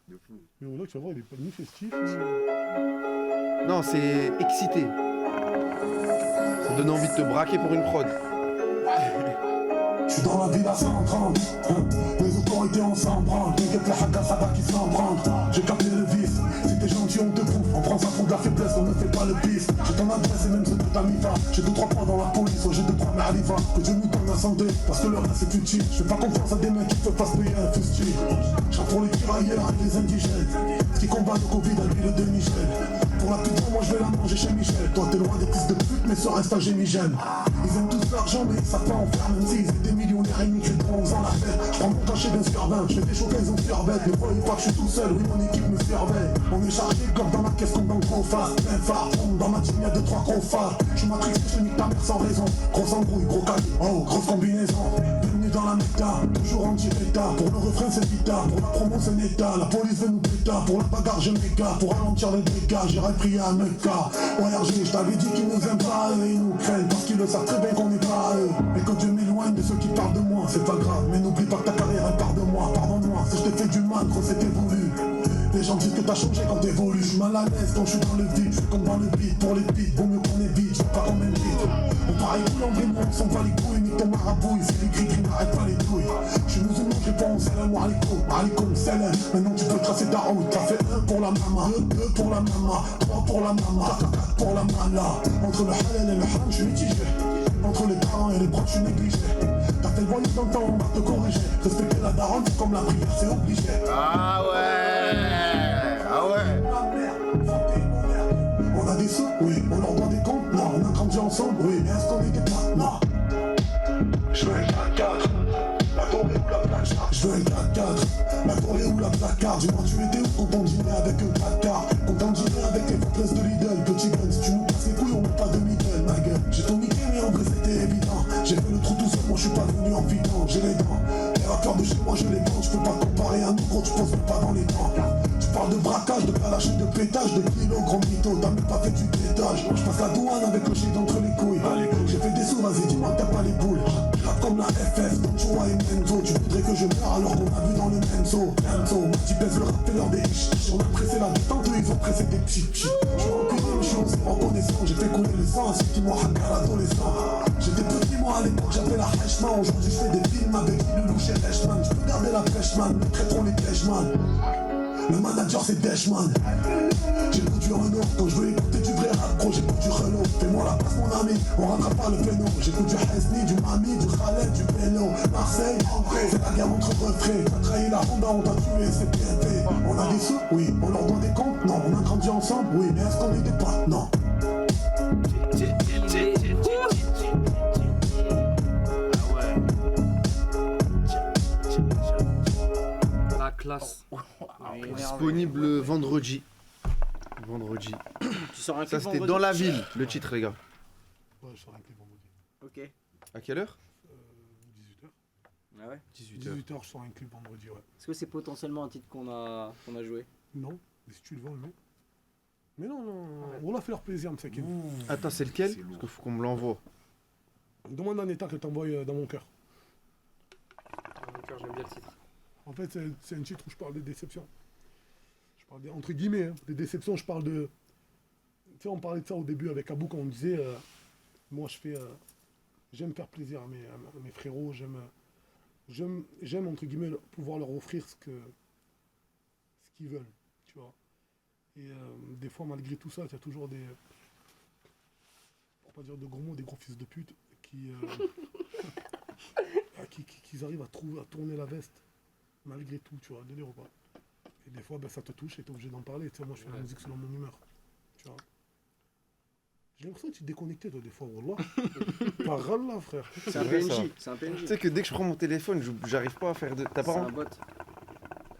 De fou. Mais voilà, tu vas voir, il est pas ni festif. Non, c'est excité. Ça donne envie de te braquer pour une prod. Je suis dans la ville à 130, les autorités on s'en branle. T'inquiète, la haga ça va qui s'en prendre. J'ai capté le vice, si t'es gentil on te bouffe. On prend ça pour de la faiblesse, on ne fait pas le pif. J'ai ton adresse et même ceux de ta mifa. J'ai 2-3 points dans la police, j'ai 2-3 ma'arifa. Que Dieu nous donne la santé, parce que le reste c'est futile. Je fais pas confiance à des mecs qui te fassent payer un fustier. Je pour les tirailleurs et les indigènes qui combattent le Covid à l'huile de Michel. Pour la pute, moi je vais la manger chez Michel. Toi t'es loin des fils de pute, mais sur Insta j'ai Migène. Ils aiment tous l'argent, mais ils savent pas en faire, même s'ils étaient millionnaires et niqués trop en la tête. Je prends mon cachet d'un survin, je fais des chocaisons survêtes. Ne voyez pas que je suis tout seul, oui mon équipe me surveille. On est chargé comme dans ma caisse, comme dans le confort. Plein phare, dans ma team y'a 2-3 gros phares. Je suis matrixé, je te nique ta mère sans raison. Grosse embrouille, gros cahier, oh, grosse combinaison. Bienvenue dans la méta, toujours anti-état. Pour le refrain c'est vita, pour la promo c'est neta. La police veut nous péta, pour la bagarre je m'écarte. Pour ralentir les dégâts, j'irai prier à Mecca. ORG, je t'avais dit qu'ils nous aiment pas, eux, ils nous craignent. Parce qu'ils le savent très bien qu'on n'est pas eux. Et que Dieu m'éloigne de ceux qui parlent de moi, c'est pas grave. Mais n'oublie pas que ta carrière elle part de moi. Pardonne-moi, si je t'ai fait du mal, gros c'était voulu. Les gens disent que t'as changé quand t'évolues. Je suis mal à l'aise quand je suis dans le vide. Je suis comme dans le beat, pour les beats, vaut mieux qu'on évite. Je veux pas qu'on m'invite. On pareil cool en vrai, on s'en bat les couilles. Nique ton marabouille, c'est les gris qui n'arrêtent pas les couilles. Je suis musulman, j'ai pas en salam ou alikoum, salam. Maintenant tu peux tracer ta route. T'as fait 1 pour la mama, 2 pour la mama, 3 pour la mama, 4 pour la mala. Entre le halal et le haram, je suis mitigé. Entre les parents et les proches, je suis négligé. T'as fait le voyage dans le temps, on va te corriger. Respecter la daronne, c'est comme la prière, c'est obligé. Ah ouais. Ah ouais. On a des sous, oui. On leur doit des comptes, non. On a grandi ensemble, oui. Mais est-ce qu'on est des potes, non. Je veux un 4-4, la tournée ou la placard. Je veux un 4-4, la tournée ou la placard. Dis-moi tu étais où quand on dînait avec un placard. Quand on dînait avec les fortresses de Lidl. Petit gun, si tu nous casses les couilles, on met pas de middle, ma gueule. J'ai tout niqué, mais en vrai c'était évident. J'ai fait le trou tout seul, moi je suis pas venu en vidant. J'ai les dents, les rappeurs de chez moi je les vends. Je peux pas te comparer à nous, gros, tu poses pas dans les dents. Tu parles de braquage, de kalash, de pétage, de kilos, gros mytho. T'as même pas fait du pétage. Je passe la douane avec le shit entre les couilles. J'ai fait des sous sous, vas-y, dis-moi que t'as pas les boules. Je rappe comme la FF, donc Joa et Menzo. Tu voudrais que je meure alors qu'on a vu dans le Menzo. Menzo, tu pèses le rap, t'es l'heure des riches. On a pressé la détente, eux ils ont pressé des petits. Je suis recueilli, mais je suis aussi reconnaissant. J'ai fait couler le sang, c'est qui moi, à l'adolescent. J'étais petit, moi à l'époque, j'avais la Freshman. Aujourd'hui, je fais des films avec Loulou chez Freshman. Je peux garder la Freshman, les traîtrons, les pièges-man. Le manager c'est Dashman. J'ai le goût du Renault. Quand je veux écouter du vrai rap, gros j'ai le goût du Renault. Fais-moi la passe mon ami, on rattrape pas le péno. J'écoute du Hesni, du Mami, du Khaled, du Péno. Marseille, c'est la guerre entre refrains. T'as trahi la Honda, on t'a tué, c'est PNP. On a des sous, oui. On leur doit des comptes, non. On a grandi ensemble, oui. Mais est-ce qu'on est des potes, non. La classe. Disponible vendredi. Vendredi. Tu sors un Ça, clip c'était vendredi dans la ville, le titre, les gars. Ouais, je sors un clip vendredi. Ok. À quelle heure 18h. Ah ouais. 18h. 18h, je sors un clip vendredi, ouais. Est-ce que c'est potentiellement un titre qu'on a joué? Non, mais si tu le vends, le mec. Mais non, non, on l'a fait leur plaisir, mais c'est qu'il. Attends, c'est lequel Parce qu'il faut qu'on me l'envoie. Demande à Neta que t'envoie dans mon cœur. Dans mon cœur, j'aime bien le titre. En fait, c'est un titre où je parle des déceptions. Je parle des, entre guillemets, hein, des déceptions, je parle de... Tu sais, on parlait de ça au début avec Abou quand on disait, moi je fais... j'aime faire plaisir à mes frérots, j'aime entre guillemets pouvoir leur offrir ce qu'ils veulent, tu vois. Et des fois, malgré tout ça, il y a toujours des... Pour pas dire de gros mots, des gros fils de pute qui arrivent à tourner la veste, malgré tout, tu vois, délire ou pas. Et des fois, ben, ça te touche et t'es obligé d'en parler. Tu sais, moi, je fais la musique selon mon humeur, tu vois. J'ai l'impression que tu es déconnecté, toi, des fois, Wallah. Par Allah, frère. C'est un vrai, ça. PNJ. C'est un PNJ. Tu sais que dès que je prends mon téléphone, j'arrive pas à faire de. T'as C'est pas un bot.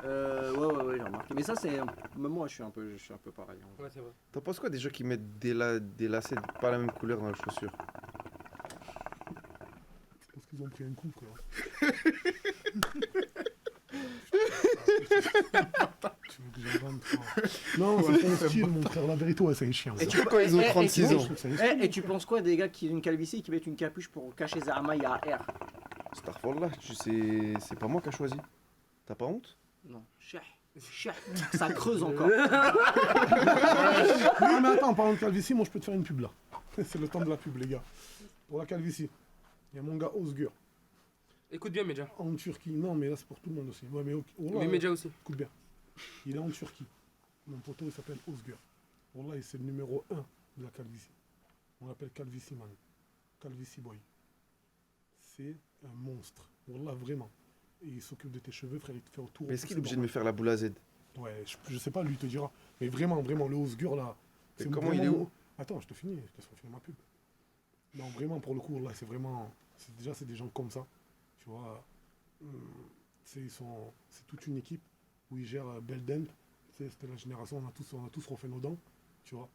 Ouais, j'ai remarqué. Mais ça, c'est. Même moi, je suis un peu pareil. En vrai. Ouais, c'est vrai. T'en penses quoi des gens qui mettent des lacets pas la même couleur dans les chaussures? Parce qu'ils ont pris un coup, frère. Tu veux que j'invente, quoi. Non, c'est ton style, mon frère. La vérité, ouais, c'est un chien. Et ça. tu Quand ils ont 36 ans. C'est un chien. Et tu penses quoi des gars qui ont une calvitie et qui mettent une capuche pour cacher Zahama, il y a R? Starfall c'est pas moi qui a choisi. T'as pas honte? Non. Ça creuse encore. Non, mais attends, en parlant de calvitie, moi, je peux te faire une pub, là. C'est le temps de la pub, les gars. Pour la calvitie, il y a mon gars Ozgur. Écoute bien, Medja. En Turquie, non, mais là, c'est pour tout le monde aussi. Ouais, mais Wallah, Mais Medja aussi. écoute bien. Il est en Turquie. Mon poteau, il s'appelle Ozgur. Wallah, c'est le numéro 1 de la calvitie. On l'appelle Calvitie Man. Calvitie Boy. C'est un monstre. Wallah, vraiment. Et il s'occupe de tes cheveux, frère, il te fait autour. Mais est-ce qu'il est obligé de me faire la boule à Z? Ouais, je sais pas, lui, il te dira. Mais vraiment, le Ozgur, là. Et c'est comment vraiment- il est où? Attends, je te finis, je te laisse finir ma pub. Non, vraiment, pour le coup, là, c'est vraiment... Déjà, c'est des gens comme ça. Tu vois, c'est toute une équipe où ils gèrent Beldent. Tu sais, c'était la génération, on a tous refait nos dents, tu vois.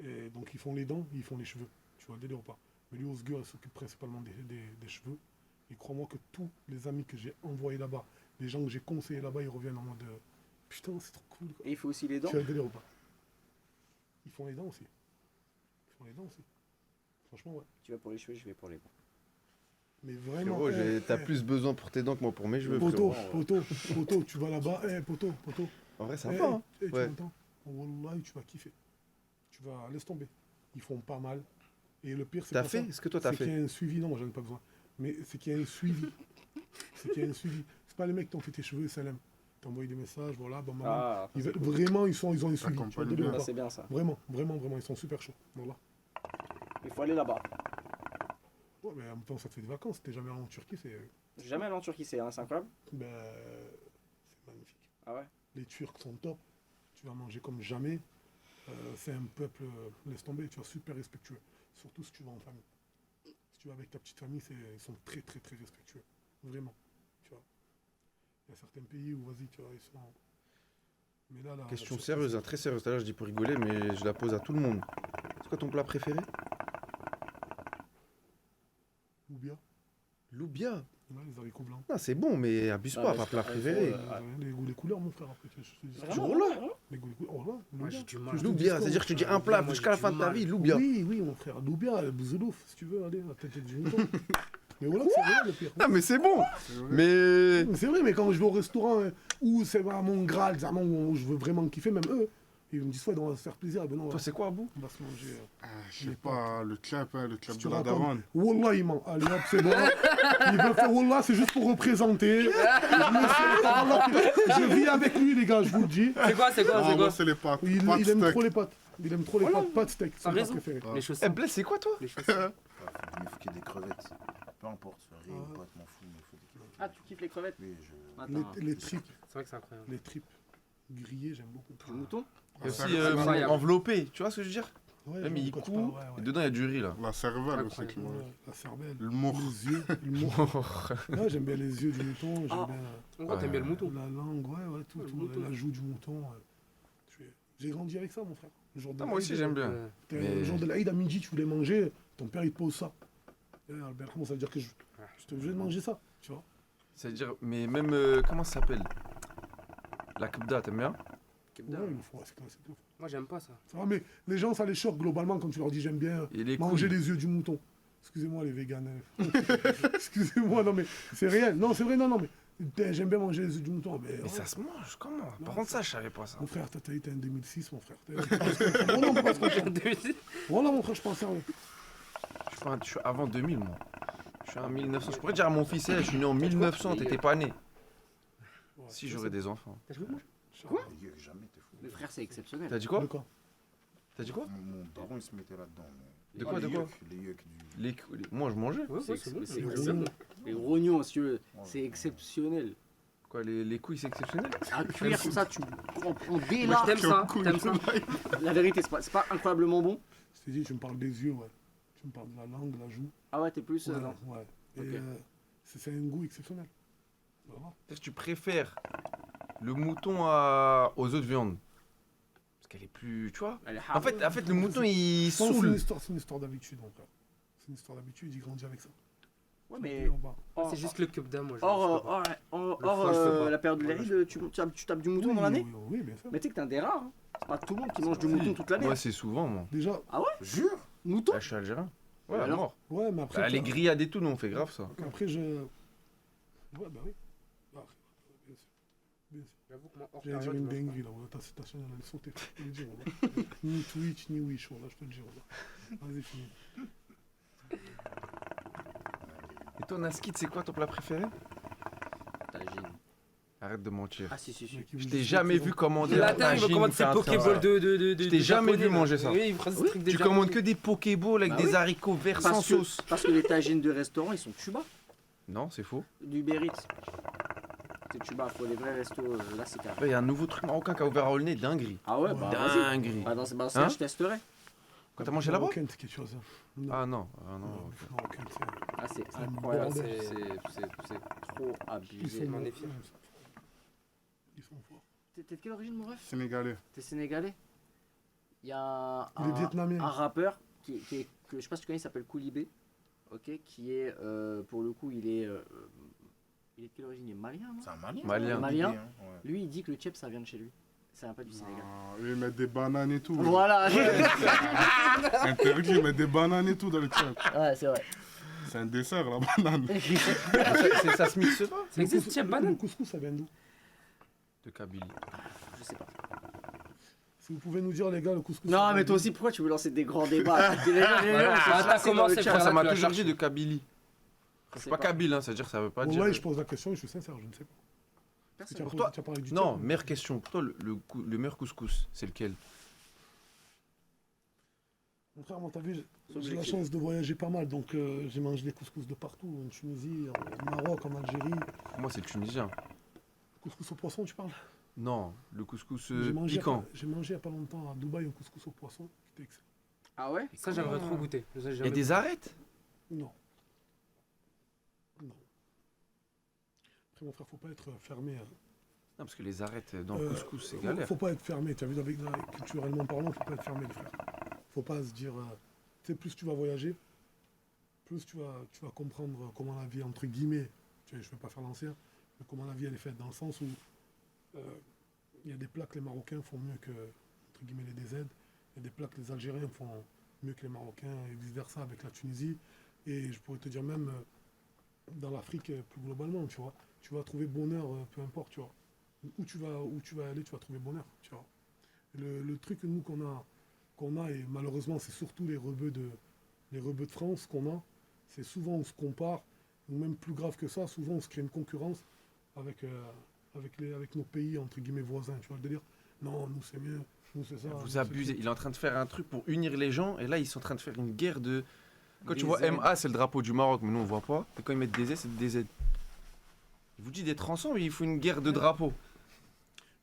Et donc, ils font les dents, ils font les cheveux. Tu vois, délire ou pas. Mais lui, Ozgur, il s'occupe principalement des cheveux. Et crois-moi que tous les amis que j'ai envoyés là-bas, les gens que j'ai conseillés là-bas, ils reviennent en mode putain, c'est trop cool. Quoi. Et il fait aussi les dents. Tu vois, délire ou pas. Ils font les dents aussi. Franchement, ouais. Tu vas pour les cheveux, je vais pour les dents. Mais vraiment. Frérot, t'as plus besoin pour tes dents que moi pour mes cheveux, Poto, frérot. tu vas là-bas, poto. En vrai, ça Eh, va, hein. tu Ouais. m'entends? Wallahi, tu vas kiffer. Tu vas, laisse tomber. Ils font pas mal. Et le pire, c'est T'as pas fait? ça. Est-ce que toi t'as C'est qu'il y fait? a un suivi. Non, moi, j'en ai pas besoin. Mais c'est qu'il y a un suivi. C'est pas les mecs qui t'ont fait tes cheveux, Salem. T'as envoyé des messages, voilà, bon, maman. Ah, Vraiment, ils ont un suivi. Tu vois, accompagne délire ou bien. pas. c'est bien ça. Vraiment, ils sont super chauds. Voilà. Il faut aller là-bas. Ouais, mais en même temps, ça te fait des vacances. T'es jamais allé en Turquie, c'est Jamais allé en Turquie, c'est incroyable. ben, c'est magnifique. Ah ouais. Les Turcs sont top. Tu vas manger comme jamais. C'est un peuple, laisse tomber, tu vois, super respectueux. Surtout si tu vas en famille. Si tu vas avec ta petite famille, ils sont très très très respectueux. Vraiment. Tu vois. Il y a certains pays où, vas-y, tu vois, ils sont. Mais là, Question sérieuse, hein, très sérieuse. Tout à l'heure, je dis pour rigoler, mais je la pose à tout le monde. C'est quoi ton plat préféré? Ou bien. Loubia. Ouais, les haricots blancs. Non, c'est bon, mais abuse Ah, pas, mais pas c'est plat pas préféré. Les couleurs, mon frère, après. Je te dis ça. Vraiment, roulé vraiment. Les goûts, les couleurs. Oh là, Moi, j'ai du mal. Loubia, c'est-à-dire que je te dis un plat Moi, jusqu'à la j'ai fin du de ta mal. vie, Loubia. Oui, oui, mon frère. Loubia, Bouzelouf, si tu veux, allez, la tête du mouton. Mais voilà, c'est vrai, le pire. Non, mais c'est bon. C'est vrai. Mais. C'est vrai, mais quand je vais au restaurant où c'est mon Graal, vraiment, où je veux vraiment kiffer, même eux, ils me disent, ouais, on va se faire plaisir. Ben non, Toi, c'est quoi, Abou? on va se manger. Je sais pas, le club Si tu de la racontes, daronne. Wallah, il ment. Allez, hop, c'est bon. Il veut faire Wallah, c'est juste pour représenter. Je vis avec lui, les gars, je vous le dis. C'est quoi, c'est quoi, Ah, c'est moi, quoi? c'est les pâtes. Il Pâtes aime steak. trop les pâtes. Il aime trop les Voilà. pâtes steak. C'est T'as mon raison. préféré. Les choses Eh, Blaise, c'est quoi, toi? Les choses Mais il faut qu'il y ait des crevettes. Peu importe, riz ou pas, je m'en fous, mais il faut des crevettes. Ah, tu kiffes les crevettes? Oui, Attends, Les tripes, C'est vrai que c'est incroyable. les tripes grillées, j'aime beaucoup. du mouton? Il y a aussi incroyable. enveloppé, tu vois ce que je veux dire? Ouais, Même il quand tu coud, parles, ouais, et ouais. dedans il y a du riz là. La cervelle aussi Incroyable. qui me... Ouais, la cervelle, Le mour. les yeux, le mour. Ouais, j'aime bien les yeux du mouton, j'aime Ah. bien En gros, t'aimes bien le mouton. la langue, ouais, tout, Ouais, le tout, mouton. la joue du mouton. J'ai grandi avec ça, mon frère. Le jour de Ah, moi aussi l'Aïd, j'aime bien. Ouais. Le Mais- jour de l'Aïd, à midi, tu voulais manger, ton père il te pose ça. Albert, comment ça veut dire que je suis obligé de manger ça, tu vois. C'est-à-dire, mais même, comment ça s'appelle? La kebda, t'aimes bien? Ouais, il me faut, c'est classique. Moi, j'aime pas ça. Ça va, mais les gens, ça les choque globalement quand tu leur dis j'aime bien Et les manger couilles. les yeux du mouton. Excusez-moi les véganes. Excusez-moi, non mais c'est réel. Non, c'est vrai, non, mais j'aime bien manger les yeux du mouton. Mais Mais ça se mange, comment? Non, Par contre, ça, je savais pas ça. Mon frère, t'as été en 2006, mon frère. Voilà, on peut pas se comprendre. Voilà, mon frère, je pense sérieux. Je suis avant 2000, moi. Je suis en 1900. Je pourrais dire à mon fils, je suis né en 1900, t'étais pas né. Ouais, Si j'aurais des enfants. T'as joué, moi? Quoi jamais, t'es fou. Mais frère, c'est exceptionnel. T'as dit quoi? De quoi T'as dit quoi? Mon daron, il se mettait là-dedans. De quoi, de quoi? Les yucks du... Moi, je mangeais. Ouais, C'est- ouais, c'est bon. c'est- c'est c'est- bon. Les rognons, si tu veux, c'est exceptionnel. Quoi, les couilles, c'est exceptionnel? À cuire comme ça, tu prends dès Moi, là. t'aimes ça? T'aimes ça? La vérité, c'est pas incroyablement bon. Je t'ai dit, tu me parles des yeux, ouais. Tu me parles de la langue, de la joue. Ah ouais, t'es plus. Ouais, Non. ouais. Et Ok. c'est un goût exceptionnel. Voilà. C'est-à-dire que tu préfères le mouton aux autres viandes. Parce qu'elle est plus. Tu vois? Elle est En fait, le mouton, il Non, c'est saoule. une histoire d'habitude, mon frère. C'est une histoire d'habitude, il grandit avec ça. Ouais, mais. En bas. hors- C'est juste le kebda, moi. Hors, je peux pas. hors, Le foie, je peux pas. la période de l'Aïd, tu tapes du mouton dans l'année? Oui, bien sûr. Mais tu sais que t'es un des rares. Hein. C'est pas tout le monde qui mange du mouton toute l'année. Moi, c'est souvent, moi. Déjà, Jure. Mouton? Là, je suis algérien. Ouais, alors mort. ouais, mais après. Bah, les grillades et tout, nous, on fait grave ça. Après, je. Ouais, bah oui. Ah, bien sûr. Bien sûr. J'avoue que moi, hors J'allais dire période, une je mange dinguerie là, ta chaîne elle allait sauter, je te le dis, voilà. Ni Twitch, ni Wish, voilà, je te le dis, voilà. Vas-y, fini. Et toi, Naskit, c'est quoi ton plat préféré? Tagine. Arrête de mentir. Ah si, si, si. Mec, il Je vous t'ai dit jamais ça, vu c'est commander bon. un La terre, il me tagine commande ou ses faire un Pokéball truc. de. Je t'ai jamais vu manger ça. Oui, il prend ce truc de Tu japonais. commandes que des Pokéballs avec Bah des oui. haricots verts sans sauce. Parce que les tagines de restaurant, ils sont tuba. Non, c'est faux. Du Bérit. C'est tuba, pour les vrais restos, là c'est carré. Là, il y a un nouveau truc marocain qui a ouvert à Aulnay, dinguerie. Ah ouais, bah vas-y. Dinguerie. Bah, dans ce Hein je testerai. Quand t'as mangé là-bas? Marocaine, c'est quelque chose. Hein. Ah non, ok. Marocaine, c'est. Ah c'est un incroyable, bordel. c'est trop Ils abusé. sont magnifiques. Ils sont forts. T'es de quelle origine mon ref? Sénégalais. T'es sénégalais? Il y a Il est vietnamien. un rappeur qui est, que je sais pas si tu connais, il s'appelle Koulibé. Ok, qui est pour le coup il est de quelle origine? Il est malien, non? C'est un malien. Malien. Malien. Lui il dit que le tchèp ça vient de chez lui. Ça vient pas du Sénégal. Ah, eux, ils mettent des bananes et tout. Voilà. Interdit, ils mettent des bananes et tout dans le chat. Ouais, c'est vrai. C'est un dessert, la banane. Ça se mixe pas? Ça existe, tiens, Le banane. couscous, ça vient d'où? De Kabylie. Je sais pas. Si vous pouvez nous dire, les gars, le couscous. Non, ça mais vient toi d'où? aussi, pourquoi tu veux lancer des grands débats? Les gens, t'as commencé, frère, Ça m'a tu l'as toujours dit cherché. de Kabylie. Je sais Pas kabyle, hein, c'est-à-dire que ça veut pas dire. Ouais, je pose la question et je suis sincère, je ne sais pas. Parce que tu as Pour posé- toi- tu as parlé du Non, tchèque. meilleure question. Pour toi, le meilleur couscous, c'est lequel? Mon frère, moi, t'as vu, j'ai la Subjectif. chance de voyager pas mal, donc j'ai mangé des couscous de partout, en Tunisie, au Maroc, en Algérie. Pour moi, c'est le tunisien. Couscous au poisson, tu parles? Non, le couscous J'ai mangé, piquant. j'ai mangé il n'y a pas longtemps à Dubaï un couscous au poisson, qui était excellent. Ah ouais? Ça, j'aimerais trop goûter. Ça, j'ai Il y a jamais des arêtes? Non. Non. Après, mon frère, faut pas être fermé. Non, parce que les arêtes dans le couscous, c'est galère. Faut pas être fermé, tu as vu, culturellement parlant, faut pas être fermé, les frères. Faut pas se dire, tu sais, plus tu vas voyager, plus tu vas comprendre comment la vie, entre guillemets, je ne vais pas faire l'ancien, mais comment la vie elle est faite, dans le sens où il y a des plats que les Marocains font mieux que, entre guillemets, les DZ, il y a des plats que les Algériens font mieux que les Marocains, et vice-versa avec la Tunisie, et je pourrais te dire même dans l'Afrique plus globalement, tu vois, tu vas trouver bonheur, peu importe, tu vois, où tu vas aller, tu vas trouver bonheur, tu vois. Le truc nous qu'on a, et malheureusement c'est surtout les rebeux de France qu'on a, c'est souvent on se compare, ou même plus grave que ça, souvent on se crée une concurrence avec nos pays entre guillemets voisins, tu vois le délire. Non, nous c'est mieux, nous c'est ça. Vous abusez. Il est en train de faire un truc pour unir les gens, et là ils sont en train de faire une guerre de. Quand tu vois DZ. MA, c'est le drapeau du Maroc, mais nous on voit pas. Et quand ils mettent DZ, c'est DZ. Il vous dit d'être ensemble, il faut une guerre de drapeaux.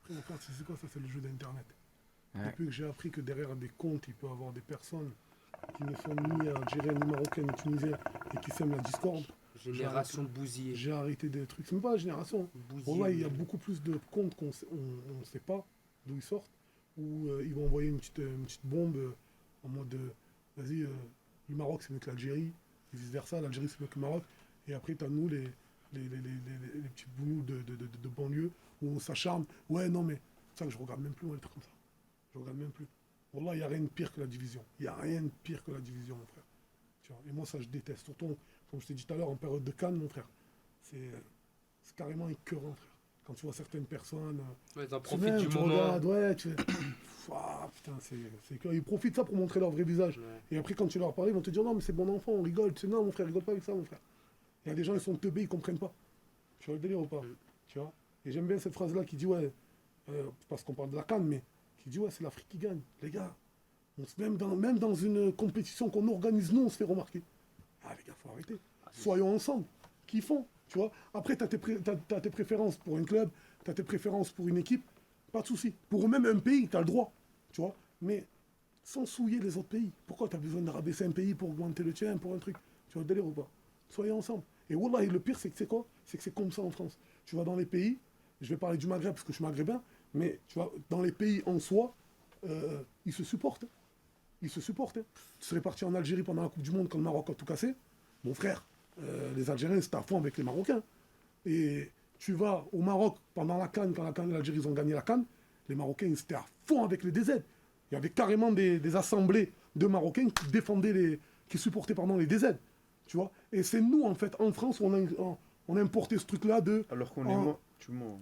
Après, mon frère, c'est quoi ça? C'est le jeu d'internet. Ouais. Depuis que j'ai appris que derrière des comptes, il peut y avoir des personnes qui ne sont ni algériennes, ni marocaines, ni tunisiennes, et qui sèment la discorde. Génération bousillée. J'ai arrêté des trucs. C'est même pas la génération. Bousillée. Là, il y a beaucoup plus de comptes qu'on ne sait pas d'où ils sortent, où ils vont envoyer une petite bombe en mode vas-y, le Maroc c'est mieux que l'Algérie, et vice-versa, l'Algérie c'est mieux que le Maroc. Et après, tu as nous, les petits bounous de banlieue, où on s'acharne. Ouais, non, mais c'est ça que je regarde même plus, moi, les trucs comme ça. Je regarde même plus. Wallah, il n'y a rien de pire que la division. Il n'y a rien de pire que la division, mon frère. Tu vois, et moi, ça, je déteste. Surtout, comme je t'ai dit tout à l'heure, en période de Cannes, mon frère. C'est carrément écœurant, frère. Quand tu vois certaines personnes. Ouais, t'en tu profites viens, du tu moment. regardes, ouais, tu fais. Ah, putain, c'est écœurant. Ils profitent de ça pour montrer leur vrai visage. Ouais. Et après, quand tu leur parles, ils vont te dire non, mais c'est bon enfant, on rigole. Tu sais, non, mon frère, rigole pas avec ça, mon frère. Il y a des gens, ils sont teubés, ils comprennent pas. Tu vois le délire ou pas? Tu vois? Et j'aime bien cette phrase-là qui dit, ouais, parce qu'on parle de la Cannes, mais qui dit, ouais, c'est l'Afrique qui gagne. Les gars, même dans une compétition qu'on organise, nous, on se fait remarquer. Ah, les gars, faut arrêter. Soyons ensemble. Kiffons, tu vois. Après, t'as tes préférences pour un club, t'as tes préférences pour une équipe, pas de souci. Pour même un pays, t'as le droit, tu vois. Mais sans souiller les autres pays. Pourquoi t'as besoin de rabaisser un pays pour augmenter le tien, pour un truc? Tu vois le délire ou pas? Soyons ensemble. Et wallah, et le pire, c'est que c'est quoi? C'est que c'est comme ça en France. Tu vas dans les pays, je vais parler du Maghreb parce que je suis maghrébin, mais tu vois, dans les pays en soi, ils se supportent. Ils se supportent. Tu serais parti en Algérie pendant la Coupe du Monde quand le Maroc a tout cassé. Mon frère, les Algériens, c'était à fond avec les Marocains. Et tu vas au Maroc pendant la CAN, quand la CAN et l'Algérie ils ont gagné la CAN, les Marocains, ils étaient à fond avec les DZ. Il y avait carrément des assemblées de Marocains qui défendaient qui supportaient les DZ. Tu vois? Et c'est nous, en fait, en France, on a importé ce truc-là de... Alors qu'on est mort. Tu mens.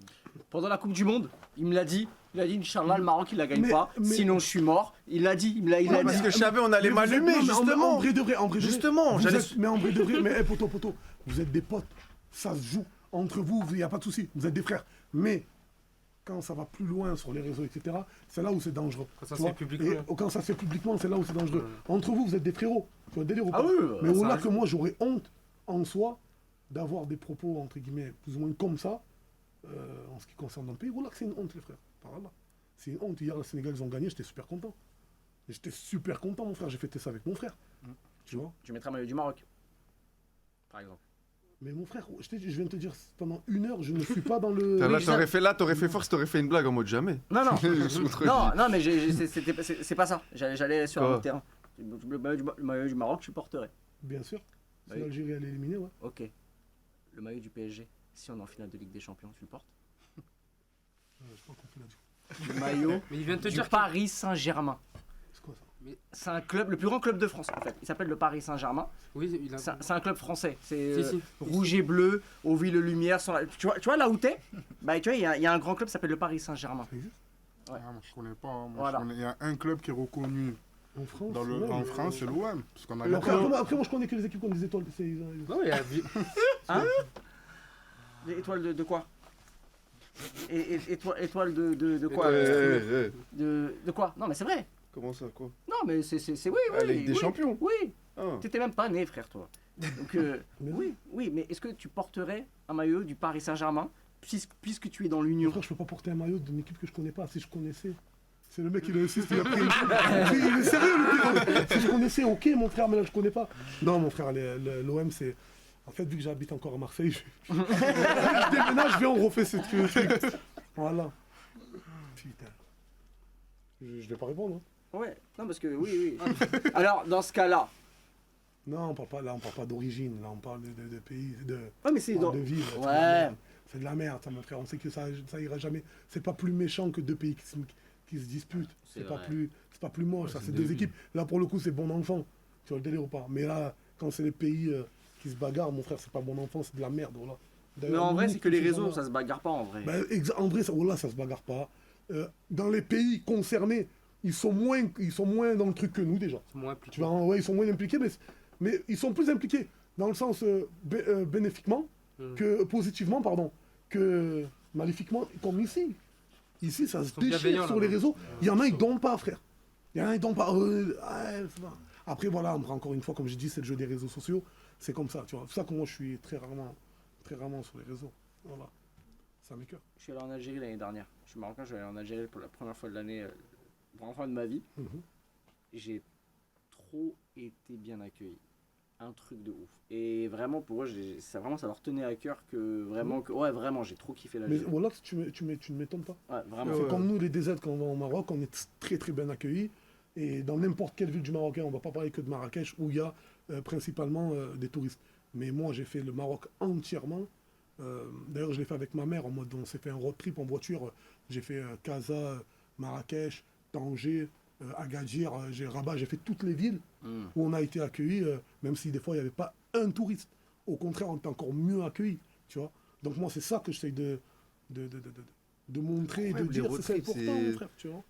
Pendant la Coupe du Monde, il me l'a dit. Il a dit, Inch'Allah, le Maroc, il la gagne Mais- pas. mais- Sinon, je suis mort. Il l'a dit. Il l'a Parce dit. que je savais, on allait Mais vous êtes- m'allumer, non, mais justement. En vrai de vrai, Justement, vous j'allais- êtes- mais en vrai de vrai, mais poto, vous êtes des potes, ça se joue entre vous, il n'y a pas de souci, vous êtes des frères. Mais quand ça va plus loin sur les réseaux, etc., c'est là où c'est dangereux. Quand ça Tu se vois. fait publiquement. Et quand ça se fait publiquement, c'est là où c'est dangereux. Entre vous êtes des frérots, tu vois le délire ou pas? Ah oui, mais ça au-delà reste- que moi, j'aurais honte en soi d'avoir des propos, entre guillemets, plus ou moins comme ça, en ce qui concerne notre pays. Voilà que c'est une honte, les frères. Par là. C'est une honte. Hier, le Sénégal, ils ont gagné, j'étais super content. Et j'étais super content, mon frère. J'ai fêté ça avec mon frère. Tu vois? Tu mettras un maillot du Maroc. Par exemple. Mais mon frère, je viens de te dire, pendant 1 heure, je ne suis pas dans le... Là, Oui, t'aurais fait force, t'aurais fait une blague en mode jamais. Non, non. Je me contredis. Non, mais c'est pas ça. J'allais sur un Quoi autre terrain. Le maillot du Maroc, tu porterais. Bien sûr. Si Oui. l'Algérie allait éliminer, ouais. Ok. Le maillot du PSG, si on est en finale de Ligue des Champions, tu le portes. J'ai pas compris là-dessus. Le maillot Mais il vient de te du dire Paris Saint-Germain. C'est quoi ça? C'est un club, le plus grand club de France en fait. Il s'appelle le Paris Saint-Germain. Oui, il a. C'est un club français. C'est Si, si. rouge et bleu, aux villes lumière. Tu vois là où t'es? Bah tu vois, il y a un grand club qui s'appelle le Paris Saint-Germain. Ça existe? Ouais. Ah, moi, je connais pas. Moi, Voilà. je connais- il y a un club qui est reconnu En France en ouais, France, c'est l'OM. Parce qu'on a mais après, moi, je connais que les équipes qui ont des étoiles. Non, il a. Hein? Les étoiles de quoi? Étoile de quoi? De quoi? Non mais c'est vrai. Comment ça, quoi? Non mais c'est oui, Ah, Ligue des oui, Champions. Oui. Ah. T'étais même pas né, frère, toi. Donc, oui, mais est-ce que tu porterais un maillot du Paris Saint-Germain puisque tu es dans l'Union? Frère, je peux pas porter un maillot d'une équipe que je connais pas. Si je connaissais. C'est le mec qui insiste, il a pris. Il est sérieux, le pire. Si je connaissais, ok, mon frère, mais là, je connais pas. Non, mon frère, l'OM, c'est. En fait, vu que j'habite encore à Marseille, je déménage, viens, on refait cette truc. Voilà. Putain. Je vais pas répondre. Hein. Ouais, non parce que oui. Alors dans ce cas-là, Non, on parle pas d'origine, là on parle de pays, Ouais, mais c'est dans. de ville. Ouais. C'est de la merde, ça, mon frère. On sait que ça ira jamais. C'est pas plus méchant que deux pays qui se disputent. C'est pas plus moche. Ça, c'est deux équipes. Là, pour le coup, c'est bon enfant. Tu vois le délire ou pas? Mais là, quand c'est les pays qui se bagarrent, mon frère, c'est pas bon enfant, c'est de la merde. Voilà. Mais en vrai, c'est que les réseaux, ça se bagarre pas en vrai. Ben, en vrai, voilà, ça se bagarre pas. Dans les pays concernés, ils sont moins dans le truc que nous déjà. C'est moins impliqué. Tu vois, ouais, ils sont moins impliqués, mais ils sont plus impliqués dans le sens bénéfiquement que positivement, pardon, que maléfiquement, comme ici. Ici, ça se sont déchire bienveillants, sur là-bas. les réseaux. Il y en a, ils donnent pas, frère. Il y en a, ils donnent pas. Ça va. Après, voilà, encore une fois, comme je dis, c'est le jeu des réseaux sociaux. C'est comme ça, tu vois. C'est ça que moi, je suis très rarement sur les réseaux. Voilà. Ça m'écoeure. Je suis allé en Algérie l'année dernière. Je suis marocain, je suis allé en Algérie pour la première fois de l'année, la première fois de ma vie. Mhm. J'ai trop été bien accueilli. Un truc de ouf. Et vraiment, pour eux, ça leur tenait à cœur que vraiment, ouais, vraiment, j'ai trop kiffé Mais l'Algérie. voilà, tu ne m'étonnes pas. Ouais, vraiment. C'est comme nous, les DZ, quand on va au Maroc, on est très très bien accueillis. Et dans n'importe quelle ville du Maroc, on ne va pas parler que de Marrakech, où il y a principalement des touristes. Mais moi, j'ai fait le Maroc entièrement. D'ailleurs, je l'ai fait avec ma mère, en mode, on s'est fait un road trip en voiture. J'ai fait Casa, Marrakech, Tanger, Agadir, Rabat, j'ai fait toutes les villes où on a été accueillis, même si des fois, il n'y avait pas un touriste. Au contraire, on était encore mieux accueillis, tu vois. Donc moi, c'est ça que j'essaie de montrer et de les dire, road c'est trips, important, c'est- mon frère, tu vois.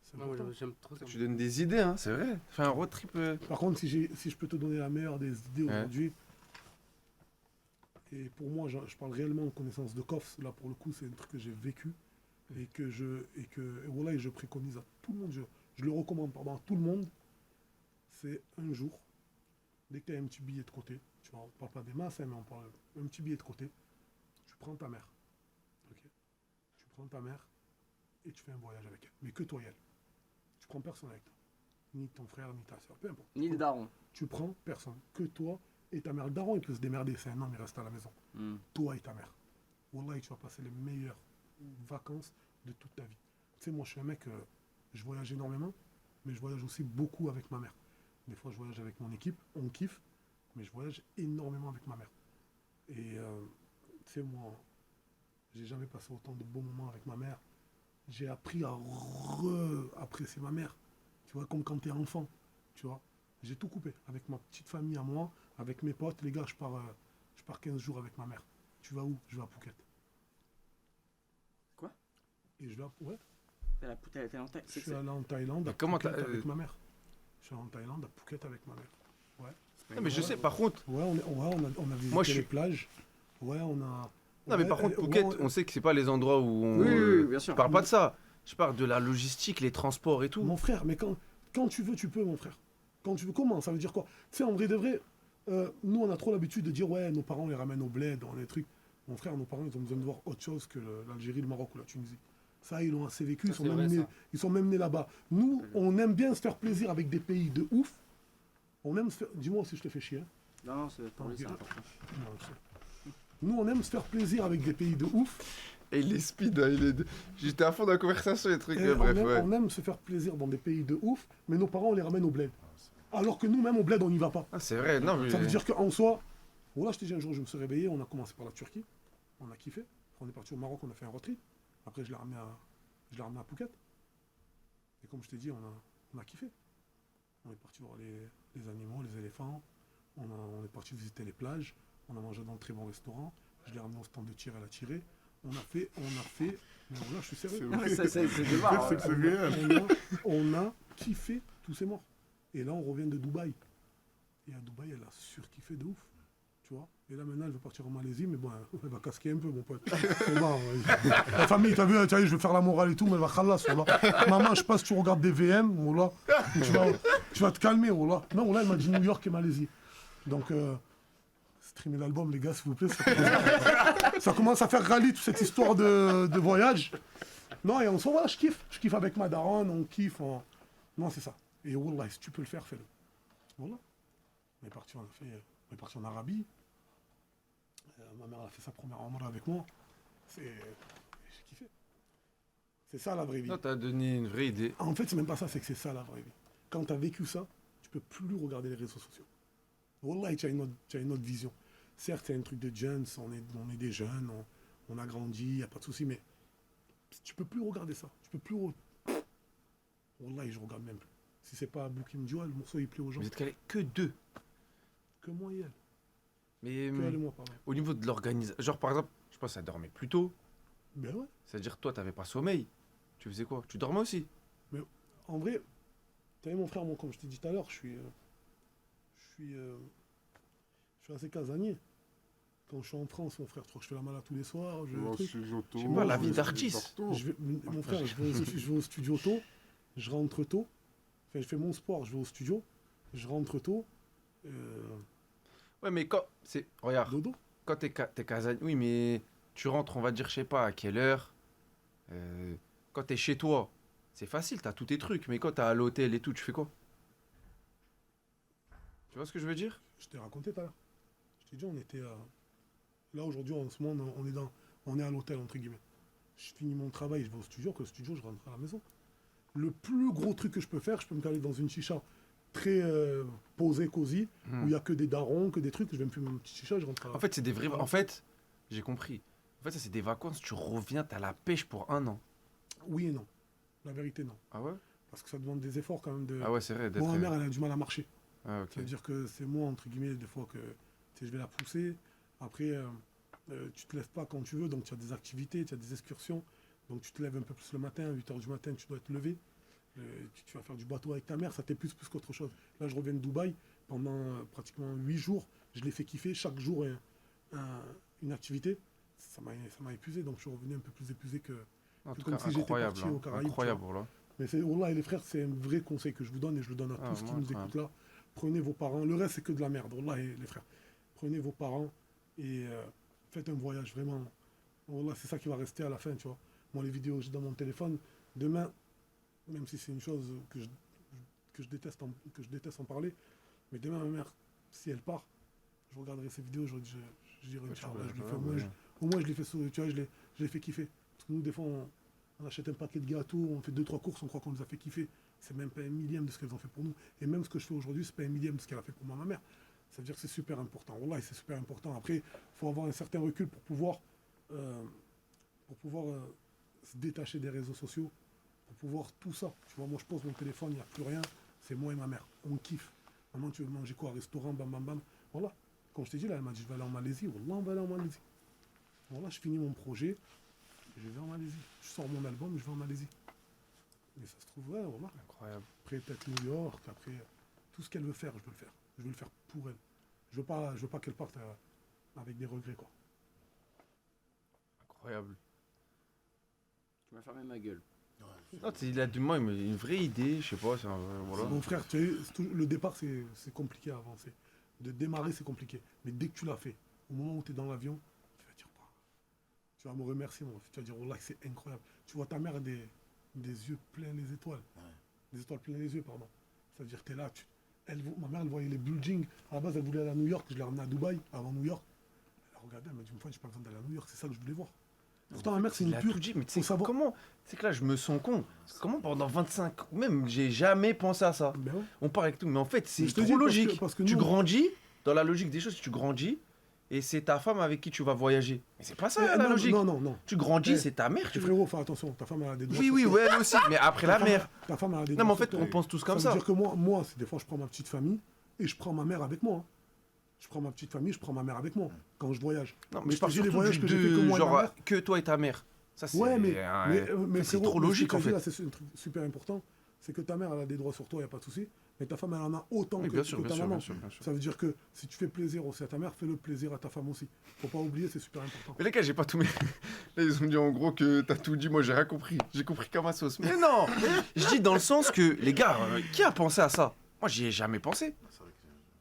C'est Non, moi, important. j'aime trop ça. Tu donnes des idées, hein, c'est vrai. Fais un road trip. Par contre, si je peux te donner la meilleure des idées Ouais. aujourd'hui, et pour moi, je parle réellement en connaissance de COFS, là pour le coup, c'est un truc que j'ai vécu et que voilà, et je préconise à tout le monde, je le recommande pardon, à tout le monde, c'est un jour, dès que tu as un petit billet de côté, tu vois, on parle pas des masses, hein, mais on parle un petit billet de côté, tu prends ta mère, ok, tu prends ta mère et tu fais un voyage avec elle, mais que toi et elle. Tu prends personne avec toi, ni ton frère, ni ta soeur, peu importe. Ni le daron. Tu prends personne, que toi et ta mère. Le daron, il peut se démerder, c'est un homme, il reste à la maison. Toi et ta mère. Wallah, tu vas passer les meilleures vacances de toute ta vie. Tu sais, moi, je suis un mec, je voyage énormément, mais je voyage aussi beaucoup avec ma mère. Des fois, je voyage avec mon équipe, on kiffe, mais je voyage énormément avec ma mère. Et, tu sais, moi, j'ai jamais passé autant de bons moments avec ma mère. J'ai appris à apprécier ma mère. Tu vois, comme quand tu es enfant, tu vois. J'ai tout coupé avec ma petite famille à moi, avec mes potes. Les gars, je pars 15 jours avec ma mère. Tu vas où? Je vais à Phuket. Quoi? Et je vais à... Ouais. T'es allé en Thaïlande. Je suis allé en Thaïlande à comment Phuket t'as- avec ma mère. Je suis allé en Thaïlande à Phuket avec ma mère. Ouais. Non, mais je sais, par contre. Ouais, on a visité Moi, je les suis- plages. Ouais, on a... Non, mais par contre, Phuket, on sait que c'est pas les endroits où on. Oui, bien sûr. Je parle pas de ça. Je parle de la logistique, les transports et tout. Mon frère, mais quand tu veux, tu peux, mon frère. Quand tu veux, comment? Ça veut dire quoi? Tu sais, en vrai de vrai, nous, on a trop l'habitude de dire, ouais, nos parents les ramènent au bled, dans les trucs. Mon frère, nos parents, ils ont besoin de voir autre chose que l'Algérie, le Maroc ou la Tunisie. Ça, ils l'ont assez vécu, Ça, c'est vrai, ça. ils sont même nés là-bas. Nous, on aime bien se faire plaisir avec des pays de ouf. On aime se faire... Dis-moi si je te fais chier. Hein. Non, c'est pour lui, Ok. c'est important. Non, je sais. Nous, on aime se faire plaisir avec des pays de ouf. Et il est speed, hein, j'étais à fond dans la conversation, les trucs. Et Bref, ouais. on aime se faire plaisir dans des pays de ouf, mais nos parents, on les ramène au bled. Alors que nous-mêmes, au bled, on n'y va pas. Ah, c'est vrai, non, mais. Ça veut dire qu'en soi, voilà, je t'ai dit un jour, je me suis réveillé, on a commencé par la Turquie, on a kiffé. Après, on est parti au Maroc, on a fait un road trip. Après, je l'ai ramené à Phuket. Et comme je t'ai dit, on a kiffé. On est parti voir les animaux, les éléphants. On est parti visiter les plages. On a mangé dans de très bons restaurants. Je l'ai ramené au stand de tir, elle a tiré. On a fait. Mais voilà, je suis sérieux. C'est de marre. C'est réel. On a kiffé tous ces morts. Et là, on revient de Dubaï. Et à Dubaï, elle a surkiffé de ouf. Tu vois. Et là, maintenant, elle veut partir en Malaisie, mais bon, elle va casquer un peu, mon pote. C'est bon, ouais. La famille, t'as vu, je vais faire la morale et tout, mais elle va khalas, voilà. Maman, je sais pas si tu regardes des VM, voilà. Tu vas te calmer, voilà. Non, là, elle m'a dit New York et Malaisie. Donc, streamer l'album, les gars, s'il vous plaît. Ça commence à faire rallye toute cette histoire de voyage. Non, et on s'en va, je kiffe. Je kiffe avec ma daronne, on kiffe. Non, c'est ça. Et wallah, si tu peux le faire, fais-le. Voilà. On est parti en Arabie. Ma mère a fait sa première Umrah avec moi. J'ai kiffé. C'est ça la vraie vie. Non, t'as donné une vraie idée. En fait, c'est même pas ça, c'est que c'est ça la vraie vie. Quand tu as vécu ça, tu peux plus regarder les réseaux sociaux. Wallah, tu as une autre vision. Certes, c'est un truc de jeunes, on est des jeunes, on a grandi, il n'y a pas de souci, mais tu peux plus regarder ça. Tu peux plus. Wallah, je regarde même plus. Si c'est pas Abou qui me dit, ouais, le morceau il plaît aux gens. Vous êtes calé que 2. Que moi et elle. Mais Que elle et moi, pardon. au niveau de l'organisation, genre par exemple, je pense que ça dormait plus tôt. Ben ouais. C'est-à-dire toi, t'avais pas sommeil. Tu faisais quoi? Tu dormais aussi? En vrai, tu vu mon frère, moi, comme je t'ai dit tout à l'heure, je suis assez casanier. Quand je suis en France, mon frère, tu crois que je fais la malade tous les soirs, Tu vas au truc. studio tôt, Je sais pas, la tu vie vas d'artiste. tôt. Mon frère, je vais au studio tôt, je rentre tôt. Enfin, je fais mon sport, je vais au studio, je rentre tôt. Ouais, mais quand. Regarde, Dodo. quand t'es casanier. Oui, mais tu rentres, on va dire, je sais pas, à quelle heure. Quand t'es chez toi, c'est facile, t'as tous tes trucs. Mais quand t'es à l'hôtel et tout, tu fais quoi? Tu vois ce que je veux dire? Je t'ai raconté tout à l'heure. Je t'ai dit, on était là aujourd'hui, en ce moment, on est à l'hôtel, entre guillemets. Je finis mon travail, je vais au studio, que le studio, je rentre à la maison. Le plus gros truc que je peux faire, je peux me caler dans une chicha très posée, cosy, où il n'y a que des darons, que des trucs, je vais me fumer mon petit chicha, je rentre à la En fait, c'est des vrais. En fait, j'ai compris. En fait, ça, c'est des vacances, tu reviens, t'as la pêche pour 1 an. Oui et non. La vérité, non. Ah ouais? Parce que ça demande des efforts quand même de. Ah ouais, c'est vrai. Moi, ma mère, elle a du mal à marcher. Ah, ok. Ça veut dire que c'est moi, entre guillemets, des fois que tu sais, je vais la pousser. Après, tu te lèves pas quand tu veux, donc tu as des activités, tu as des excursions. Donc tu te lèves un peu plus le matin, à 8h du matin, tu dois te lever. Tu vas faire du bateau avec ta mère, ça t'épuise plus qu'autre chose. Là, je reviens de Dubaï, pendant pratiquement 8 jours, je l'ai fait kiffer, chaque jour une activité. Ça m'a épuisé, donc je suis revenu un peu plus épuisé que En tout comme cas, si j'étais incroyable. parti aux Caraïbes, Incroyable, tu voilà. Mais c'est, Wallah, et les frères, c'est un vrai conseil que je vous donne et je le donne à Ah, tous qui moi, nous écoutent là. Prenez vos parents, le reste c'est que de la merde, Wallah, et les frères. Prenez vos parents et faites un voyage, vraiment. Wallah, c'est ça qui va rester à la fin, tu vois. Moi, les vidéos que j'ai dans mon téléphone, demain, même si c'est une chose que je déteste en parler, mais demain, ma mère, si elle part, je regarderai ces vidéos, je dirai, Inch'Allah, je l'ai fait, au moins je l'ai fait, tu vois, je l'ai fait kiffer. Parce que nous, des fois, on achète un paquet de gâteaux, on fait 2-3 courses, on croit qu'on les a fait kiffer. C'est même pas 1/1000 de ce qu'elles ont fait pour nous. Et même ce que je fais aujourd'hui, c'est pas 1/1000 de ce qu'elle a fait pour moi, ma mère. Ça veut dire que c'est super important. Wallah, c'est super important. Après, il faut avoir un certain recul pour pouvoir se détacher des réseaux sociaux, pour pouvoir tout ça. Tu vois, moi, je pose mon téléphone, il n'y a plus rien. C'est moi et ma mère. On kiffe. Maman, tu veux manger quoi? Restaurant, bam, bam, bam. Voilà. Comme je t'ai dit, là, elle m'a dit, je vais aller en Malaisie. Wallah, on va aller en Malaisie. Voilà, je finis mon projet. Je vais en Malaisie. Je sors mon album, je vais en Malaisie. Mais ça se trouve, ouais, voilà. Incroyable. Après, peut-être New York, après, tout ce qu'elle veut faire, je veux le faire. Je veux le faire pour elle. Je veux pas qu'elle parte avec des regrets, quoi. Incroyable. Tu m'as fermé ma gueule. Non, il a une vraie idée, je sais pas. Voilà. Mon frère, tu sais, le départ, c'est compliqué à avancer. De démarrer, c'est compliqué. Mais dès que tu l'as fait, au moment où tu es dans l'avion, tu vas dire, bah, tu vas me remercier, moi. Tu vas dire, oh là, c'est incroyable. Tu vois ta mère a des yeux pleins les étoiles. Ouais. Des étoiles pleins les yeux, pardon. Ça veut dire que tu es là. Ma mère, elle voyait les buildings. À la base, elle voulait aller à New York. Je l'ai ramenée à Dubaï, avant New York. Elle a regardé, elle m'a dit, une fois, j'ai pas besoin d'aller à New York. C'est ça que je voulais voir. Pourtant, ma mère, c'est Il une a pure. tout dit, mais tu sais Faut savoir. comment? C'est que là, je me sens con. Comment pendant 25 même, j'ai jamais pensé à ça. Ben ouais. On parle avec tout, mais en fait, c'est Je te trop dis parce que- logique. parce que Tu nous- grandis, dans la logique des choses, tu grandis, et c'est ta femme avec qui tu vas voyager. Mais c'est pas ça Eh, la non, logique. non. Tu grandis, Eh, c'est ta mère. Et frérot, fais attention. Ta femme, elle a des droits. Oui, sur oui, toi. ouais, elle aussi. Mais après la mère. Ta femme, elle a des Non, mais droits en fait, sur on toi. pense tous comme Ça ça. veut dire que moi, des fois, je prends ma petite famille et je prends ma mère avec moi. Hein. Je prends ma petite famille, je prends ma mère avec moi quand je voyage. Non, Mais mais je je parle te dis, les surtout voyages que j'ai fait que moi et genre, ma mère. que toi et ta mère. Ça, c'est Ouais, mais c'est frérot, trop logique, ce en que tu as fait. dit là, c'est un truc super important. C'est que ta mère, elle a des droits sur toi, il n'y a pas de souci. Mais ta femme, elle en a autant Oui, que, bien sûr, que bien ta sûr, maman. bien sûr, bien sûr. Ça veut dire que si tu fais plaisir aussi à ta mère, fais-le plaisir à ta femme aussi. Faut pas oublier, c'est super important. Mais les gars, j'ai pas tout mis. Là, ils ont dit en gros que t'as tout dit. Moi, j'ai rien compris. J'ai compris qu'à ma sauce. Mais non. Je dis dans le sens que, les gars, qui a pensé à ça? Moi, j'y ai jamais pensé.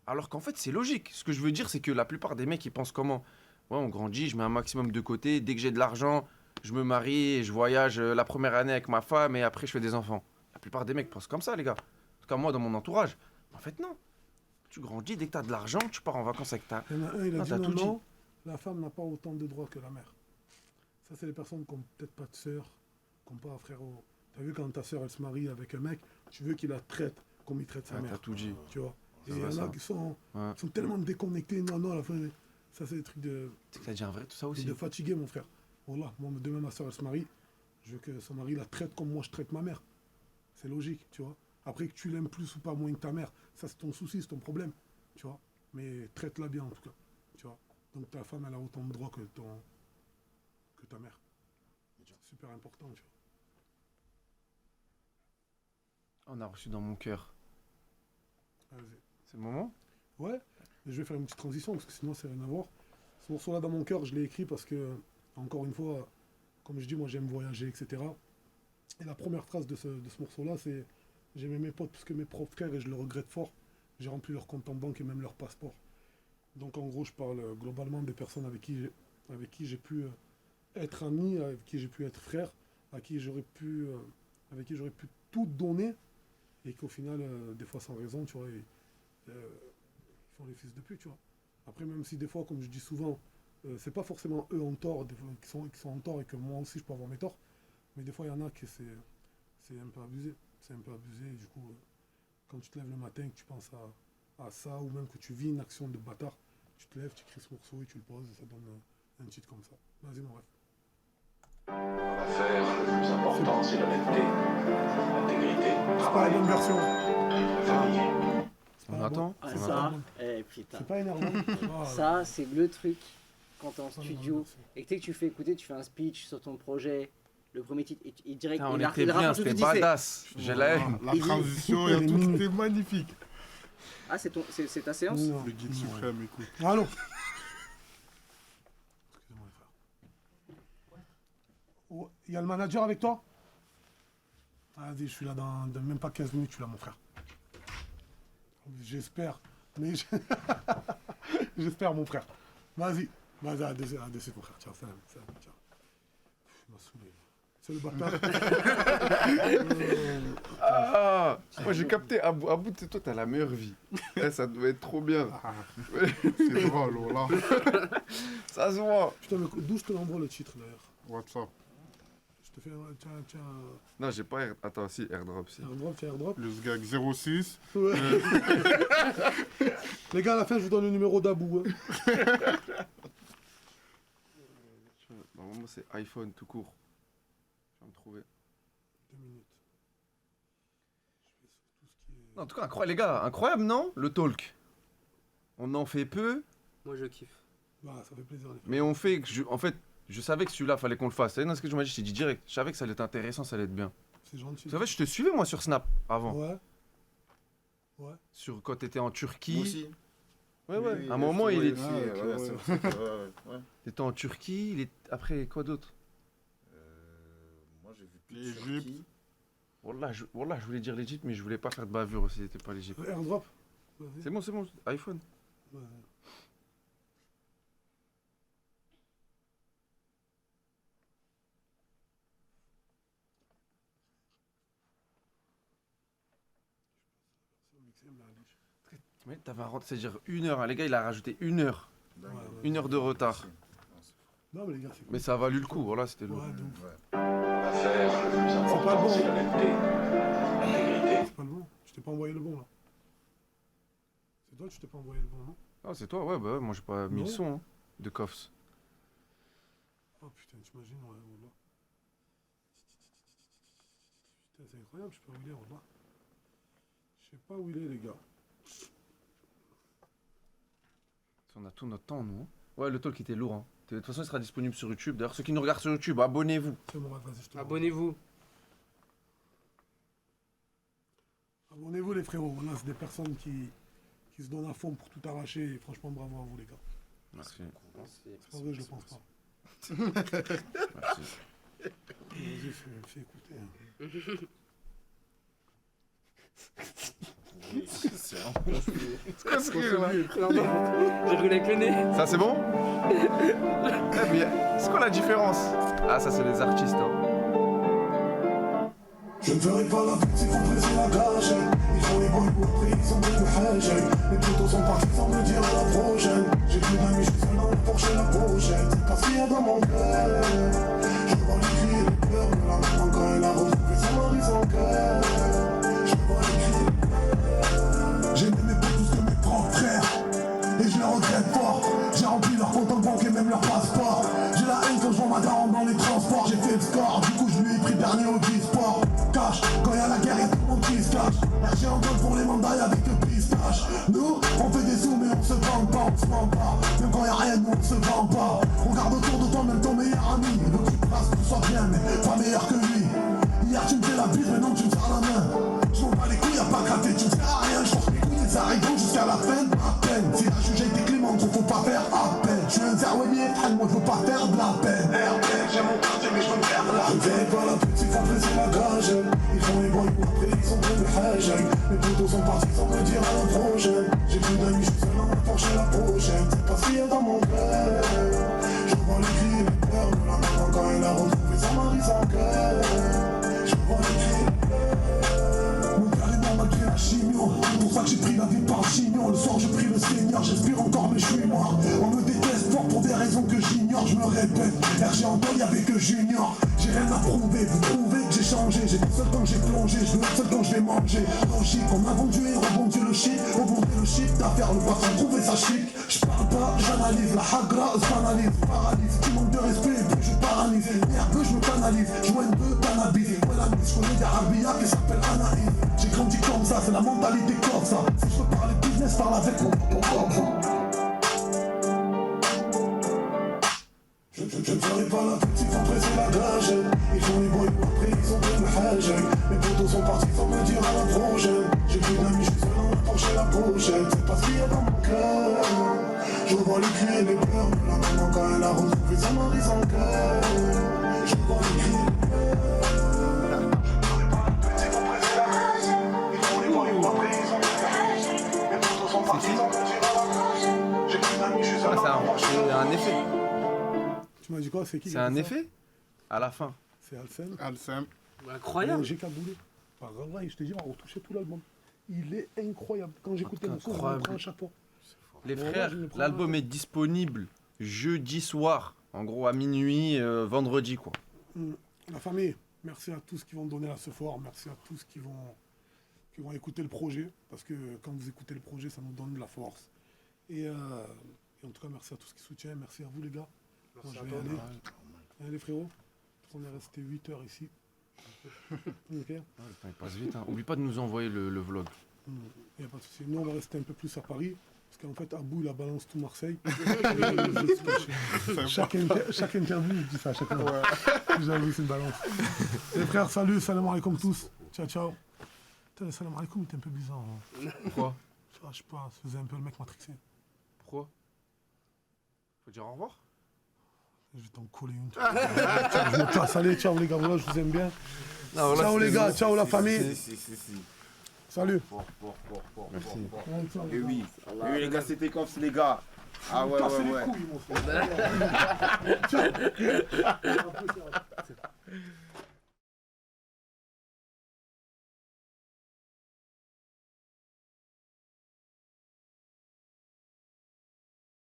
Alors qu'en fait, c'est logique. Ce que je veux dire, c'est que la plupart des mecs, ils pensent comment? Ouais, on grandit, je mets un maximum de côté. Dès que j'ai de l'argent, je me marie et je voyage la première année avec ma femme et après, je fais des enfants. La plupart des mecs pensent comme ça, les gars. En tout cas, moi, dans mon entourage. En fait, non. Tu grandis, dès que t'as de l'argent, tu pars en vacances avec ta... Il y en a un, il a Ah, dit t'as non, tout dit. non, la femme n'a pas autant de droits que la mère. Ça, c'est les personnes qui n'ont peut-être pas de sœur, qui n'ont pas un frère. T'as vu quand ta sœur, elle se marie avec un mec, tu veux qu'il la traite comme il traite sa Ah, mère. t'as tout dit. Tu vois. Et il y en a qui sont tellement déconnectés. Non, à la fin, ça c'est des trucs de. Tu sais que t'as dit un vrai tout ça aussi. De fatigué, mon frère. Voilà, moi, demain, ma soeur, elle se marie. Je veux que son mari la traite comme moi, je traite ma mère. C'est logique, tu vois. Après, que tu l'aimes plus ou pas moins que ta mère, ça, c'est ton souci, c'est ton problème, tu vois. Mais traite-la bien, en tout cas, tu vois. Donc, ta femme, elle a autant de droits que ta mère. C'est super important, tu vois. On a reçu dans mon cœur. Vas-y. C'est le moment? Ouais, je vais faire une petite transition, parce que sinon, c'est rien à voir. Ce morceau-là, dans mon cœur, je l'ai écrit parce que, encore une fois, comme je dis, moi, j'aime voyager, etc. Et la première phrase de ce morceau-là, c'est « J'aimais mes potes plus que mes propres frères et je le regrette fort. J'ai rempli leur compte en banque et même leur passeport. » Donc, en gros, je parle globalement des personnes avec qui j'ai pu être ami, avec qui j'ai pu être frère, avec qui j'aurais pu tout donner, et qu'au final, des fois sans raison, tu vois, ils font les fils de pute, tu vois. Après, même si des fois, comme je dis souvent, c'est pas forcément eux en tort, des fois, qui sont en tort et que moi aussi je peux avoir mes torts, mais des fois il y en a qui c'est un peu abusé. C'est un peu abusé, et du coup, quand tu te lèves le matin et que tu penses à ça, ou même que tu vis une action de bâtard, tu te lèves, tu écris ce morceau et tu le poses, et ça donne un titre comme ça. Vas-y, mon rêve. L'affaire le plus important, c'est l'honnêteté, l'intégrité, le C'est pas la travail, bonne version. la famille. On attend? Ah, On ça, attend. putain. C'est pas énervant. Ah, Ça, c'est le truc quand t'es en c'est pas la bonne studio version. et que tu fais écouter, tu fais un speech sur ton projet, le premier titre, et direct, Putain, on il était bien, raconte tout c'était ce qu'il fait. badass. J'ai la haine. La transition et tout, c'était magnifique. Ah, c'est ta séance? Non. Le guide suprême, écoute. Allô. Excusez-moi, les frères. Oh, il y a le manager avec toi? Vas-y, je suis là dans même pas 15 minutes, je suis là, mon frère. J'espère. Mais j'espère, mon frère. Vas-y, à deux, mon frère. Ciao, salam, ciao. Il m'a saoulé. C'est le bâtard. Ah, moi j'ai capté, à bout de toi, t'as la meilleure vie. Eh, ça doit être trop bien. C'est drôle, voilà. Ça se voit. Putain, mais d'où je te l'envoie le titre d'ailleurs? WhatsApp. Je te fais tiens, Non, j'ai pas Attends, si, airdrop, si. airdrop. Le gag 06. Ouais. Les gars, à la fin, je vous donne le numéro d'Abou. Hein. Normalement, c'est iPhone tout court. Je vais me trouver. 2 minutes. Je fais tout ce qui est... Non, en tout cas, incroyable, les gars. Incroyable, non? Le talk. On en fait peu, Moi, je kiffe. Bah, ça fait plaisir. Les frères. mais on fait... En fait, je savais que celui-là, fallait qu'on le fasse. C'est ce que je m'as dit, je t'ai dit direct. Je savais que ça allait être intéressant, ça allait être bien. C'est gentil. Vous savez, je te suivais, moi, sur Snap, avant. Ouais. Sur quand t'étais en Turquie. Moi aussi. Ouais, ouais. Oui, À un moment, il est... aussi, ouais. T'étais en Turquie, il est... Après, quoi d'autre? Moi j'ai vu L'Égypte. Turquie. Wallah, je voulais dire l'Égypte, mais je voulais pas faire de bavure aussi, c'était pas l'Égypte. Airdrop. Vas-y. C'est bon, iPhone. Ouais. Mais t'avais un retard, c'est-à-dire 1 heure, hein. Les gars, il a rajouté 1 heure. Ouais. 1 heure de retard. Non, mais les gars, c'est cool. Mais ça a valu le coup, voilà, c'était lourd. Ouais, de ouf. L'affaire le plus pas le important, bon. c'est l'honnêteté, l'intégrité. C'est pas le bon. Je t'ai pas envoyé le bon, là. C'est toi, tu t'es pas envoyé le bon, non? Ah, c'est toi, ouais, bah ouais, moi j'ai pas mis Non. le son hein, de Coffs. Oh putain, t'imagines, ouais, voilà. Putain, c'est incroyable, je sais pas où il est, voilà. Je sais pas où il est, les gars. On a tout notre temps, nous. Hein. Ouais, le talk était lourd. Hein. De toute façon, il sera disponible sur YouTube. D'ailleurs, ceux qui nous regardent sur YouTube, abonnez-vous. C'est bon, vas-y, je te Abonnez-vous. Abonnez-vous, les frérots. Voilà, c'est des personnes qui se donnent à fond pour tout arracher. Et franchement, bravo à vous, les gars. Merci. C'est pas vrai, je le pense pas. Merci. Vas-y, fais écouter. Hein. C'est quoi ce rire là? J'ai roulé avec le nez. Ça, c'est bon? Eh, mais c'est quoi la différence? Ah, ça, c'est les artistes. Hein. Je ne ferai pas la fête, c'est compresser la cage. Ils font les bruits pour après, ils sont de hajj. Les potos sont partis sans me dire à la prochaine. J'ai plus d'amis, je suis seul dans le Porsche la prochaine. Parce qu'il y a dans mon cœur. Je vois les cris et les pleurs de la maman quand elle a retrouvé son mari sans cœur. Je vois les cris et les pleurs. J'ai aimé mes potes tous que regrette fort. J'ai rempli leur compte en banque et même leur passeport. J'ai la haine quand je vois ma daronne dans les transports. J'ai fait le score, du coup je lui ai pris dernier au e-sport. Cash, quand y'a la guerre et tout le monde qui se cache. RG en gold pour les mandats avec le pistache. Nous, on fait des sous mais on se vend pas, on se vend pas. Même quand y'a rien, nous on se vend pas. Regarde autour de toi, même ton meilleur ami. Le truc passe, tout soit bien, mais pas meilleur que lui. Hier tu me fais la bise, maintenant tu me serres la main. Je m'en bats les couilles, y'a pas gratté, tu me sers à rien. Je force mes couilles et ça arrive jusqu'à la fin, à peine. Si la juge a été clémente, faut pas faire à peine. Je suis un zerwenier, moi je veux pas faire de la peine. J'aime mon quartier mais je veux me faire la peine. Je fais pas la pute, ils font presser la gage. Ils font les boys, après ils sont pleins de hajj. Les potos sont partis sans me dire à la prochaine. J'ai plus d'amis, je suis seul à m'approcher la prochaine. C'est pas ce qu'il y a dans mon cœur. Je vois les cris, les pleurs de la maman quand elle a retrouvé son mari sans cœur. Je vois les cris, les pleurs. Mon père est mort malgré la chignon. C'est pour ça que j'ai pris la vie par chignon. Le soir je prie le Seigneur, j'espère encore mais je suis mort. On me déteste fort pour des raisons que j'ignore. Je me répète, RG en il y avait que Junior. J'ai rien à prouver, vous trouvez que j'ai changé. J'étais seul quand j'ai plongé, je veux être seul quand je vais manger. Logique, on m'a vendu et rebondi le shit. Rebondé le shit, d'affaire le poisson, trouver ça chic. Je parle pas, j'analyse, la hagra se banalise, paralyse. Tu manques de respect et puis je paralyse. Merde, je me canalise, je vois une peu cannabis. Ouais la mise, je connais des arabia qui s'appelle Anaïs. J'ai grandi comme ça, c'est la mentalité comme ça. Si je veux parler business, parle avec mon corps. Je ne ferai pas la pute, ils font presser la gage. Ils font les boys, après ils ont plein de hajj. Mes potos sont partis sans me dire à la prochaine. J'ai plus d'amis, je suis seul à m'approcher la prochaine. C'est pas ce qu'il y a dans mon cœur. Je vois les cris et les pleurs de la maman quand elle a retrouvé son mari sans cœur. Je vois les cris et les pleurs. Je ne ferai pas la pute, ils font presser la gage. Ils font les boys, après ils ont plein de hajj. Mes potos sont partis sans me dire à la prochaine. J'ai plus d'amis, je suis seul à m'approcher la prochaine. C'est un effet. Tu m'as dit quoi? C'est qui? C'est un effet à la fin. C'est Alcem. Alcem. Incroyable. J'ai caboulé. Par là, je te dis, on va retoucher tout l'album. Il est incroyable. Quand j'écoutais mon son, je me prends un chapeau. Les Bon, frères, là, je me prends l'album est disponible jeudi soir, en gros à minuit, vendredi quoi. La famille, merci à tous qui vont donner la sephore. Merci à tous qui vont écouter le projet. Parce que quand vous écoutez le projet, ça nous donne de la force. Et en tout cas, merci à tous qui soutiennent. Merci à vous les gars. Moi, je vais y aller. Allez frérot, on est resté 8 heures ici. Ok. Le temps il passe vite. Hein. Oublie pas de nous envoyer le vlog. Il n'y a pas de souci. Nous, on va rester un peu plus à Paris. Parce qu'en fait, Abou, il a balance tout Marseille. chaque interview, je dis ça à chaque fois. J'avoue, c'est une balance. Les frères, salut, salam alaikum tous. Ciao, ciao. Putain, le salam alaikum était un peu bizarre. Hein. Pourquoi? Je sais pas, ça faisait un peu le mec matrixé. Pourquoi? Faut dire au revoir? Je vais t'en coller une. Je me casse. Allez, ciao les gars, voilà, je vous aime bien. Non, ciao les gars, ciao la famille. Salut. Merci. Et oui, les gars, c'était comme les gars. Ah ouais, ouais, ouais. Ciao.